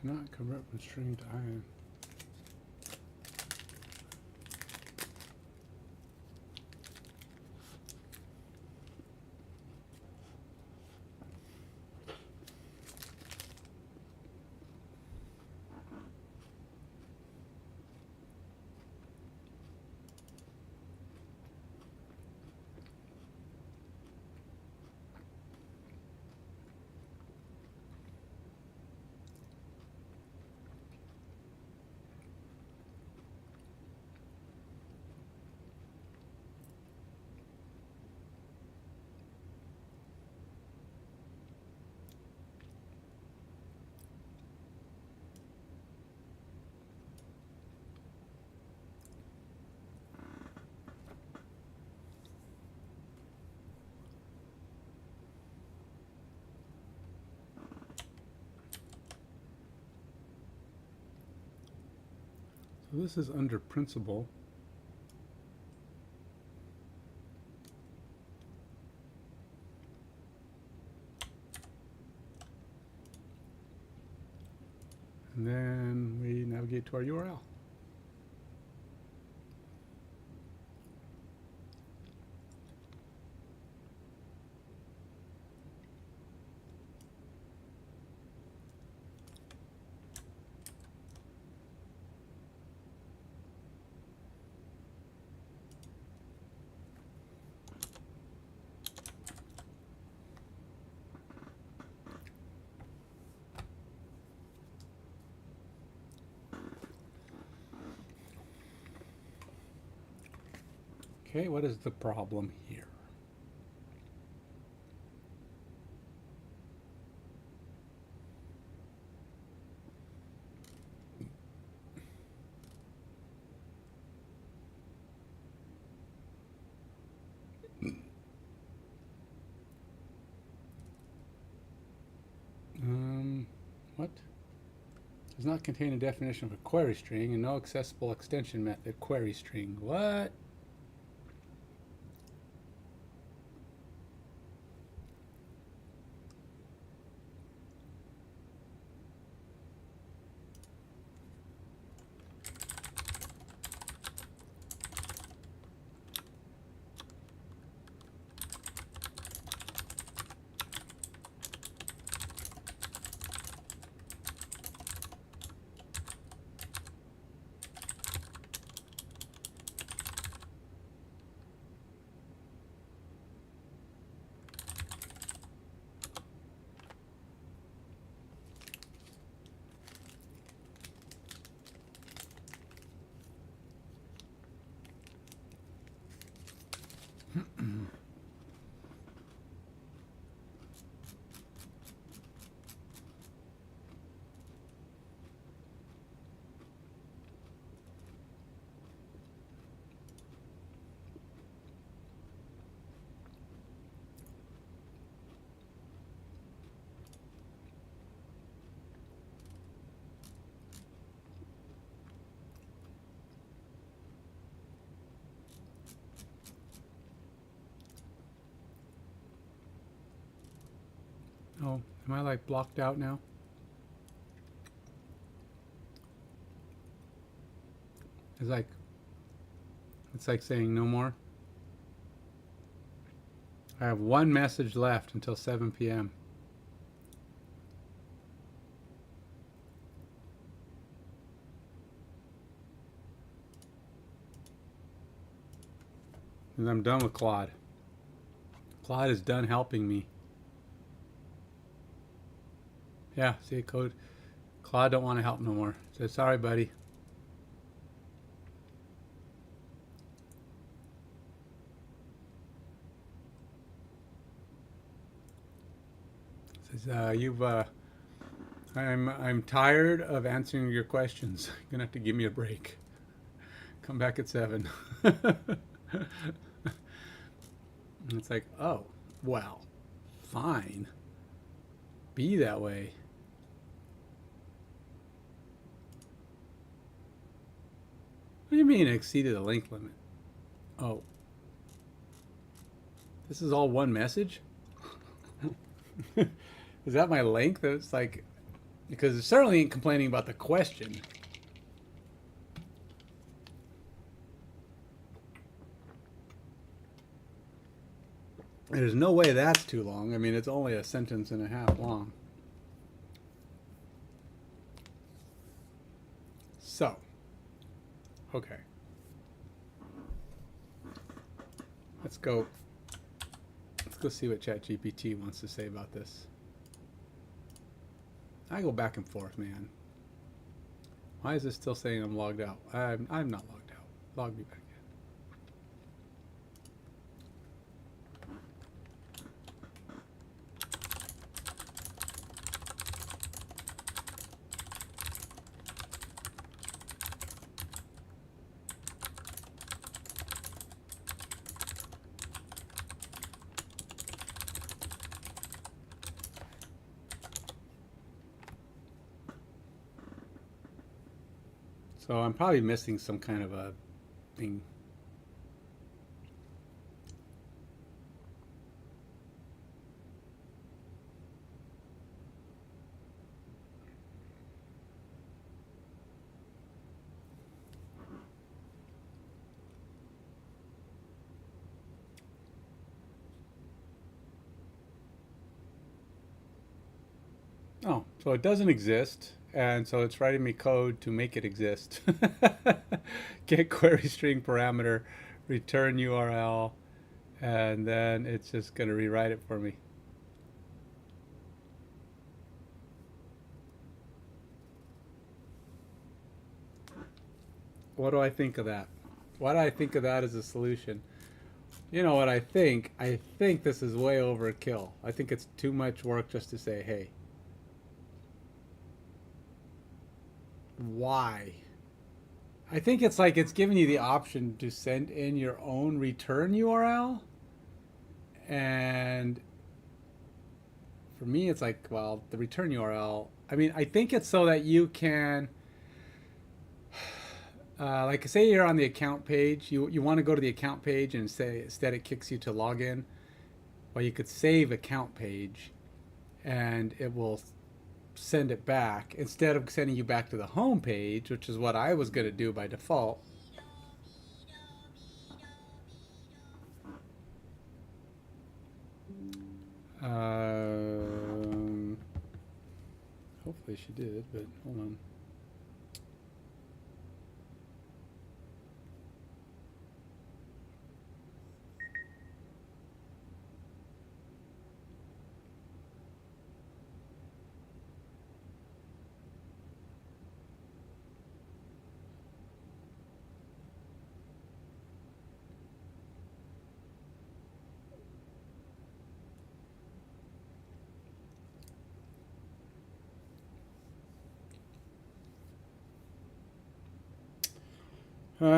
Cannot convert from string to IM. So this is under principal. And then we navigate to our URL. Okay, what is the problem here? What? Does not contain a definition of a query string and no accessible extension method query string. What? Oh, am I like blocked out now? It's like saying no more. I have one message left until 7 p.m. And I'm done with Claude. Claude is done helping me. Yeah, see code. Claude don't want to help no more. So sorry, buddy. Says I'm tired of answering your questions. You're gonna have to give me a break. Come back at 7. It's like, oh, well, fine. Be that way. What do you mean exceeded the link limit? Oh. This is all one message? Is that my length? It's like, because it certainly ain't complaining about the question. There's no way that's too long. I mean, it's only a sentence and a half long. So, okay. Let's go see what ChatGPT wants to say about this. I go back and forth, man. Why is this still saying I'm logged out? I'm not logged out. Log me back in. So I'm probably missing some kind of a thing. Oh, so it doesn't exist, and so it's writing me code to make it exist. Get query string parameter, return URL, and then it's just going to rewrite it for me. What do I think of that? Why do I think of that as a solution? You know what I think? I think this is way overkill. I think it's too much work just to say, hey. Why? I think it's like it's giving you the option to send in your own return URL. And for me, it's like, well, the return URL, I mean, I think it's so that you can, like say you're on the account page, you want to go to the account page and say, instead it kicks you to login. Well, you could save account page and it will send it back instead of sending you back to the home page, which is what I was going to do by default. Hopefully she did, but hold on.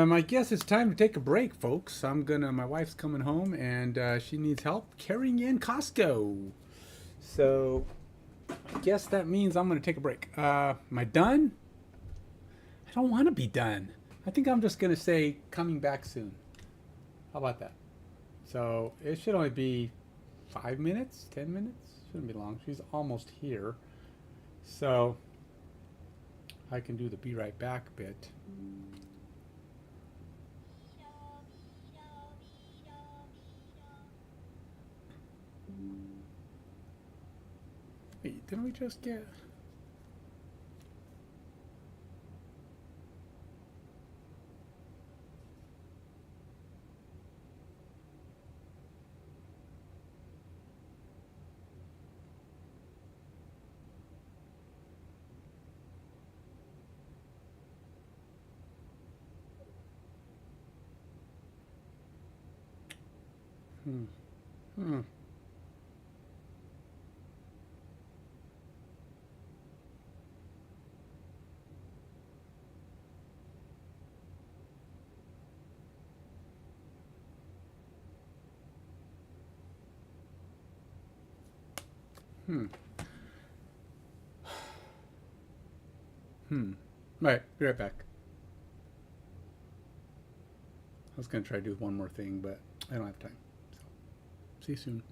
I guess it's time to take a break, folks. My wife's coming home and she needs help carrying in Costco. So I guess that means I'm gonna take a break. Am I done? I don't want to be done. I think I'm just gonna say coming back soon. How about that? So it should only be 5 minutes, 10 minutes. Shouldn't be long. She's almost here. So I can do the be right back bit. Wait, didn't we just get... Hmm. Hmm. Hmm. Hmm. Right, be right back. was going to try to do one more thing, but I don't have time. So, see you soon.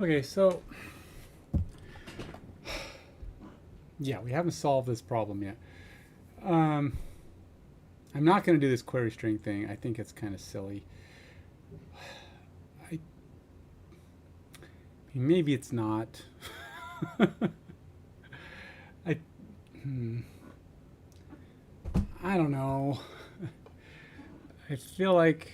Okay, so yeah, we haven't solved this problem yet. I'm not going to do this query string thing. I think it's kind of silly. Maybe it's not. I I don't know. I feel like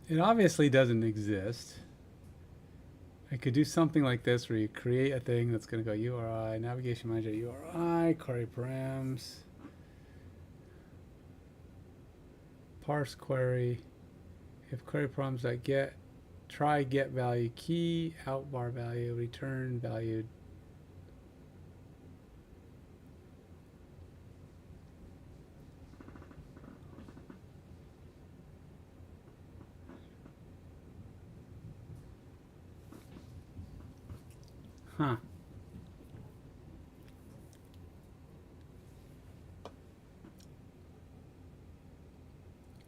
it obviously doesn't exist. I could do something like this where you create a thing that's going to go URI, navigation manager, URI, query params, parse query. If query params that get, try get value key, out bar value, return value. Huh.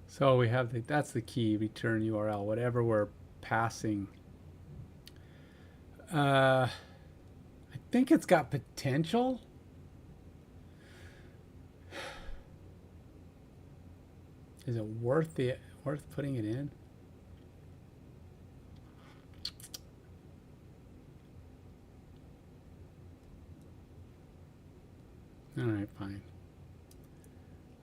So we have that's the key, return URL, whatever we're passing. I think it's got potential. Is it worth putting it in? All right, fine.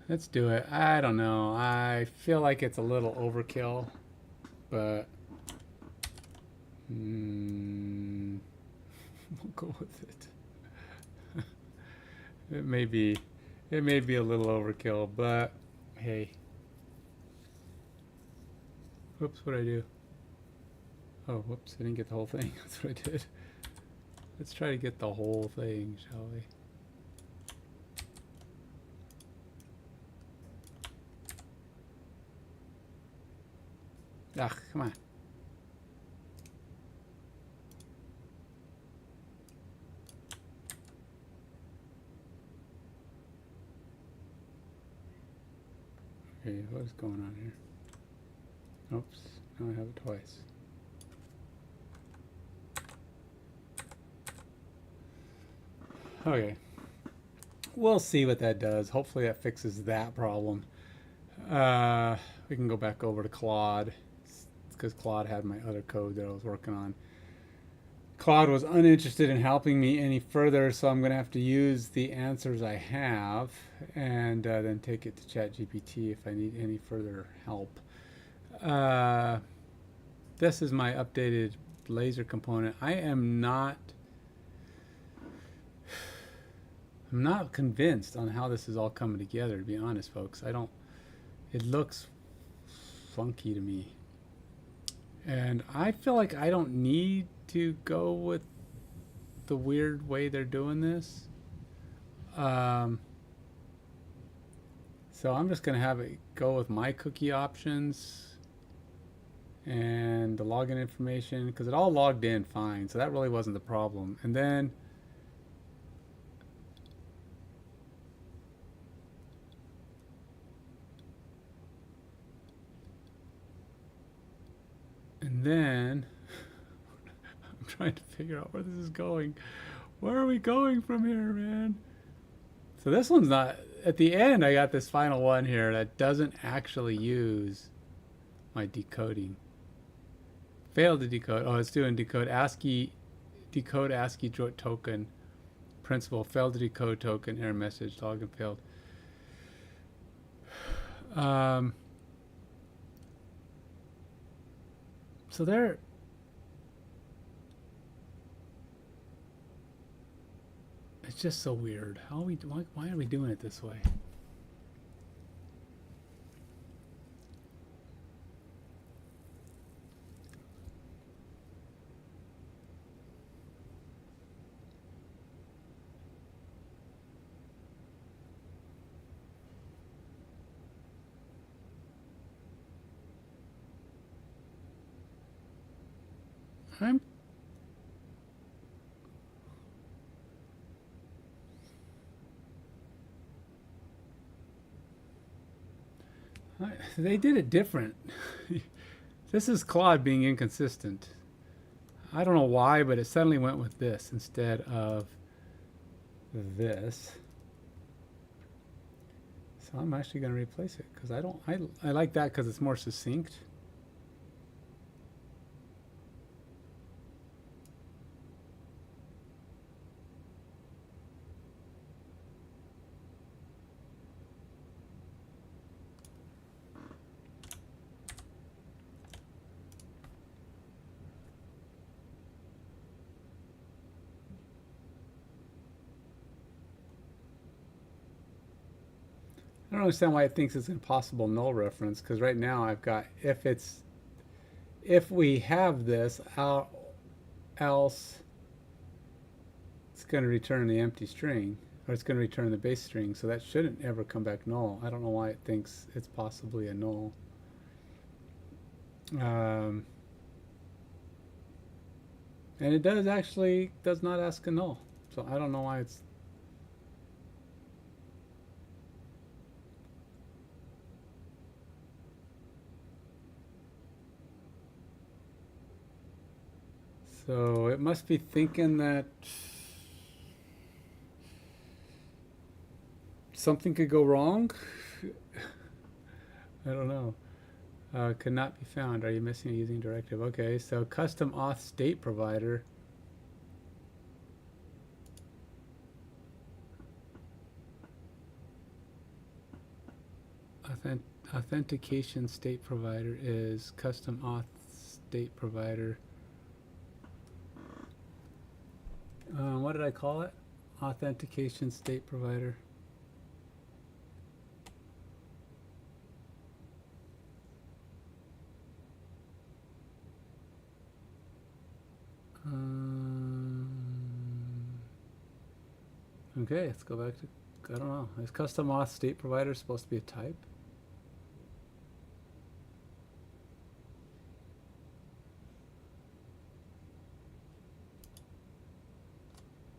Let's do it. I don't know. I feel like it's a little overkill, but we'll go with it. It may be a little overkill, but hey. Whoops, what'd I do? Oh, whoops, I didn't get the whole thing. That's what I did. Let's try to get the whole thing, shall we? Ugh, come on. Okay, what is going on here? Oops, now I have it twice. Okay. We'll see what that does. Hopefully that fixes that problem. We can go back over to Claude. It's because Claude had my other code that I was working on. Claude was uninterested in helping me any further, so I'm going to have to use the answers I have and then take it to ChatGPT if I need any further help. This is my updated Blazor component. I'm not convinced on how this is all coming together, to be honest, folks. It looks funky to me. And I feel like I don't need to go with the weird way they're doing this. So I'm just going to have it go with my cookie options and the login information, because it all logged in fine. So that really wasn't the problem. And then I'm trying to figure out where this is going. Where are we going from here, man? So this one's not, at the end I got this final one here that doesn't actually use my decoding. Failed to decode. Oh, it's doing decode ASCII token principal. Failed to decode token, error message, login failed. So there. It's just so weird. Why are we doing it this way? they did it different. This is Claude being inconsistent. I don't know why, but it suddenly went with this instead of this. So I'm actually going to replace it because I like that because it's more succinct. I don't understand why it thinks it's impossible null reference, because right now I've got if we have this, else it's going to return the empty string, or it's going to return the base string, so that shouldn't ever come back null. I don't know why it thinks it's possibly a null. And it does not ask a null, so I don't know why it's. So it must be thinking that something could go wrong. I don't know. Could not be found. Are you missing a using directive? Okay, so custom auth state provider. Authentication state provider is custom auth state provider. What did I call it? Authentication state provider. Okay, let's go back to, I don't know. Is custom auth state provider supposed to be a type?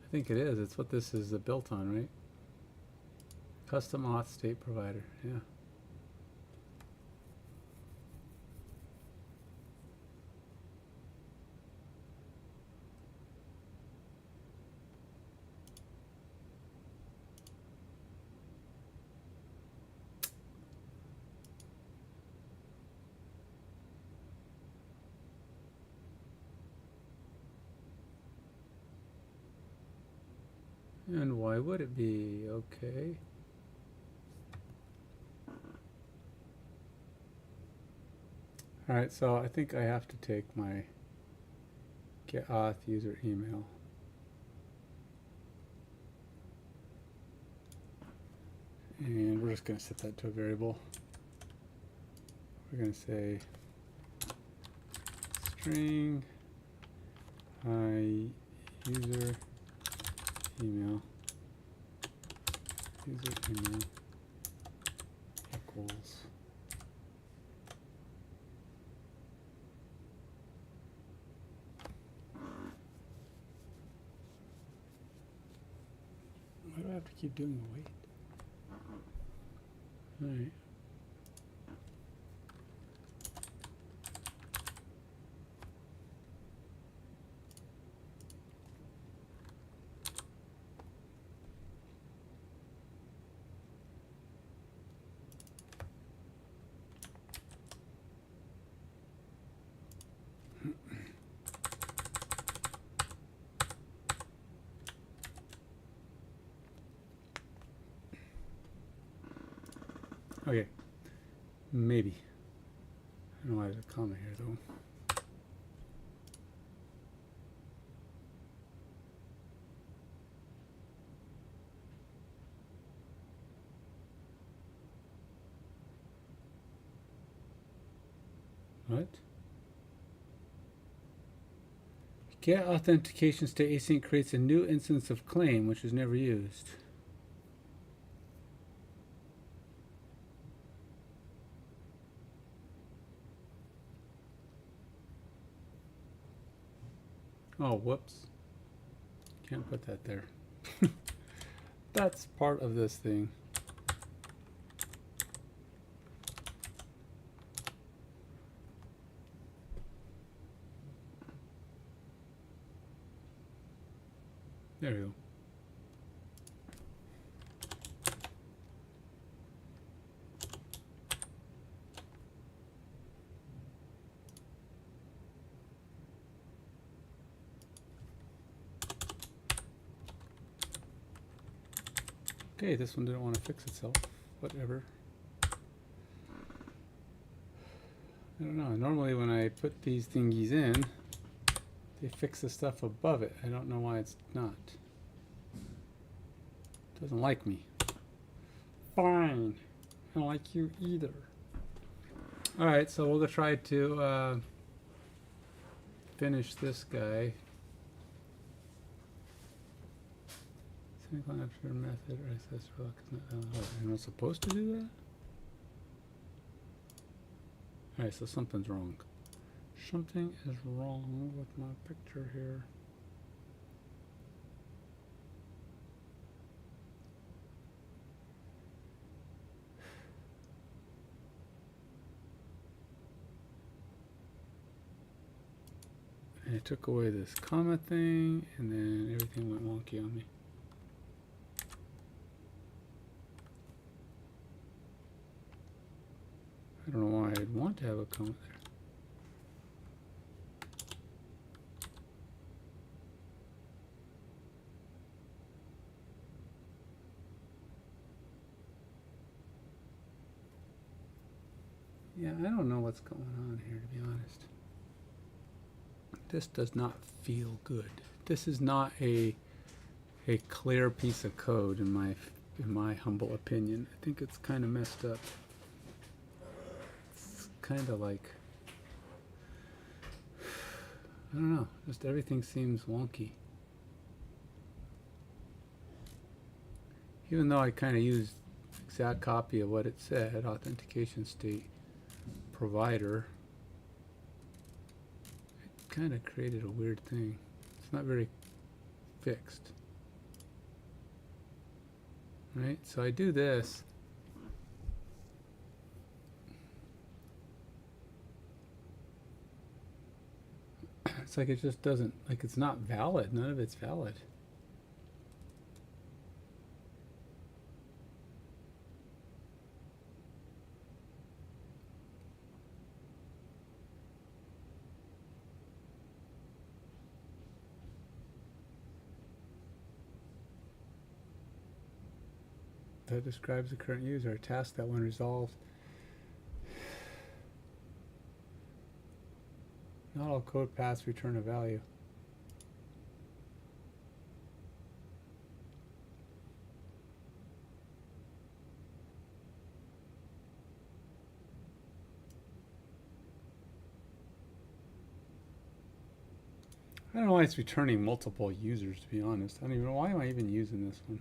I think it is. It's what this is built on, right? Custom auth state provider, yeah. And why would it be? Okay. All right, so I think I have to take my get auth user email. And we're just going to set that to a variable. We're going to say string user email equals why do I have to keep doing the wait? All right. Okay, maybe. I don't know why there's a comma here though. What? Get authentication state async creates a new instance of claim which is never used. Oh, whoops. Can't put that there. That's part of this thing. There we go. Okay, this one didn't want to fix itself. Whatever. I don't know. Normally when I put these thingies in, they fix the stuff above it. I don't know why it's not. It doesn't like me. Fine. I don't like you either. Alright, so we'll try to finish this guy. After method or access rock is not valid. Am I supposed to do that? Alright, so something's wrong. Something is wrong with my picture here. And it took away this comma thing, and then everything went wonky on me. I don't know why I'd want to have a comma there. Yeah, I don't know what's going on here, to be honest. This does not feel good. This is not a clear piece of code in my humble opinion. I think it's kind of messed up. It's kind of like, I don't know, just everything seems wonky. Even though I kind of used exact copy of what it said, authentication state provider, it kind of created a weird thing. It's not very fixed. Right, so I do this. It's like it just doesn't, like it's not valid. None of it's valid. That describes the current user, a task that when resolved. Not all code paths return a value. I don't know why it's returning multiple users, to be honest. I don't even know, why am I even using this one?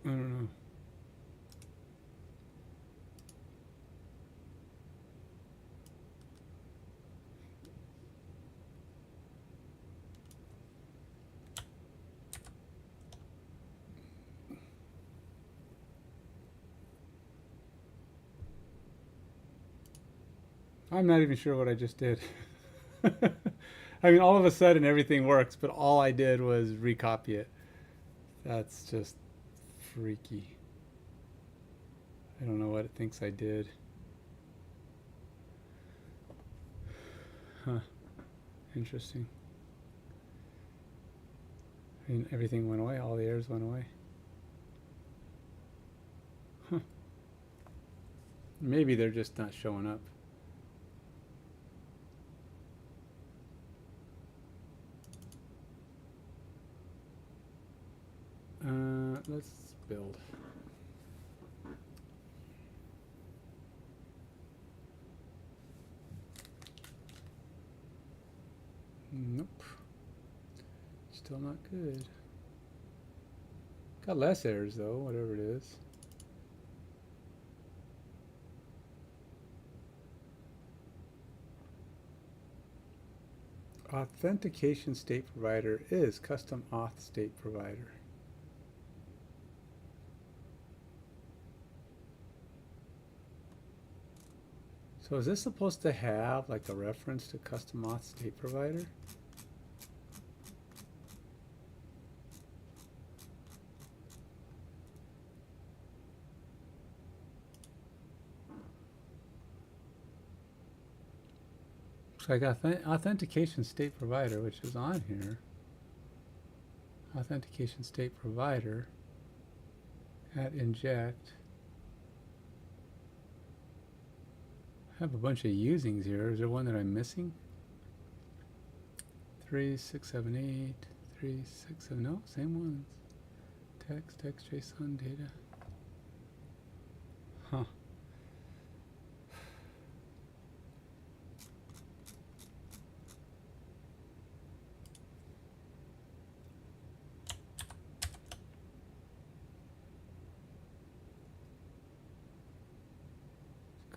I don't know. I'm not even sure what I just did. I mean, all of a sudden everything works, but all I did was recopy it. That's just freaky. I don't know what it thinks I did. Huh. Interesting. I mean, everything went away. All the errors went away. Huh. Maybe they're just not showing up. Let's build. Nope. Still not good. Got less errors though, whatever it is. authentication state provider is custom auth state provider. So is this supposed to have like a reference to custom auth state provider? So I got authentication state provider, which is on here. Authentication state provider at inject. I have a bunch of usings here. Is there one that I'm missing? 3, 6, 7, 8, 3, 6, 7, no, same ones. Text, JSON, data. Huh.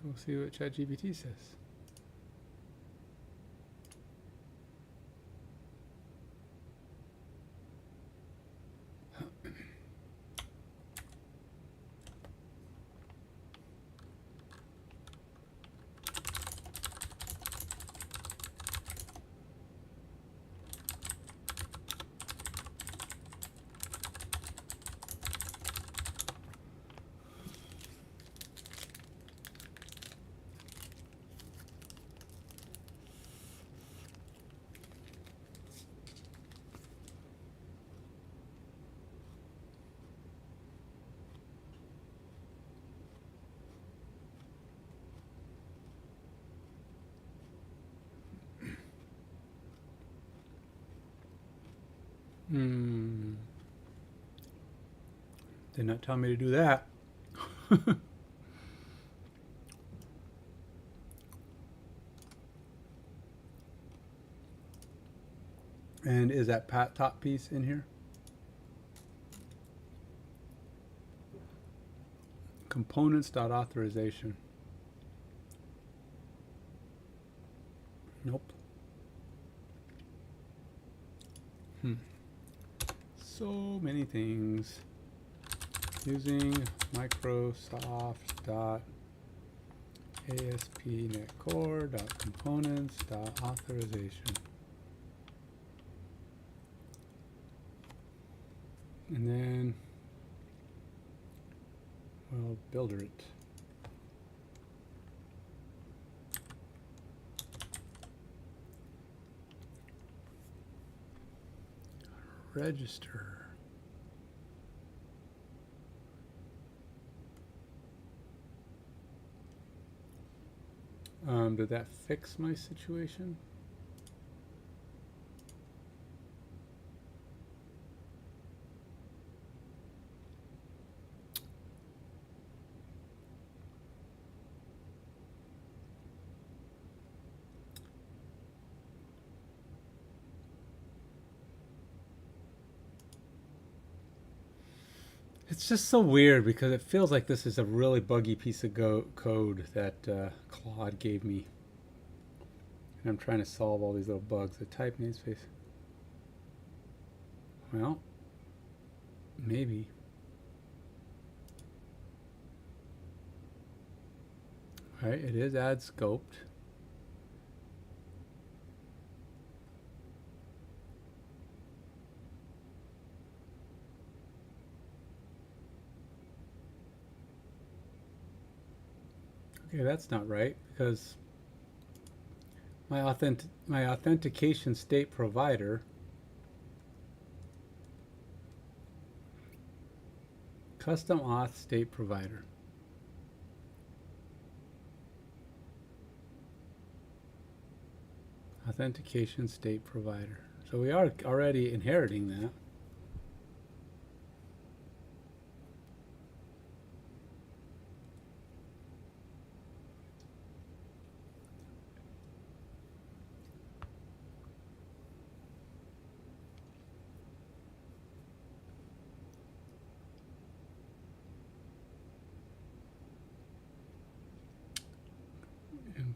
Go see what ChatGPT says. Did not tell me to do that. And is that top piece in here? Components.authorization. Nope. So many things. Using Microsoft.ASP.NET Core.Components.Authorization. And then we'll builder it. Register. Did that fix my situation? It's just so weird because it feels like this is a really buggy piece of code that Claude gave me. And I'm trying to solve all these little bugs. The type namespace. Well, maybe. Alright, it is add scoped. Okay, that's not right because my authentication state provider custom auth state provider. Authentication state provider. So we are already inheriting that.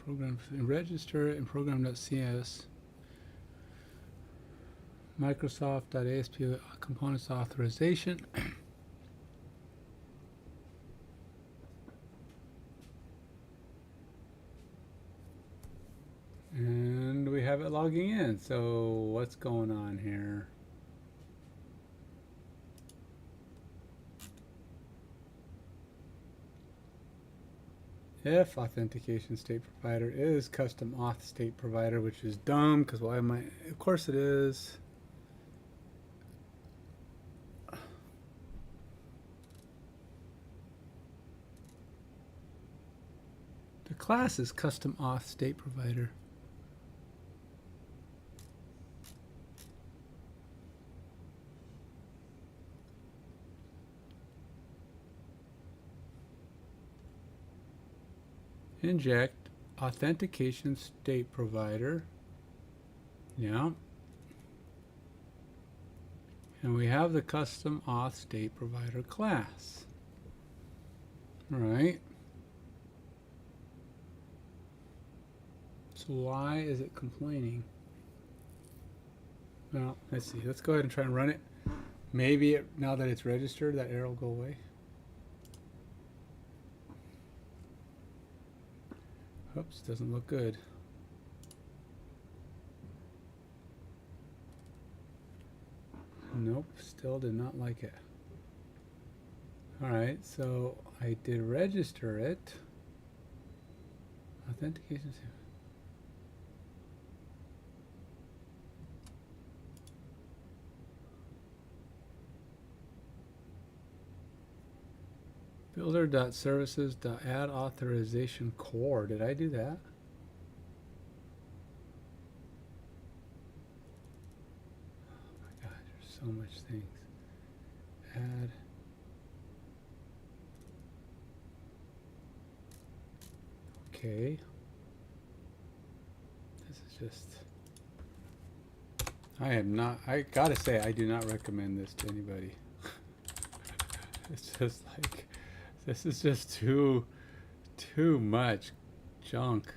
Program register in program.cs. Microsoft.asp components authorization. And we have it logging in. So what's going on here? If authentication state provider is custom auth state provider, which is dumb because why am I? Of course it is. The class is custom auth state provider. Inject authentication state provider. Yeah. And we have the custom auth state provider class. Right. So why is it complaining? Well, let's see. Let's go ahead and try and run it. Maybe now that it's registered, that error will go away. Oops, doesn't look good. Nope, still did not like it. Alright, so I did register it. Authentication. Builder.services.add authorization core. Did I do that? Oh my gosh, there's so much things. Add. Okay. This is just. I gotta say, I do not recommend this to anybody. It's just like. This is just too much junk.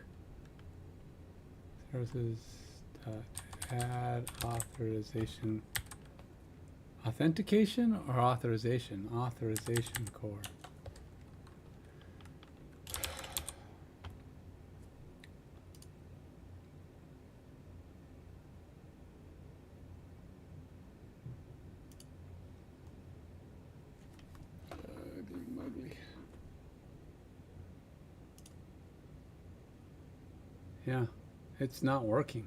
Services add authorization. Authentication or authorization? Authorization core. Yeah, it's not working.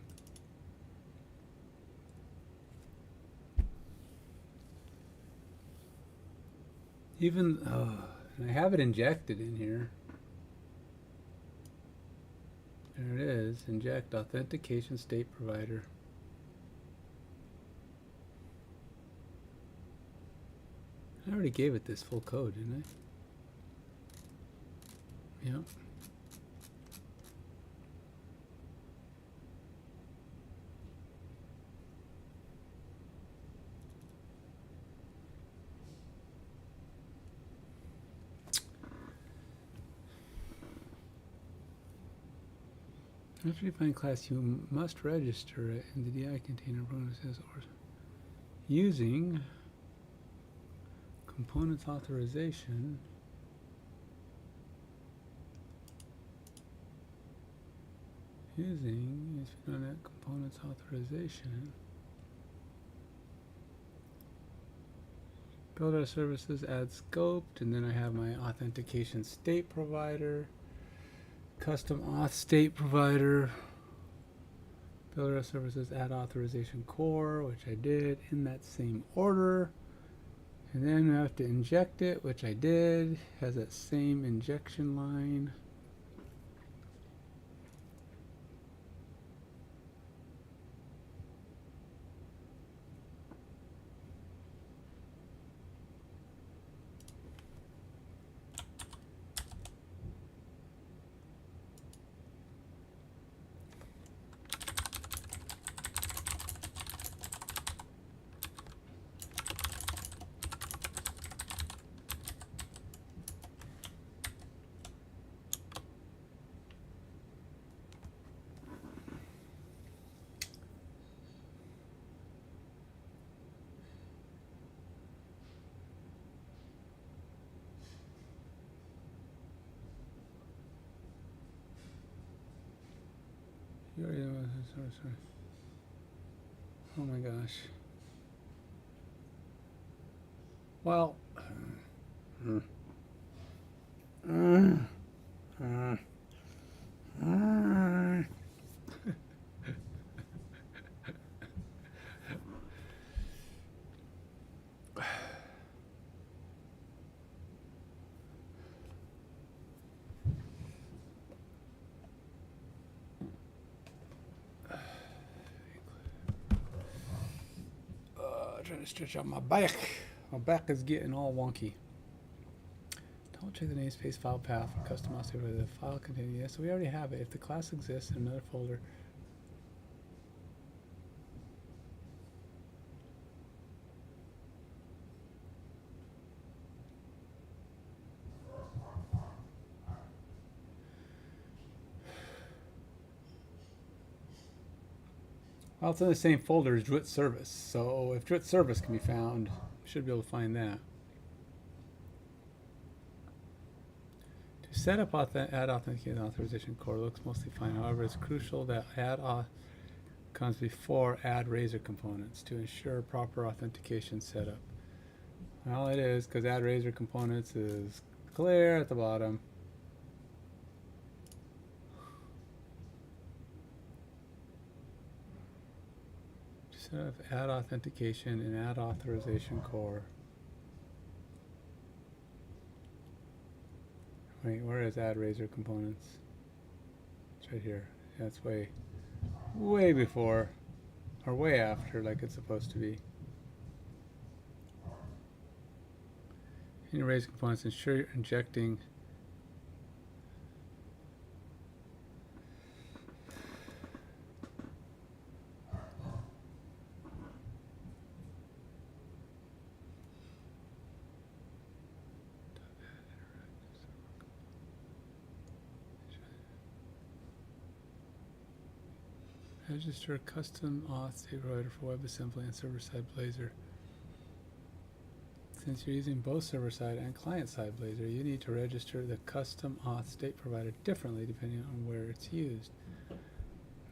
Even, and I have it injected in here. There it is, inject authentication state provider. I already gave it this full code, didn't I? Yep. After you define class, you must register it in the DI container bonuses or using components authorization. Using components authorization. Build our services, add scoped, and then I have my authentication state provider. Custom auth state provider, build our services, add authorization core, which I did in that same order, and then we have to inject it, which I did, has that same injection line. Sorry. Oh my gosh. Well. Trying to stretch out my back. My back is getting all wonky. Don't check the namespace file path for custom mouse over the file containing. Yes, so we already have it. If the class exists in another folder. Well, it's in the same folder as Druid service. So if Druid service can be found, we should be able to find that. To set up add authentication authorization core looks mostly fine. However, it's crucial that add auth comes before add Blazor components to ensure proper authentication setup. Well, it is, because add Blazor components is clear at the bottom. Set up add authentication and add authorization core. Wait, where is add Blazor components? It's right here. Yeah, it's way before, or way after, like it's supposed to be. In Blazor components, ensure you're injecting register custom auth state provider for WebAssembly and server-side Blazor. Since you're using both server-side and client-side Blazor, you need to register the custom auth state provider differently depending on where it's used.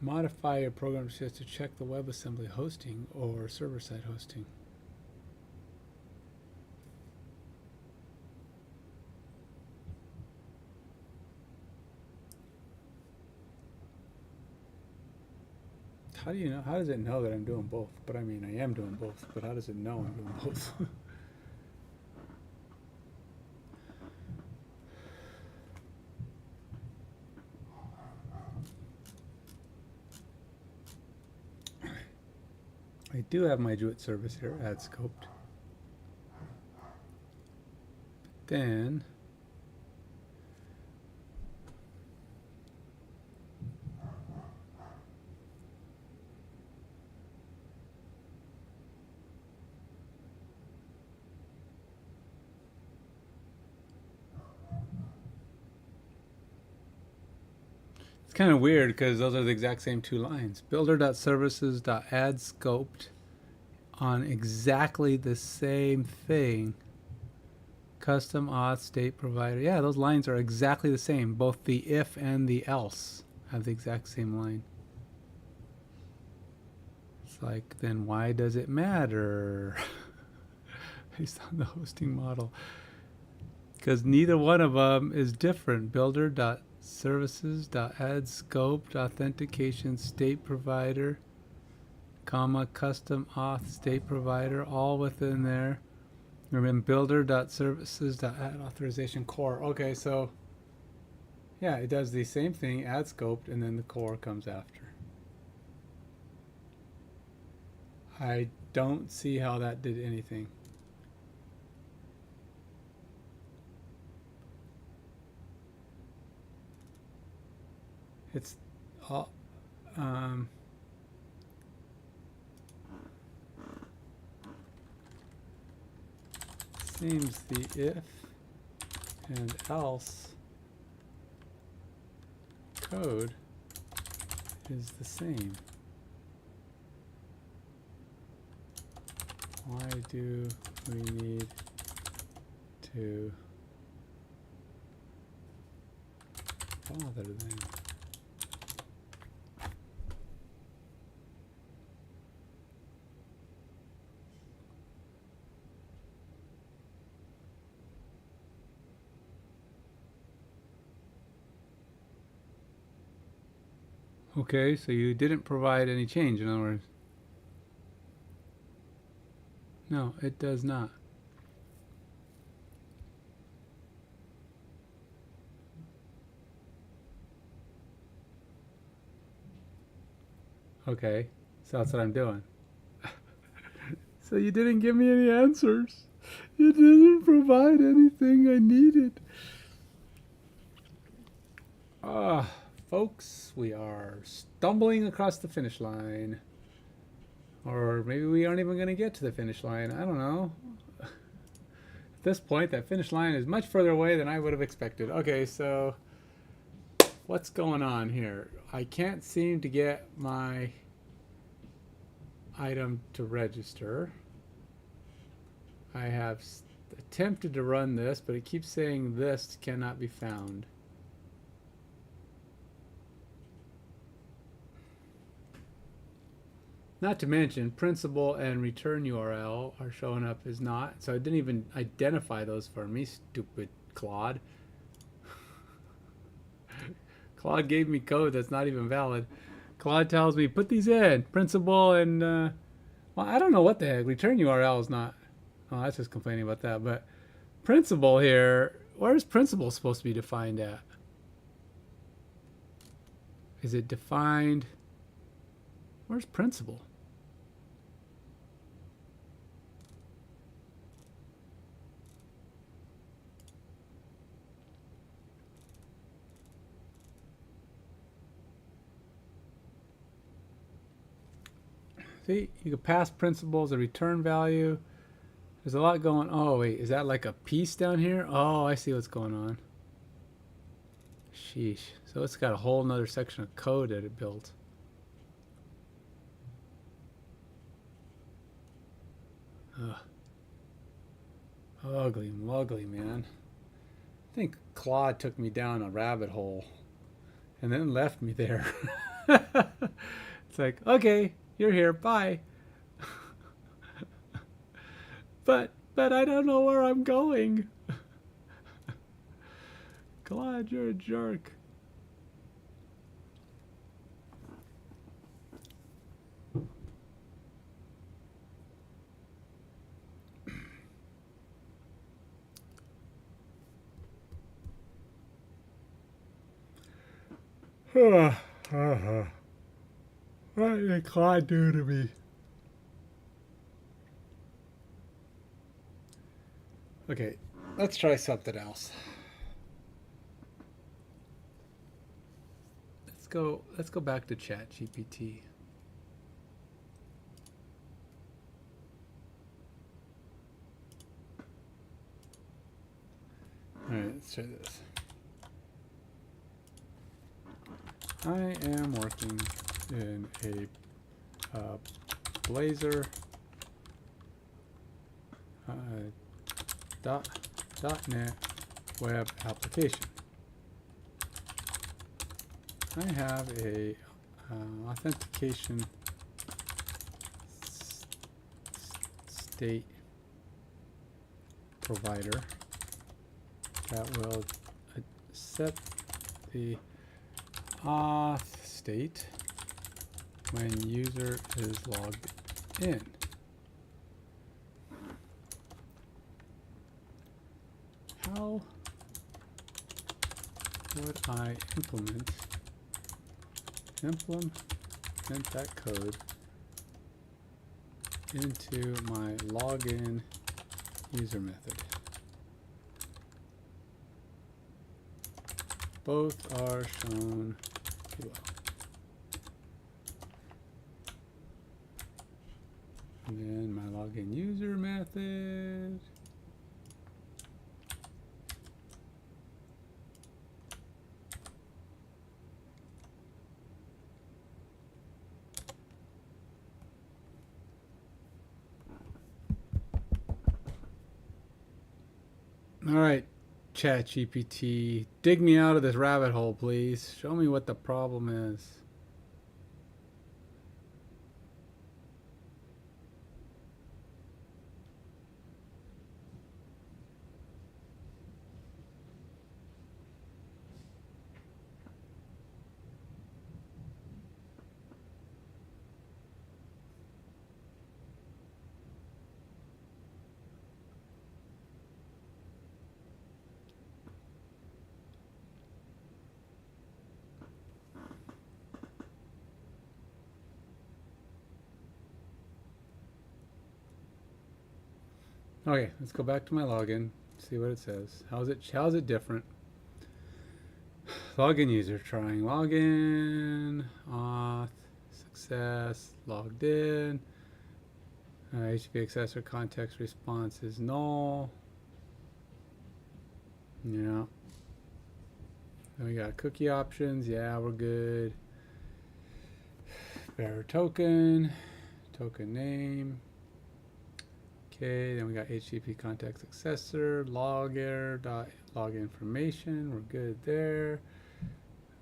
Modify your program just to check the WebAssembly hosting or server-side hosting. How do you know? How does it know that I'm doing both? But I mean, I am doing both, but how does it know I'm doing both? I do have my Druid service here, add scoped. But then it's kind of weird because those are the exact same two lines. Builder.services.add scoped on exactly the same thing. Custom auth state provider. Yeah, those lines are exactly the same. Both the if and the else have the exact same line. It's like, then why does it matter? Based on the hosting model. Because neither one of them is different. Builder.services.add scoped authentication state provider, comma, custom auth state provider, all within there. Remember, builder.services.add authorization core. Okay, so yeah, it does the same thing, add scoped, and then the core comes after. I don't see how that did anything. It's all seems the if and else code is the same. Why do we need to bother them? Okay, so you didn't provide any change, in other words. No, it does not. Okay, so that's what I'm doing. So you didn't give me any answers. You didn't provide anything I needed. Folks, we are stumbling across the finish line. Or maybe we aren't even going to get to the finish line. I don't know. At this point, that finish line is much further away than I would have expected. Okay, so what's going on here? I can't seem to get my item to register. I have attempted to run this, but it keeps saying this cannot be found. Not to mention, principal and return URL are showing up as not, so it didn't even identify those for me, stupid Claude. Claude gave me code that's not even valid. Claude tells me, put these in, principal and, well, I don't know what the heck, return URL is not, oh, that's just complaining about that, but principal here, where's principal supposed to be defined at? Is it defined, where's principal? See, you can pass principals a return value. There's a lot going. Oh wait, is that like a piece down here? Oh, I see what's going on. Sheesh. So it's got a whole nother section of code that it built. Ugh. Ugly, muggly, man. I think Claude took me down a rabbit hole and then left me there. It's like, okay, you're here, bye. but I don't know where I'm going. Claude, you're a jerk. What did Claude do to me? Okay, let's try something else. Let's go back to ChatGPT. All right, let's try this. I am working in a Blazor .NET web application. I have a authentication state provider that will set the auth state when user is logged in. How would I implement that code into my login user method? Both are shown below. And then my login user method. All right, ChatGPT, dig me out of this rabbit hole, please. Show me what the problem is. Okay, let's go back to my login, see what it says. How's it different? Login user trying login, auth, success, logged in. HTTP accessor context response is null. Yeah. Then we got cookie options. Yeah, we're good. Bearer token, token name. Okay, then we got HTTP context accessor, log information. We're good there.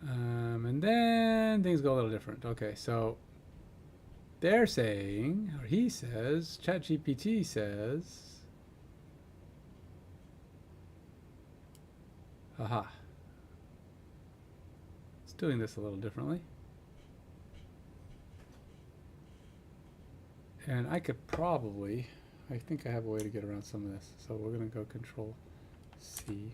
And then things go a little different. Okay, so they're saying, or he says, ChatGPT says, aha, it's doing this a little differently. And I could probably, I think I have a way to get around some of this. So we're going to go Control C.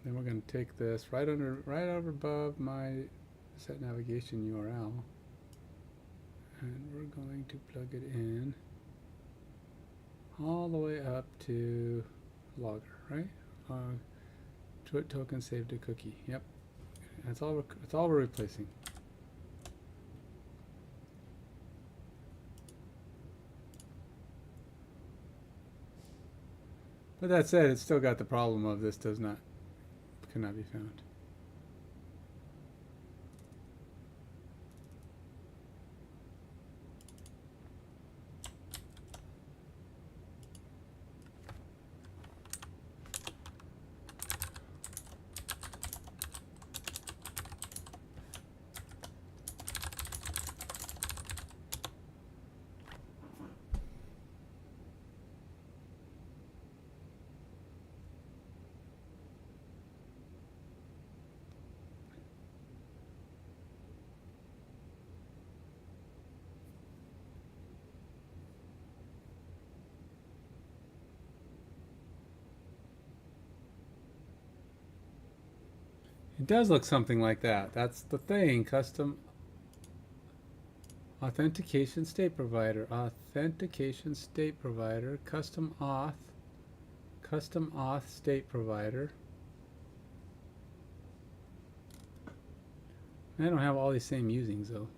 Then we're going to take this right over above my set navigation URL. And we're going to plug it in all the way up to logger, right? Token saved to cookie. Yep. That's all we're replacing. But that said, it's still got the problem of this cannot be found. It does look something like that. That's the thing. Custom authentication state provider. Authentication state provider. Custom auth. Custom auth state provider. I don't have all these same usings though.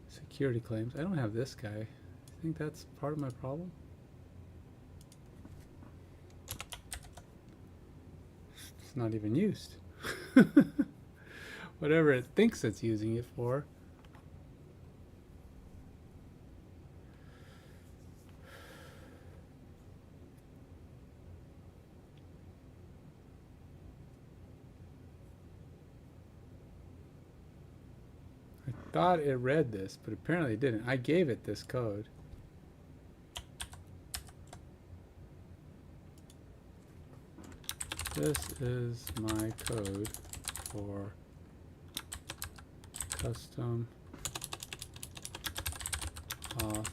Security claims. I don't have this guy. I think that's part of my problem. It's not even used. Whatever it thinks it's using it for. I thought it read this, but apparently it didn't. I gave it this code. This is my code for custom auth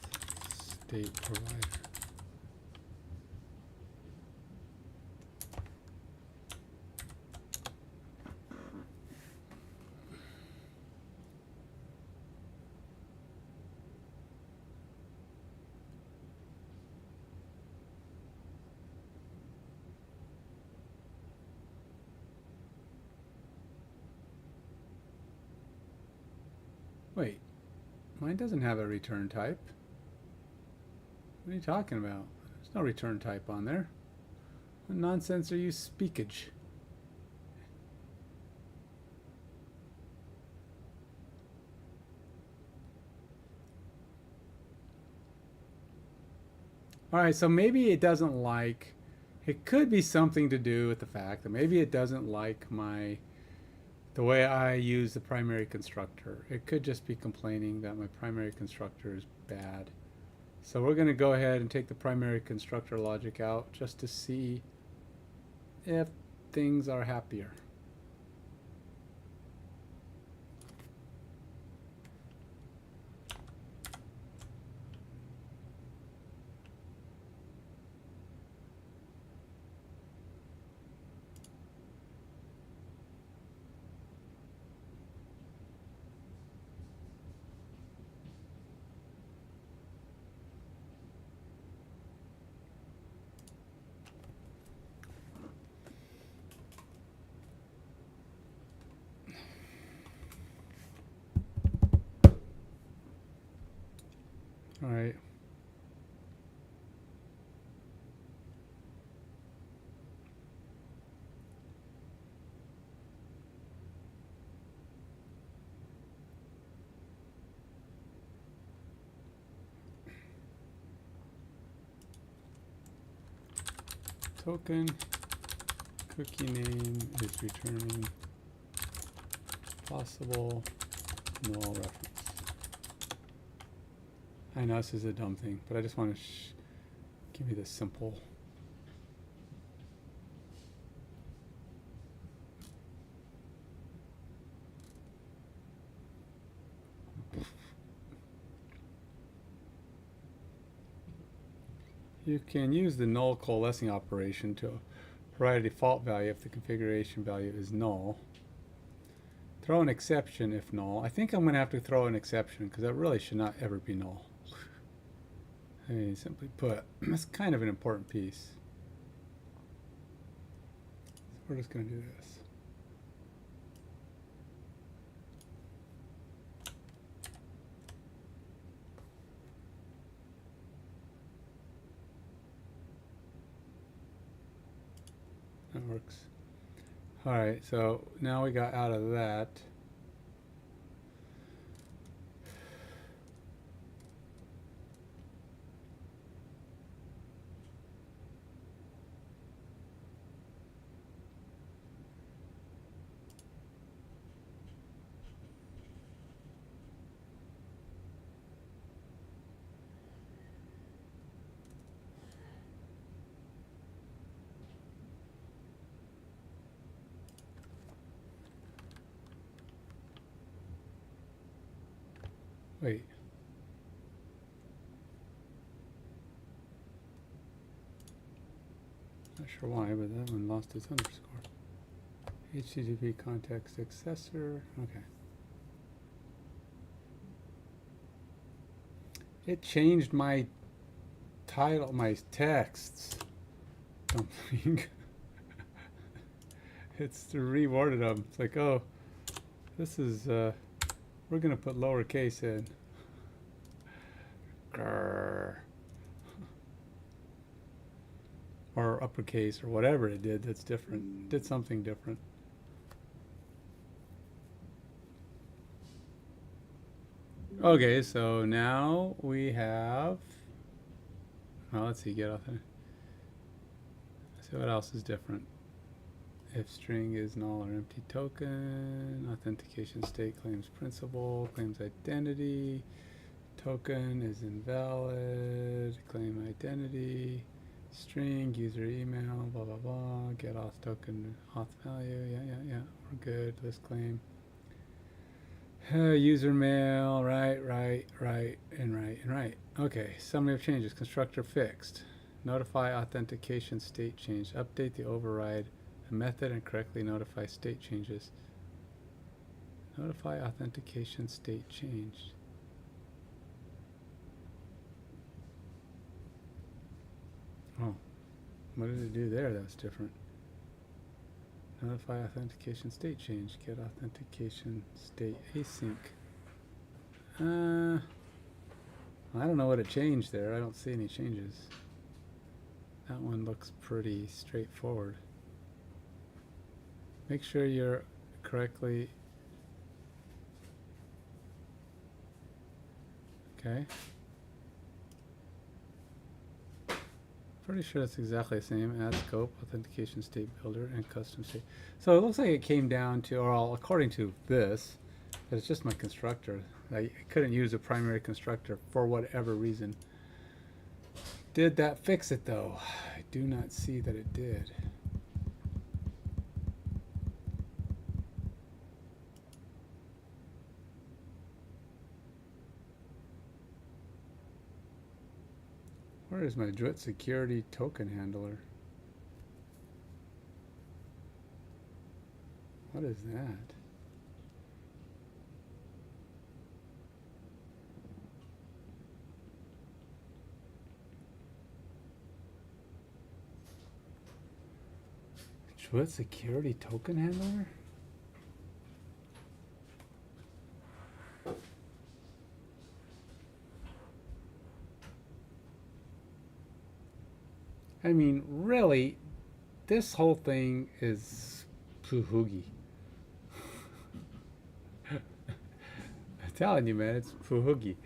state provider. Wait, mine doesn't have a return type. What are you talking about? There's no return type on there. What nonsense are you speakage? Alright, so maybe it doesn't like, it could be something to do with the fact that maybe it doesn't like the way I use the primary constructor. It could just be complaining that my primary constructor is bad. So we're going to go ahead and take the primary constructor logic out just to see if things are happier. All right. Token cookie name is returning possible null reference. I know this is a dumb thing, but I just want to give you the simple. You can use the null coalescing operation to provide a default value if the configuration value is null. Throw an exception if null. I think I'm going to have to throw an exception because that really should not ever be null. I mean, simply put, that's kind of an important piece. So we're just going to do this. That works. All right, so now we got out of that. Wait. Not sure why, but that one lost its underscore. HTTP context accessor. Okay. It changed my title, my texts. Something. It's reworded them. It's like, oh, this is, we're going to put lowercase in. Grrr. Or uppercase or whatever it did that's different. It did something different. Okay, so now we have, well, let's see, get authentic. Let's see what else is different. If string is null or empty token, authentication state claims principal, claims identity, token is invalid, claim identity, string, user email, blah, blah, blah, get auth token, auth value, yeah, we're good, list claim. User mail, right. Okay, summary of changes, constructor fixed. Notify authentication state change, update the override, a method and correctly notify state changes. Notify authentication state changed. Oh, what did it do there that's different? Notify authentication state change. Get authentication state async. I don't know what it changed there. I don't see any changes. That one looks pretty straightforward. Make sure you're correctly. Okay. Pretty sure it's exactly the same. Add scope, authentication state builder, and custom state. So it looks like it came down to, or according to this, that it's just my constructor. I couldn't use a primary constructor for whatever reason. Did that fix it though? I do not see that it did. Where is my Druid security token handler? What is that? Druid security token handler? I mean, really, this whole thing is poohoogie. I'm telling you, man, it's poohoogie.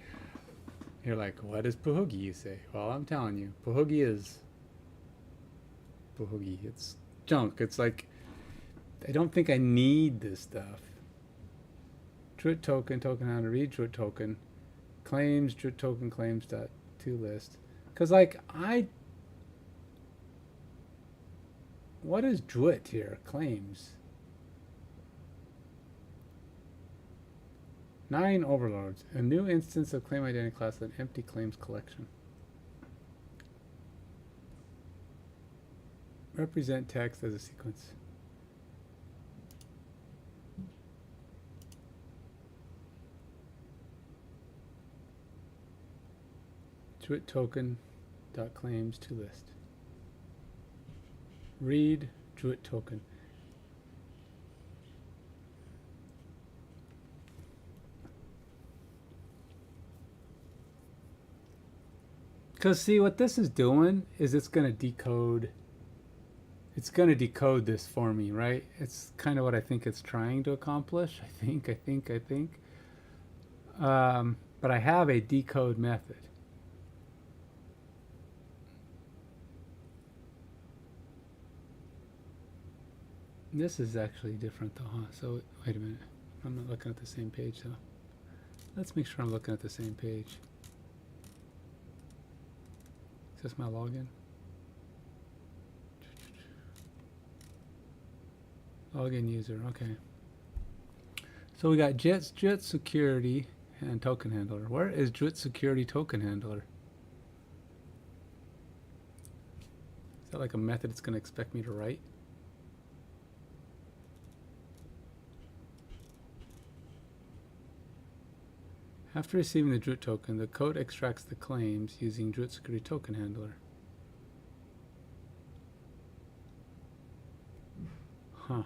You're like, what is poohoogie? You say. Well, I'm telling you, poohoogie is poohoogie. It's junk. It's like, I don't think I need this stuff. Druid token, token how to read Druid token, claims, Druid token claims dot to list. Because, like, what is Druid here? Claims. 9 overloads. A new instance of claim identity class with an empty claims collection. Represent text as a sequence. Druid token dot claims to list. Read Druid token. Because see, what this is doing is it's going to decode. It's going to decode this for me, right? It's kind of what I think it's trying to accomplish. I think. But I have a decode method. This is actually different though, huh? So, wait a minute. I'm not looking at the same page though. Let's make sure I'm looking at the same page. Is this my login? Login user, okay. So we got Druid security and token handler. Where is Druid security token handler? Is that like a method it's going to expect me to write? After receiving the Druid token, the code extracts the claims using Druid security token handler. Huh.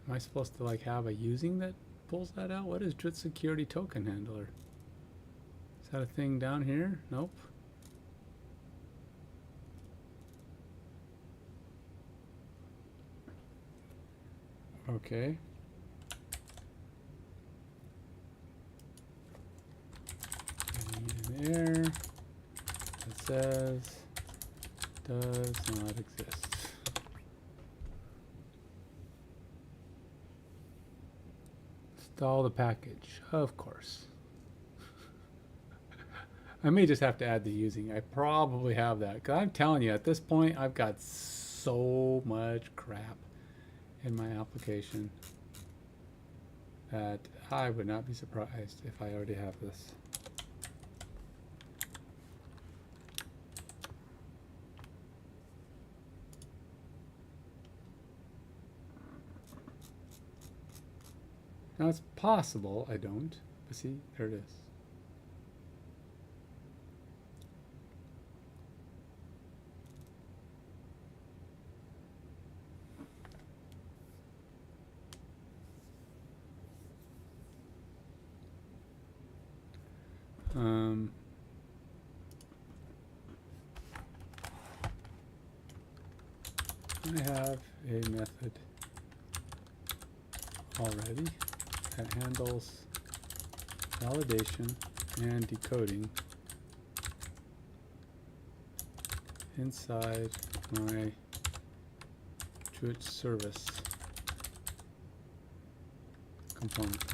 Am I supposed to like have a using that pulls that out? What is Druid security token handler? Is that a thing down here? Nope. Okay. I need an error that says does not exist. Install the package, of course. I may just have to add the using. I probably have that. Because I'm telling you, at this point, I've got so much crap in my application that I would not be surprised if I already have this. Now it's possible I don't, but see, there it is. I have a method already that handles validation and decoding inside my Druid service component.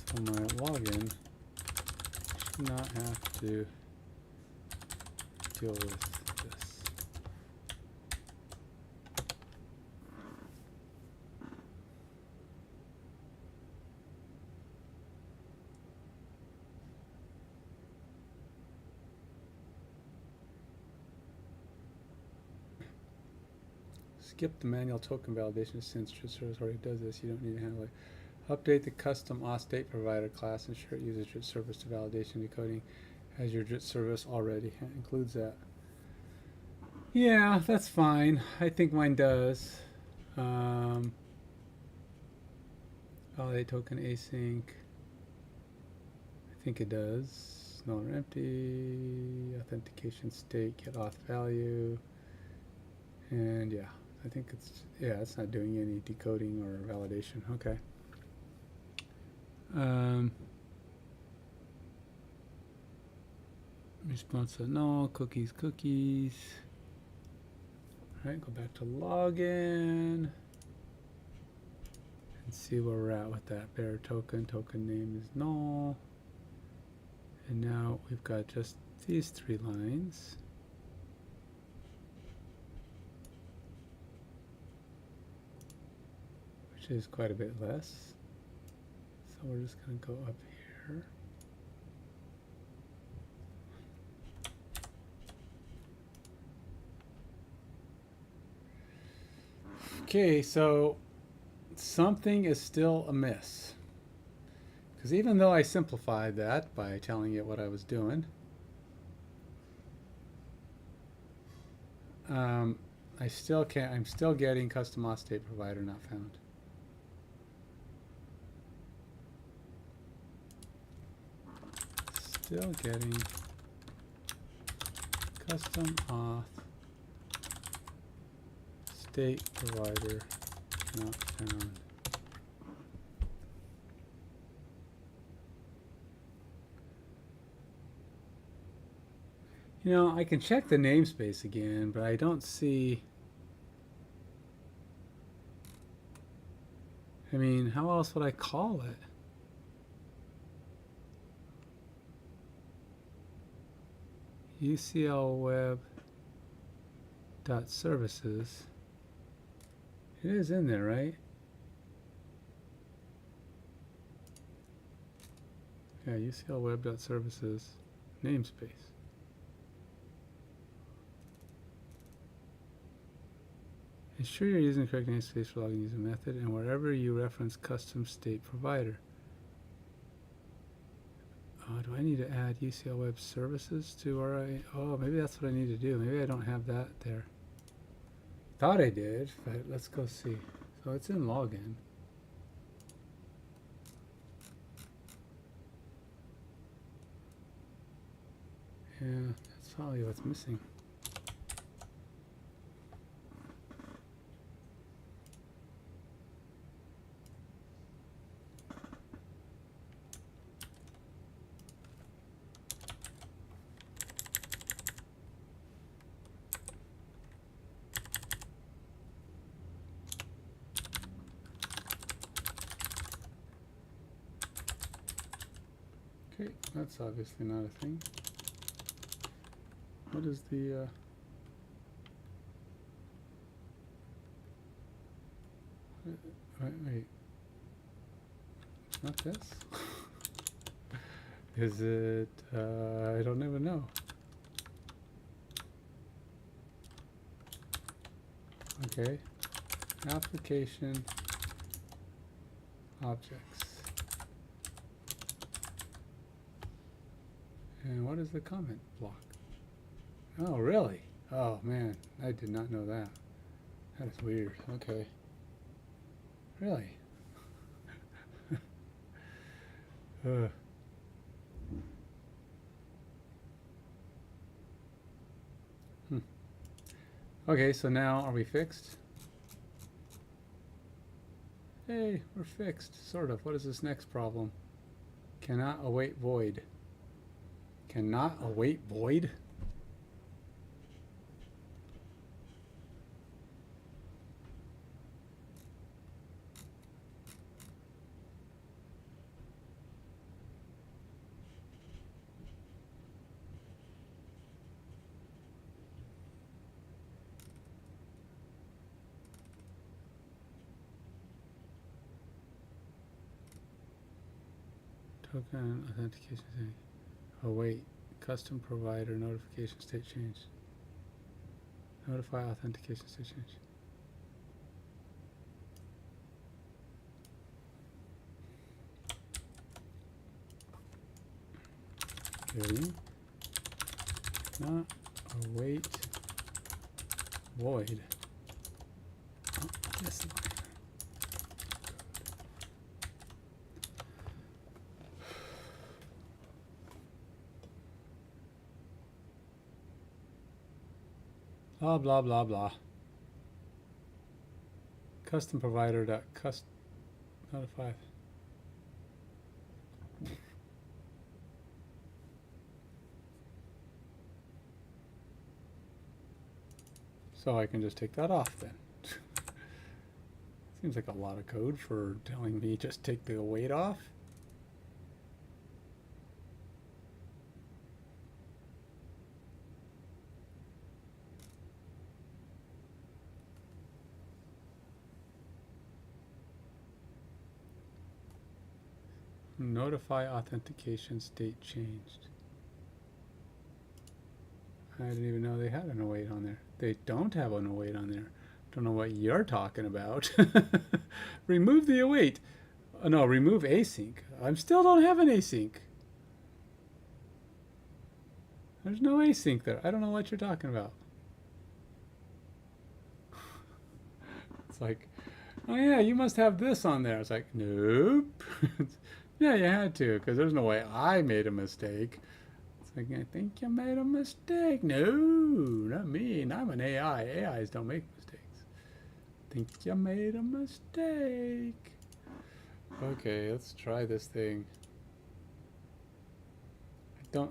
So my login should not have to deal with this. Skip the manual token validation since Druid service already does this. You don't need to handle it. Update the custom auth state provider class. Ensure it uses Druid service to validation decoding Has your service already includes that? Yeah, that's fine. I think mine does. Validate token async. I think it does. Null or empty. Authentication state. Get auth value. And yeah, I think it's not doing any decoding or validation. Okay. Response to null. Cookies. All right, go back to login and see where we're at with that. Bearer token name is null. And now we've got just these 3 lines. Which is quite a bit less. So we're just going to go up here. Okay, so something is still amiss. Because even though I simplified that by telling it what I was doing, I still can't. I'm still getting custom auth state provider not found. Still getting custom auth state provider not found. You know, I can check the namespace again, but I don't see. I mean, how else would I call it? UCL web dot services. It is in there, right? Yeah, UCL web dot services namespace. Ensure you're using the correct namespace for login user method and wherever you reference custom state provider. Do I need to add UCL web services to RI? Oh, maybe that's what I need to do. Maybe I don't have that there. Thought I did, but let's go see. So it's in login. Yeah, that's probably what's missing. Okay, that's obviously not a thing. What is the wait. Not this? Is it I don't even know. Okay. Application objects. And what is the comment block? Oh, really? Oh, man. I did not know that. That is weird. Okay. Really? Okay, so now are we fixed? Hey, we're fixed. Sort of. What is this next problem? Cannot await void. Cannot await void? Token authentication thing. Await. Custom provider notification state change. Notify authentication state change. Okay. not await void. Oh, this line. Blah blah blah blah. Custom provider dot notify. So I can just take that off then. Seems like a lot of code for telling me just take the await off. Notify authentication state changed. I didn't even know they had an await on there. They don't have an await on there. Don't know what you're talking about. Remove the await. Oh, no, remove async. I still don't have an async. There's no async there. I don't know what you're talking about. It's like, oh yeah, you must have this on there. It's like, nope. Yeah, you had to, because there's no way I made a mistake. It's like, I think you made a mistake. No, not me. I'm an AI. AIs don't make mistakes. Think you made a mistake. Okay, let's try this thing.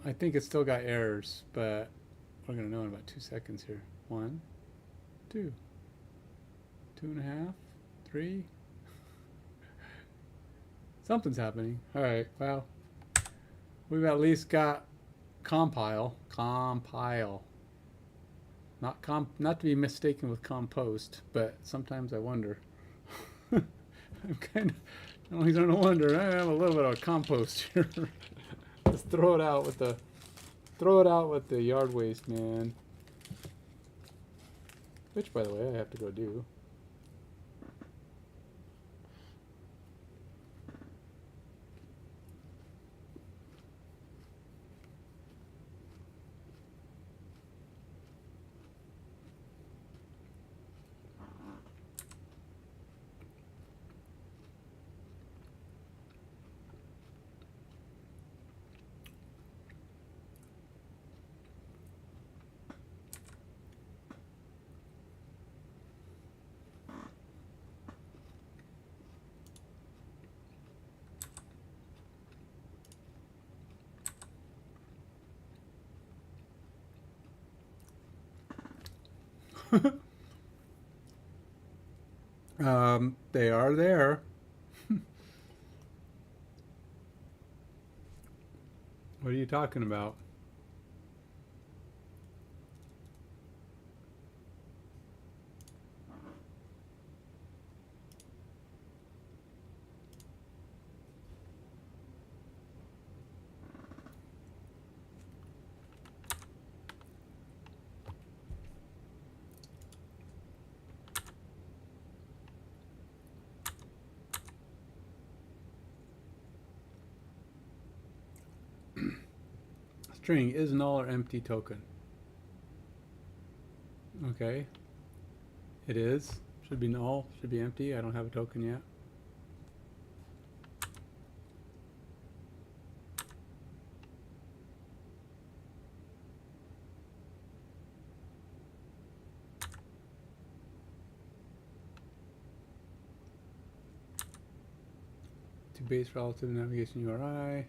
I think it's still got errors, but we're gonna know in about 2 seconds here. 1, 2, 2.5, 3. Something's happening. All right, well, we've at least got compile. Not to be mistaken with compost, but sometimes I wonder. I'm kind of, I don't wonder. I have a little bit of compost here. Just throw it out with the yard waste, man. Which, by the way, I have to go do. They are there. What are you talking about? String is null or empty token. Okay. It is. Should be null. Should be empty. I don't have a token yet. To base relative navigation URI.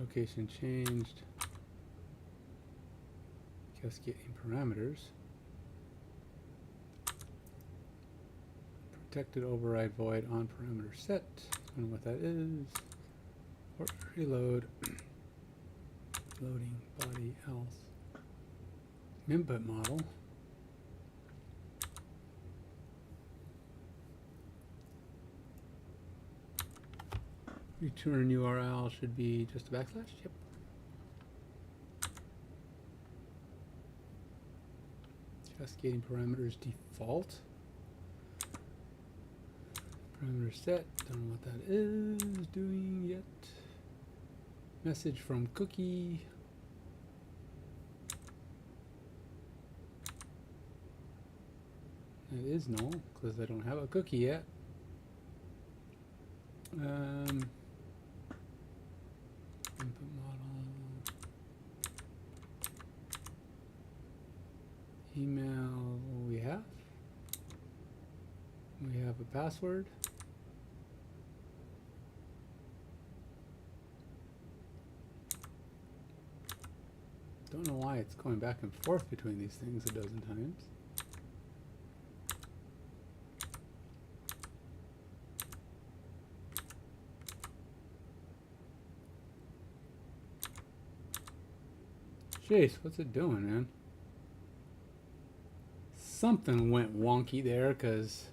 Location changed. Cascading parameters. Protected override void on parameter set. I don't know what that is. Or reload. Loading body else. Input model. Return URL should be just a backslash. Yep. Cascading parameters default. Parameter set. Don't know what that is doing yet. Message from cookie. It is null because I don't have a cookie yet. Input model. Email we have. We have a password. Don't know why it's going back and forth between these things a dozen times. Jeez, what's it doing, man? Something went wonky there, because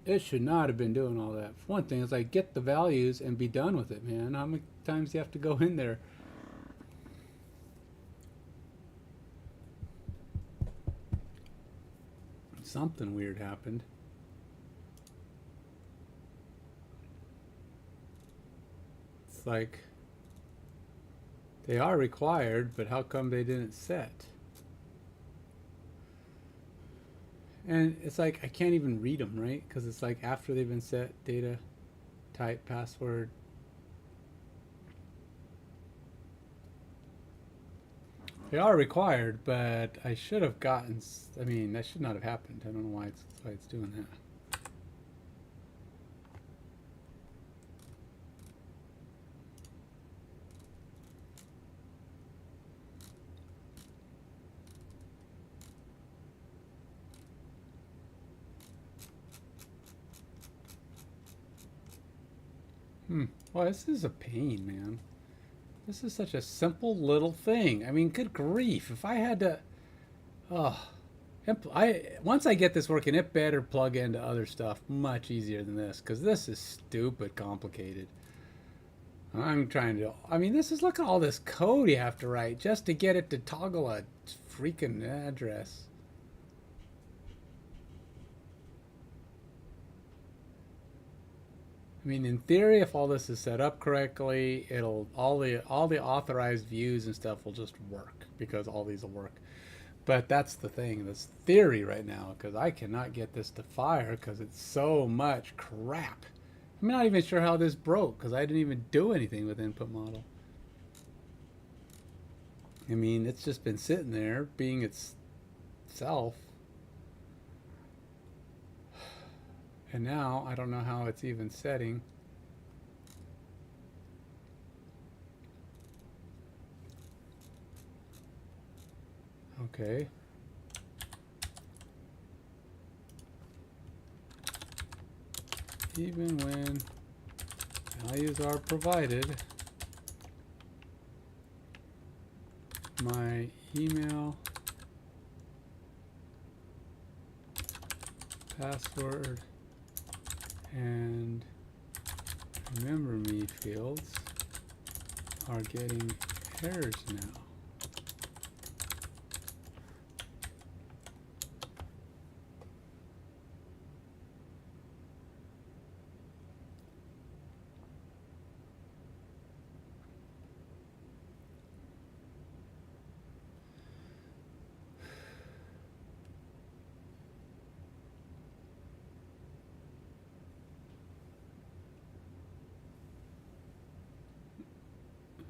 it should not have been doing all that. For one thing, it's like, get the values and be done with it, man. How many times do you have to go in there? Something weird happened. It's like, they are required, but how come they didn't set? And it's like, I can't even read them, right? Because it's like after they've been set, data, type, password. They are required, but I should have gotten, I mean, that should not have happened. I don't know why it's doing that. Well, this is a pain, man. This is such a simple little thing. I mean, good grief. If I had to... once I get this working, it better plug into other stuff much easier than this, because this is stupid complicated. I'm trying to... I mean, this is... Look at all this code you have to write just to get it to toggle a freaking address. I mean, in theory, if all this is set up correctly, it'll all the authorized views and stuff will just work, because all these will work. But that's the thing, this theory right now, because I cannot get this to fire because it's so much crap. I'm not even sure how this broke, because I didn't even do anything with input model. I mean, it's just been sitting there being itself. And now, I don't know how it's even setting. Okay. Even when values are provided, my email, password, and remember me fields are getting errors now.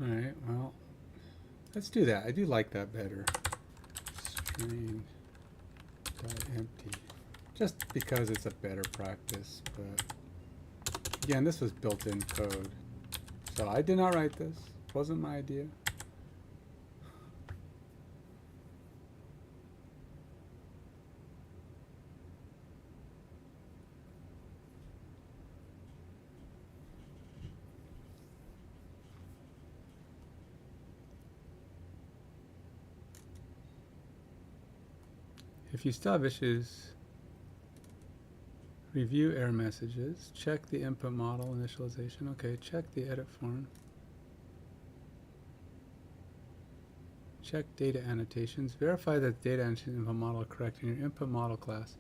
Alright, well, let's do that. I do like that better. String.empty. Just because it's a better practice, but again, this was built-in code. So I did not write this. It wasn't my idea. If you still have issues, review error messages, check the input model initialization. Okay, check the edit form. Check data annotations. Verify that the data annotation input model are correct in your input model class.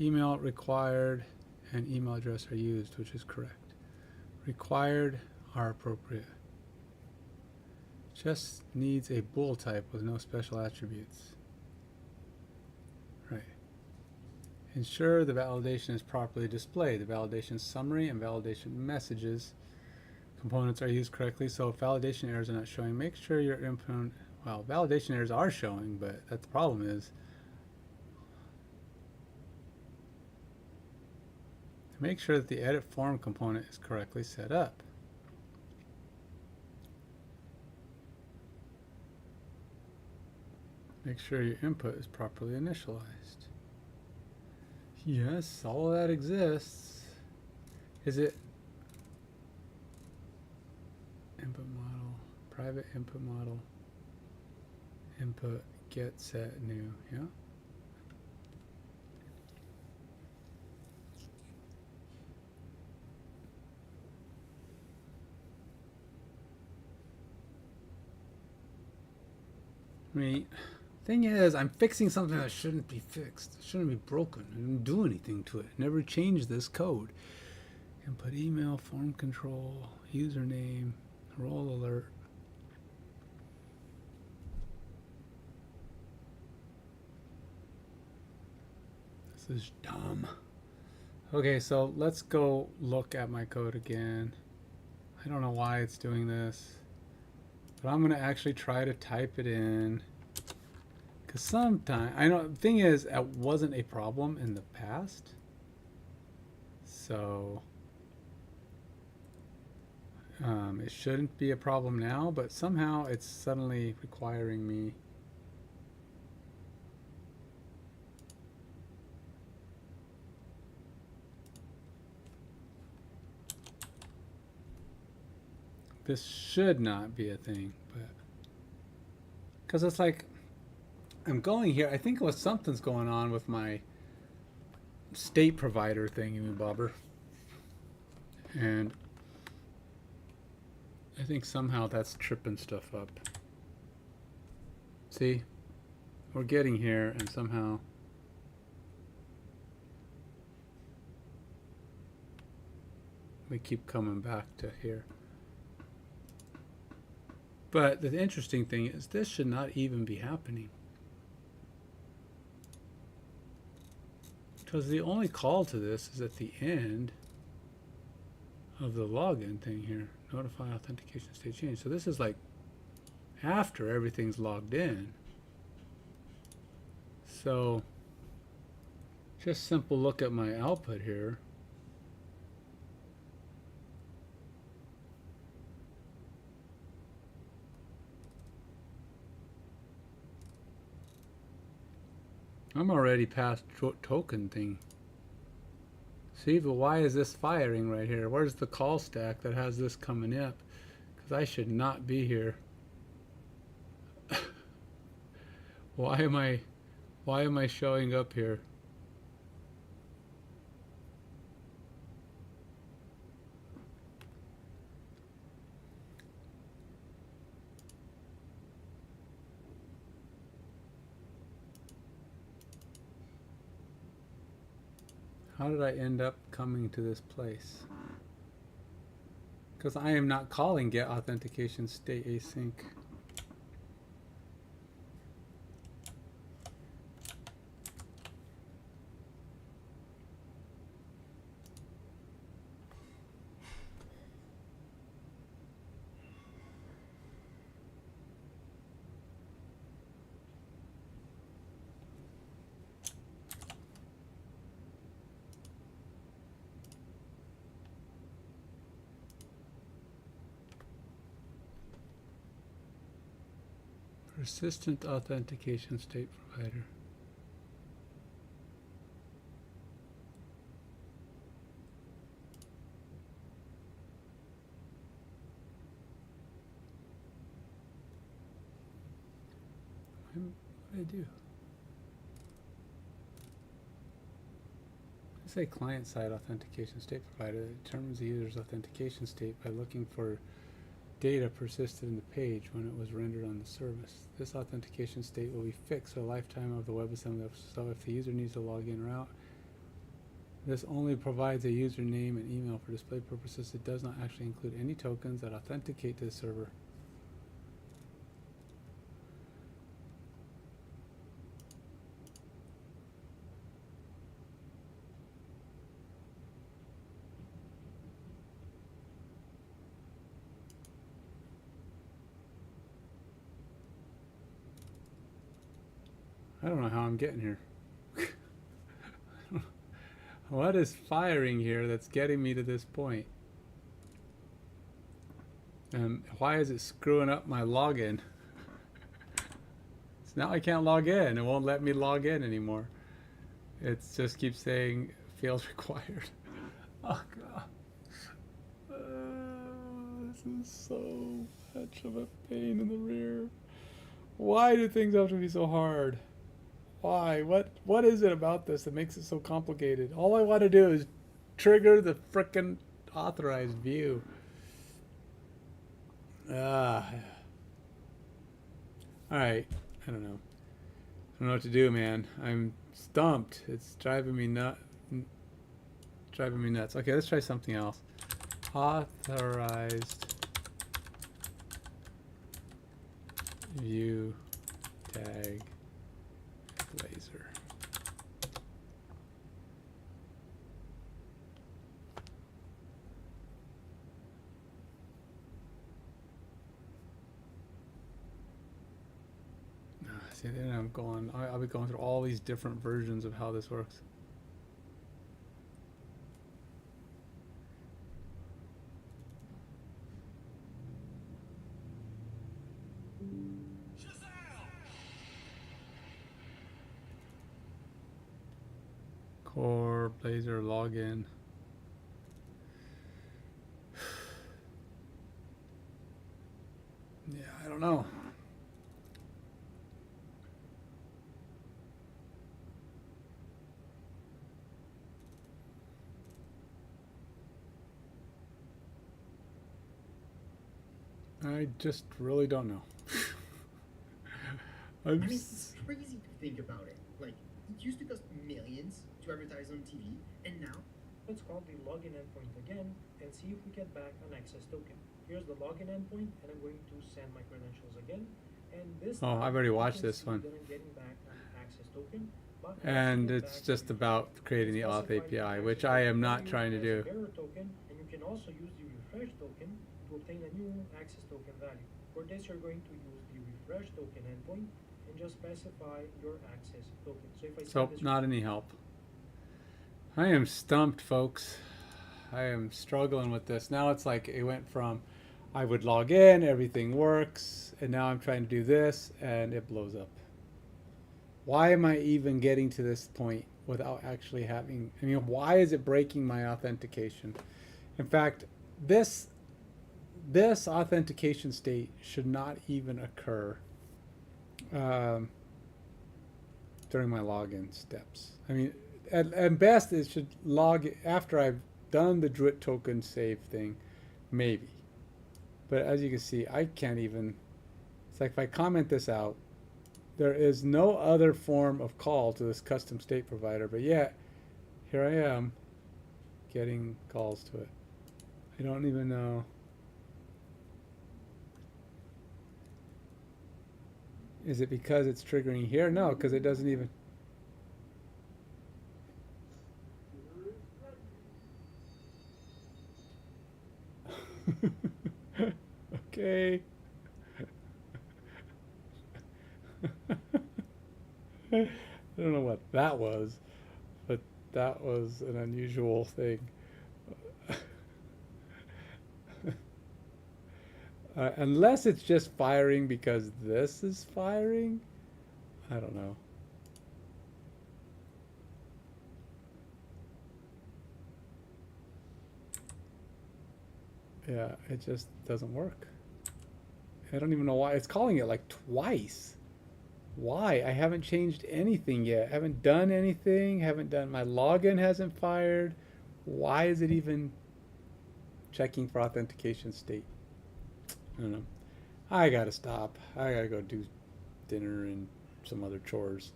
Email required and email address are used, which is correct. Required are appropriate. Just needs a bool type with no special attributes. Right. Ensure the validation is properly displayed. The validation summary and validation messages components are used correctly. So if validation errors are not showing, make sure your input, well, validation errors are showing, but that's the problem is, make sure that the edit form component is correctly set up. Make sure your input is properly initialized. Yes, all of that exists. Is it input model, private input model, input get set new, yeah? I mean, thing is, I'm fixing something that shouldn't be fixed. It shouldn't be broken. I didn't do anything to it. Never change this code. Input email, form control, username, role alert. This is dumb. Okay, so let's go look at my code again. I don't know why it's doing this, but I'm going to actually try to type it in. Because sometimes, I know, the thing is, it wasn't a problem in the past. So, it shouldn't be a problem now, but somehow it's suddenly requiring me. This should not be a thing, but because it's like, I'm going here. I think it was something's going on with my state provider thingy bobber, and I think somehow that's tripping stuff up. See, we're getting here, and somehow we keep coming back to here. But the interesting thing is, this should not even be happening. Because the only call to this is at the end of the login thing here. Notify authentication state change. So this is like after everything's logged in. So just simple look at my output here. I'm already past token thing. See, but why is this firing right here? Where's the call stack that has this coming up? Because I should not be here. Why am I showing up here? How did I end up coming to this place? Because I am not calling get authentication state async. Persistent authentication state provider. What did I do? I say client-side authentication state provider that determines the user's authentication state by looking for data persisted in the page when it was rendered on the service. This authentication state will be fixed for the lifetime of the WebAssembly. So if the user needs to log in or out, this only provides a username and email for display purposes. It does not actually include any tokens that authenticate to the server. I don't know how I'm getting here. What is firing here that's getting me to this point? And why is it screwing up my login? So now I can't log in. It won't let me log in anymore. It just keeps saying field required. Oh god. This is so much of a pain in the rear. Why do things have to be so hard? Why? What is it about this that makes it so complicated? All I want to do is trigger the frickin' authorized view. Alright. I don't know. I don't know what to do, man. I'm stumped. It's driving me nuts. Okay, let's try something else. Authorized view tag Blazor. See, then I'll be going through all these different versions of how this works. Core Blazor login. Yeah, I don't know. I just really don't know. I mean, it's crazy to think about it. Like, it used to cost millions to advertise on TV, and now Let's call the login endpoint again and see if we get back an access token. Here's the login endpoint, and I'm going to send my credentials again. And this Oh, I've already watched this one. that I'm getting back an access token, but And it's just about creating the Auth API, which I am not trying to do. Error token, and you can also use the refresh token to obtain a new access token value. For this, you're going to use the refresh token endpoint and just specify your access token. So if I So, not any help. I am stumped, folks. I am struggling with this. Now it's like it went from I would log in, everything works, and now I'm trying to do this, and it blows up. Why am I even getting to this point without actually having... I mean, why is it breaking my authentication? In fact, this authentication state should not even occur during my login steps. I mean, at best, it should log after I've done the Druid token save thing, maybe. But as you can see, I can't even... It's like if I comment this out, there is no other form of call to this custom state provider, but yet, here I am getting calls to it. I don't even know... Is it because it's triggering here? No, because it doesn't even... Okay. I don't know what that was, but that was an unusual thing. Unless it's just firing because this is firing, I don't know. Yeah, it just doesn't work. I don't even know why. It's calling it like twice. Why? I haven't changed anything yet. I haven't done anything. Haven't done... My login hasn't fired. Why is it even checking for authentication state? I don't know. I gotta stop. I gotta go do dinner and some other chores.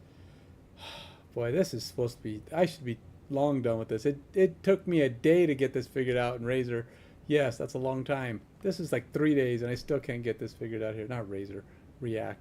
Boy, this is supposed to be... I should be long done with this. It took me a day to get this figured out in Razor. Yes, that's a long time. This is like 3 days and I still can't get this figured out here. Not Razor, React.